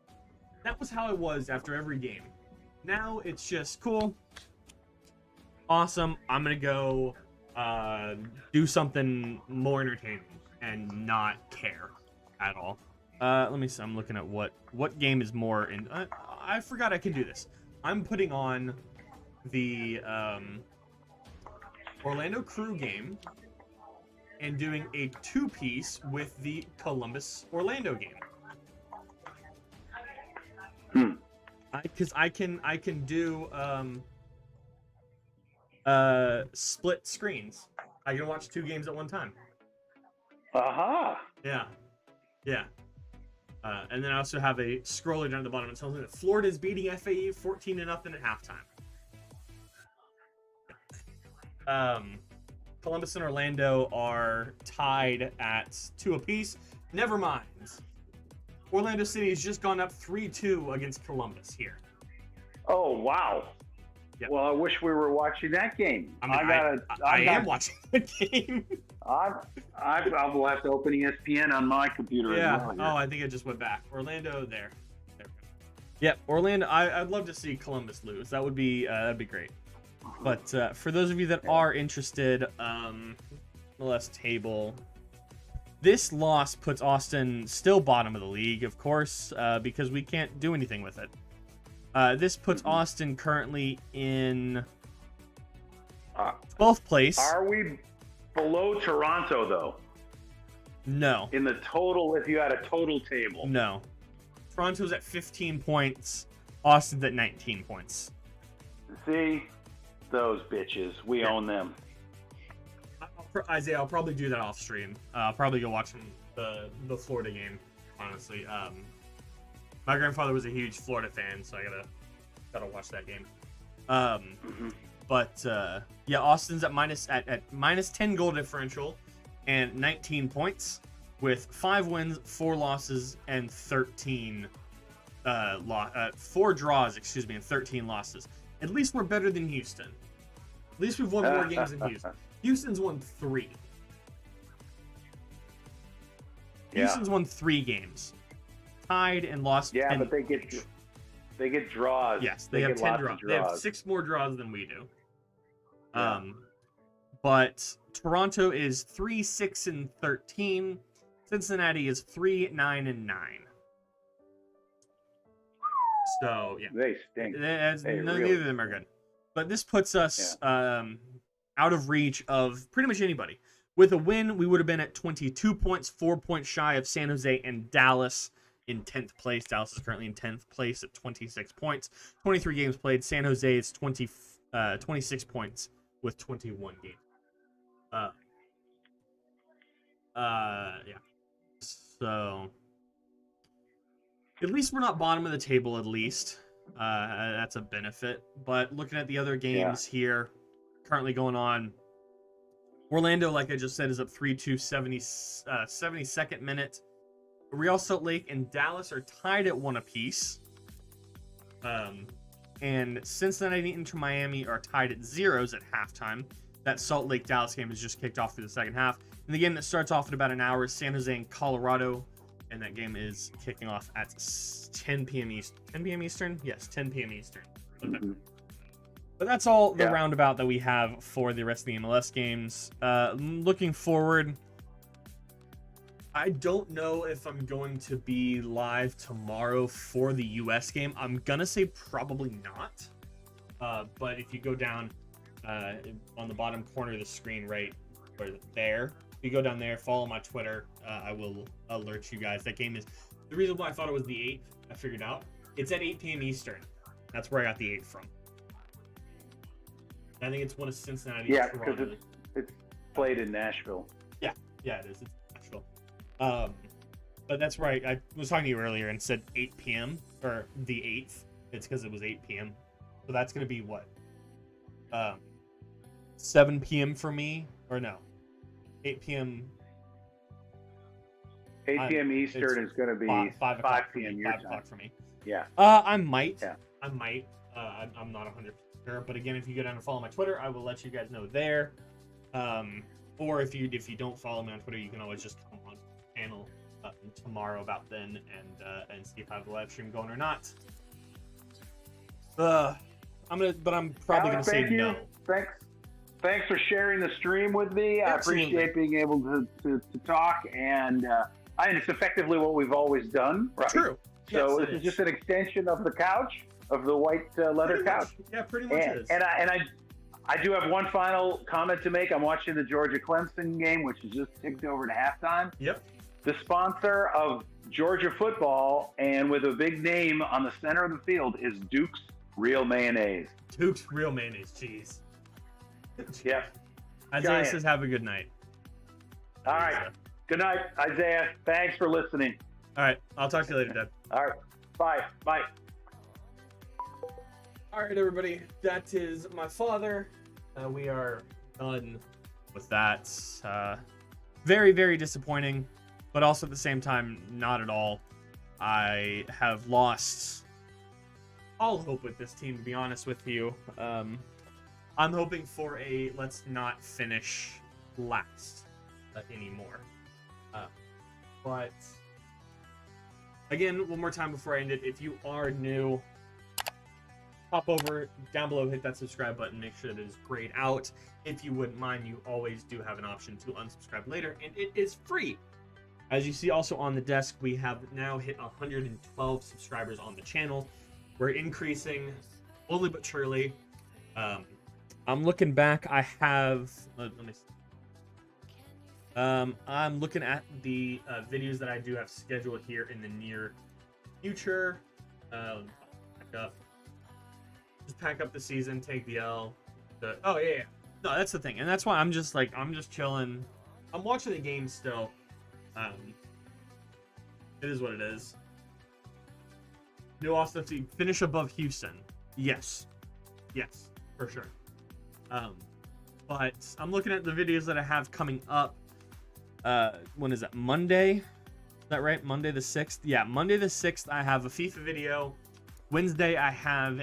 That was how it was after every game. Now it's just cool, awesome. I'm gonna go do something more entertaining and not care at all. Let me see. I'm looking at what game is more in. I forgot I can do this. I'm putting on the Orlando Crew game and doing a 2-piece with the Columbus Orlando game. Because I can do split screens. I can watch 2 games at one time. Aha. Yeah. And then I also have a scroller down at the bottom. It tells me that Florida is beating FAU 14-0 at halftime. Columbus and Orlando are tied at 2 apiece. Never mind. Orlando City has just gone up 3-2 against Columbus here. Oh, wow. Yep. Well, I wish we were watching that game. I am watching the game. I'll have to open ESPN on my computer as well. Oh, I think it just went back. Orlando there. Yep, Orlando. I'd love to see Columbus lose. That would be that'd be great. But for those of you that are interested, MLS table. This loss puts Austin still bottom of the league, of course, because we can't do anything with it. This puts Austin currently in 12th place. Are we below Toronto, though? No. In the total, if you had a total table? No. Toronto's at 15 points. Austin's at 19 points. See? Those bitches. We own them. Isaiah, I'll probably do that off stream. I'll probably go watch the Florida game, honestly. My grandfather was a huge Florida fan, so I gotta watch that game. But yeah, Austin's at minus 10 goal differential and 19 points with 5 wins, 4 losses, and 4 draws, and 13 losses. At least we're better than Houston. At least we've won more games than Houston. Houston's won 3. Houston's won 3 games. Tied and lost 10. Yeah, but they get draws. Yes, they have 10 draws. They have 6 more draws than we do. But Toronto is 3-6-13. Cincinnati is 3-9-9. So yeah, they stink. Neither of them are good. But this puts us out of reach of pretty much anybody. With a win, we would have been at 22 points, 4 points shy of San Jose and Dallas in 10th place. Dallas is currently in 10th place at 26 points. 23 games played. San Jose is 26 points with 21 games. Yeah. So at least we're not bottom of the table, at least. That's a benefit. But looking at the other games here currently going on, Orlando, like I just said, is up 3-2, 72nd minute. Real Salt Lake and Dallas are tied at 1 apiece. And Cincinnati and Inter Miami are tied at 0s at halftime. That Salt Lake Dallas game has just kicked off for the second half. And the game that starts off in about an hour is San Jose and Colorado. And that game is kicking off at 10 p.m. Eastern. 10 p.m. Eastern? Yes, 10 p.m. Eastern. Okay. But that's all the roundabout that we have for the rest of the MLS games. Looking forward, I don't know if I'm going to be live tomorrow for the US game. I'm going to say probably not. But if you go down on the bottom corner of the screen right there, if you go down there, follow my Twitter, I will alert you guys. That game is, the reason why I thought it was the 8th, I figured out, it's at 8 p.m. Eastern. That's where I got the 8th from. I think it's one of Cincinnati. Yeah, because it's played in Nashville. Yeah, it is. It's Nashville. But that's right. I was talking to you earlier and said 8 p.m. or the 8th. It's because it was 8 p.m. So that's going to be what? 7 p.m. for me, or no, 8 p.m. 8 p.m. Eastern is going to be 5 p.m. your 5 time. o'clock for me. Yeah. I might. Yeah. I might. I'm not 100% sure, but again, if you go down and follow my Twitter, I will let you guys know there. Or if you don't follow me on Twitter, you can always just come on the channel tomorrow about then and see if I have the live stream going or not. I'm probably gonna say no. Thanks for sharing the stream with me. Absolutely. I appreciate being able to talk, and it's effectively what we've always done, right? True. So yes, this is just an extension of the couch, of the white leather couch. Yeah, pretty much is. And I do have one final comment to make. I'm watching the Georgia Clemson game, which has just ticked over to halftime. Yep. The sponsor of Georgia football, and with a big name on the center of the field, is Duke's Real Mayonnaise. Duke's Real Mayonnaise. Jeez. Yep. Isaiah says, have a good night. All right. Good night, Isaiah. Thanks for listening. All right. I'll talk to you later, Dad. All right. Bye. Bye. All right, everybody. That is my father. We are done with that. Very, very disappointing, but also at the same time, not at all. I have lost all hope with this team, to be honest with you. I'm hoping for a let's not finish last anymore. But again, one more time before I end it, if you are new, pop over down below, hit that subscribe button, make sure that it is grayed out. If you wouldn't mind, you always do have an option to unsubscribe later, and it is free. As you see also on the desk, we have now hit 112 subscribers on the channel. We're increasing slowly but surely. I'm looking back. I have, let me see. I'm looking at the videos that I do have scheduled here in the near future. Just pack up the season, take the L. Oh yeah. No, that's the thing, and that's why I'm just chilling. I'm watching the game still. It is what it is. New Austin FC finish above Houston. Yes, for sure. But I'm looking at the videos that I have coming up. When is that? Monday? Is that right? Monday the 6th? Yeah, Monday the 6th, I have a FIFA video. Wednesday, I have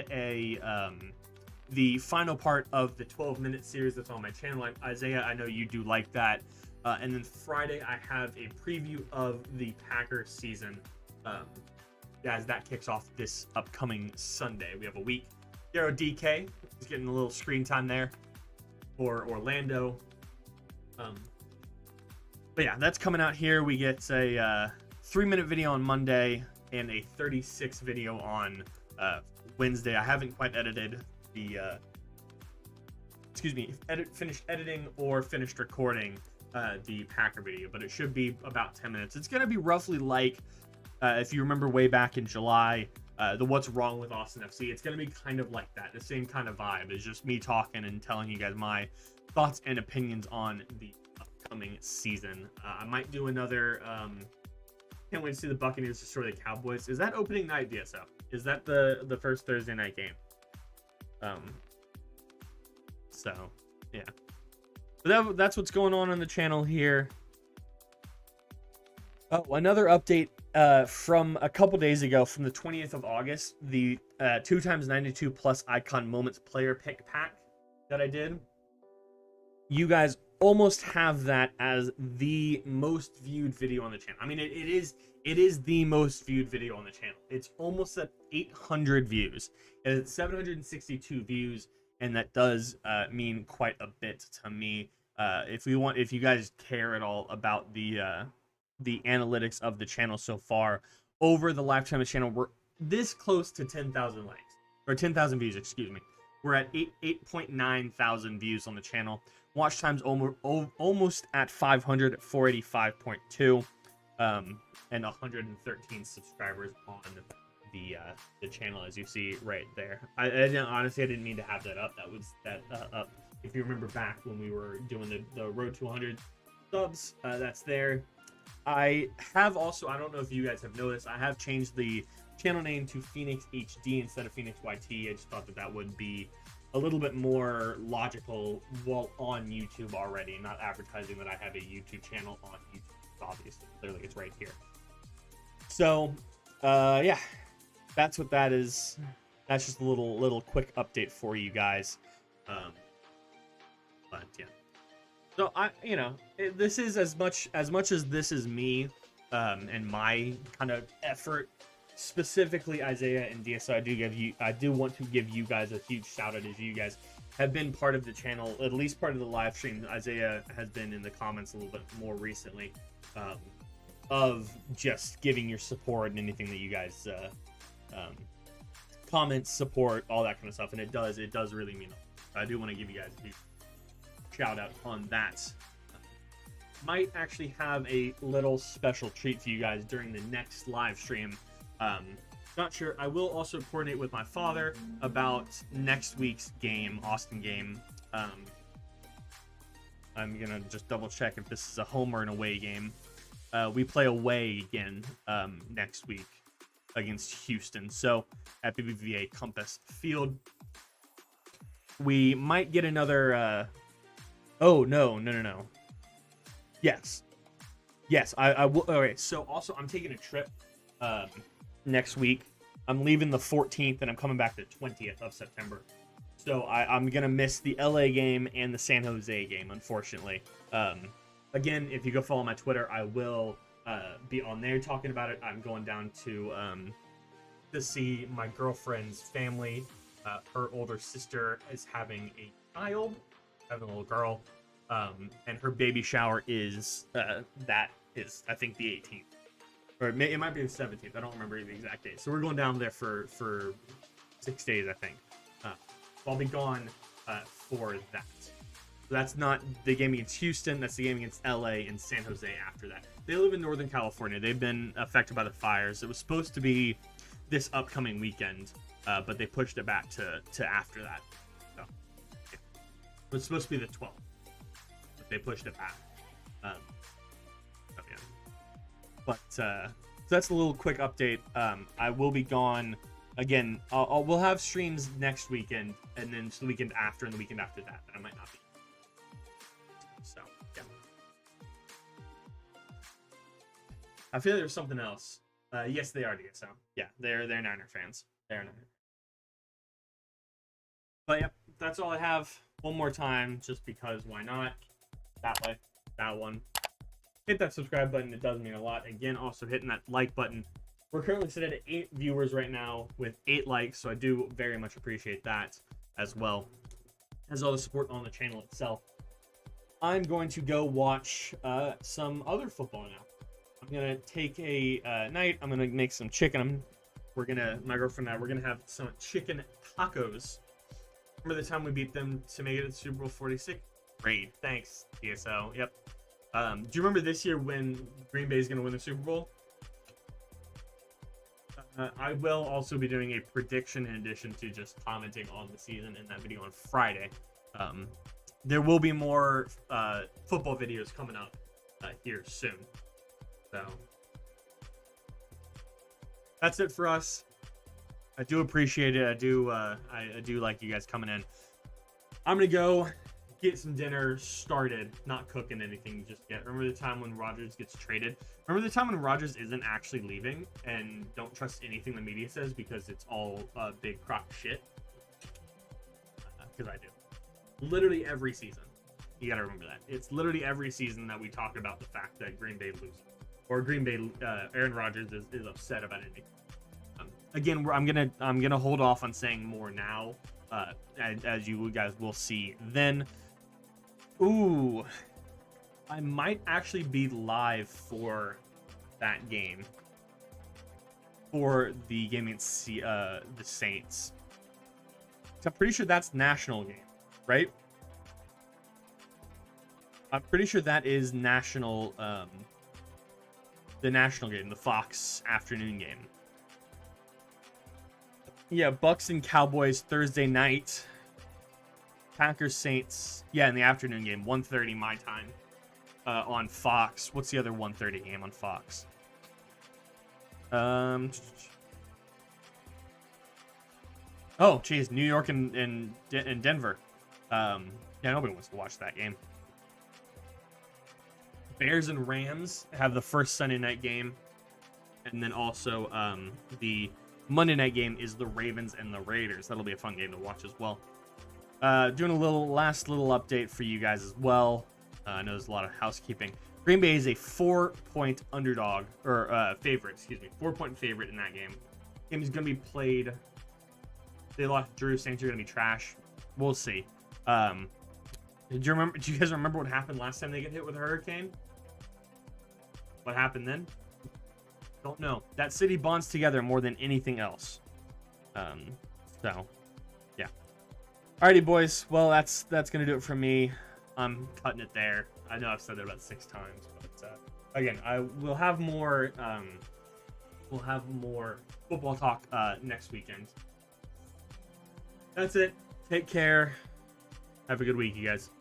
the final part of the 12-minute series that's on my channel. Isaiah, I know you do like that. And then Friday, I have a preview of the Packers season as that kicks off this upcoming Sunday. We have a week. Garo DK is getting a little screen time there for Orlando. But yeah, that's coming out here. We get a 3-minute video on Monday and a 36 video on Wednesday. I haven't quite edited the finished editing or finished recording the Packer video, but it should be about 10 minutes. It's going to be roughly like if you remember way back in July, the What's Wrong with Austin FC. It's going to be kind of like that. The same kind of vibe. It's just me talking and telling you guys my thoughts and opinions on the upcoming season. I might do another can't wait to see the Buccaneers destroy the Cowboys. Is that opening night, DSO? Is that the first Thursday night game? So yeah, but that's what's going on the channel here. Oh, another update from a couple days ago, from the 20th of August, the 2x92 plus icon moments player pick pack that I did. You guys almost have that as the most viewed video on the channel. I mean, it is the most viewed video on the channel. It's almost at 800 views. It's 762 views, and that does mean quite a bit to me. If you guys care at all about the analytics of the channel so far, over the lifetime of the channel, we're this close to 10,000 likes, or 10,000 views, excuse me. We're at 8.9 thousand views on the channel. Watch time's almost at 500 at 485.2, and 113 subscribers on the channel, as you see right there. I didn't mean to have that up. That was up. If you remember back when we were doing the road to 100 subs, that's there. I have also, I don't know if you guys have noticed, I have changed the channel name to Phoenix HD instead of Phoenix YT. I just thought that would be a little bit more logical while on YouTube already, not advertising that I have a YouTube channel on YouTube. Obviously, clearly it's right here. So, yeah, that's what that is. That's just a little quick update for you guys. But yeah. So this is as much as this is me, and my kind of effort. Specifically, Isaiah and DSO, I do want to give you guys a huge shout out, as you guys have been part of the channel, at least part of the live stream. Isaiah has been in the comments a little bit more recently, of just giving your support and anything that you guys comment, support, all that kind of stuff, and it does really mean a lot. I do want to give you guys a huge shout out on that. Might actually have a little special treat for you guys during the next live stream. Not sure. I will also coordinate with my father about next week's game, Austin game. I'm gonna just double check if this is a home or an away game. We play away again next week against Houston, so at BBVA Compass Field. We might get another. Oh no. Yes. I will. All right. So also, I'm taking a trip next week. I'm leaving the 14th and I'm coming back the 20th of September. So I'm gonna miss the LA game and the San Jose game, unfortunately. Again, if you go follow my Twitter, I will be on there talking about it. I'm going down to see my girlfriend's family. Her older sister is having a child, having a little girl, and her baby shower is I think the 18th. Or it might be the 17th. I don't remember the exact date. So we're going down there for 6 days, I think. So I'll be gone for that. So that's not the game against Houston. That's the game against LA and San Jose after that. They live in Northern California. They've been affected by the fires. It was supposed to be this upcoming weekend, but they pushed it back to after that. So yeah. It was supposed to be the 12th, but they pushed it back. But so that's a little quick update. I will be gone again. We'll have streams next weekend, and then the weekend after, and the weekend after that. I might not be. So yeah. I feel like there's something else. Yes, they are DSO. Yeah, they're Niner fans. They're Niner. But yep, that's all I have. One more time, just because why not? That way, that one. Hit that subscribe button. It does mean a lot. Again, also hitting that like button. We're currently sitting at 8 viewers right now with 8 likes, so I do very much appreciate that as well as all the support on the channel itself. I'm going to go watch some other football now. I'm gonna take a night. I'm gonna make some chicken. My girlfriend and I, we're gonna have some chicken tacos. Remember the time we beat them to make it to Super Bowl 46? Great, thanks, DSO. Yep. Do you remember this year when Green Bay is going to win the Super Bowl? I will also be doing a prediction in addition to just commenting on the season in that video on Friday. There will be more football videos coming up here soon. So that's it for us. I do appreciate it. I do like you guys coming in. I'm going to go get some dinner started, not cooking anything just yet. Remember the time when Rodgers gets traded? Remember the time when Rodgers isn't actually leaving, and don't trust anything the media says because it's all a big crock of shit? Because I do. Literally every season. You gotta remember that. It's literally every season that we talk about the fact that Green Bay loses. Or Green Bay, Aaron Rodgers is upset about anything. Again, I'm gonna hold off on saying more now, as you guys will see then. Ooh, I might actually be live for that game. For the game against the Saints. So I'm pretty sure that's national game, right? I'm pretty sure that is national, the national game, the Fox afternoon game. Yeah, Bucks and Cowboys Thursday night. Packers Saints, yeah, in the afternoon game, 1:30 my time, on Fox. What's the other 1:30 game on Fox? Oh, geez, New York and Denver. Yeah, nobody wants to watch that game. Bears and Rams have the first Sunday night game, and then also the Monday night game is the Ravens and the Raiders. That'll be a fun game to watch as well. Doing a last little update for you guys as well. I know there's a lot of housekeeping. Green Bay is a 4-point underdog, or favorite, excuse me, 4-point favorite in that game. Game is going to be played. They lost Drew. Saints are going to be trash. We'll see. Do you guys remember what happened last time they get hit with a hurricane? What happened then? Don't know. That city bonds together more than anything else. So, yeah. Alrighty, boys. Well, that's gonna do it for me. I'm cutting it there. I know I've said that about 6 times, but again, we'll have more football talk next weekend. That's it. Take care. Have a good week, you guys.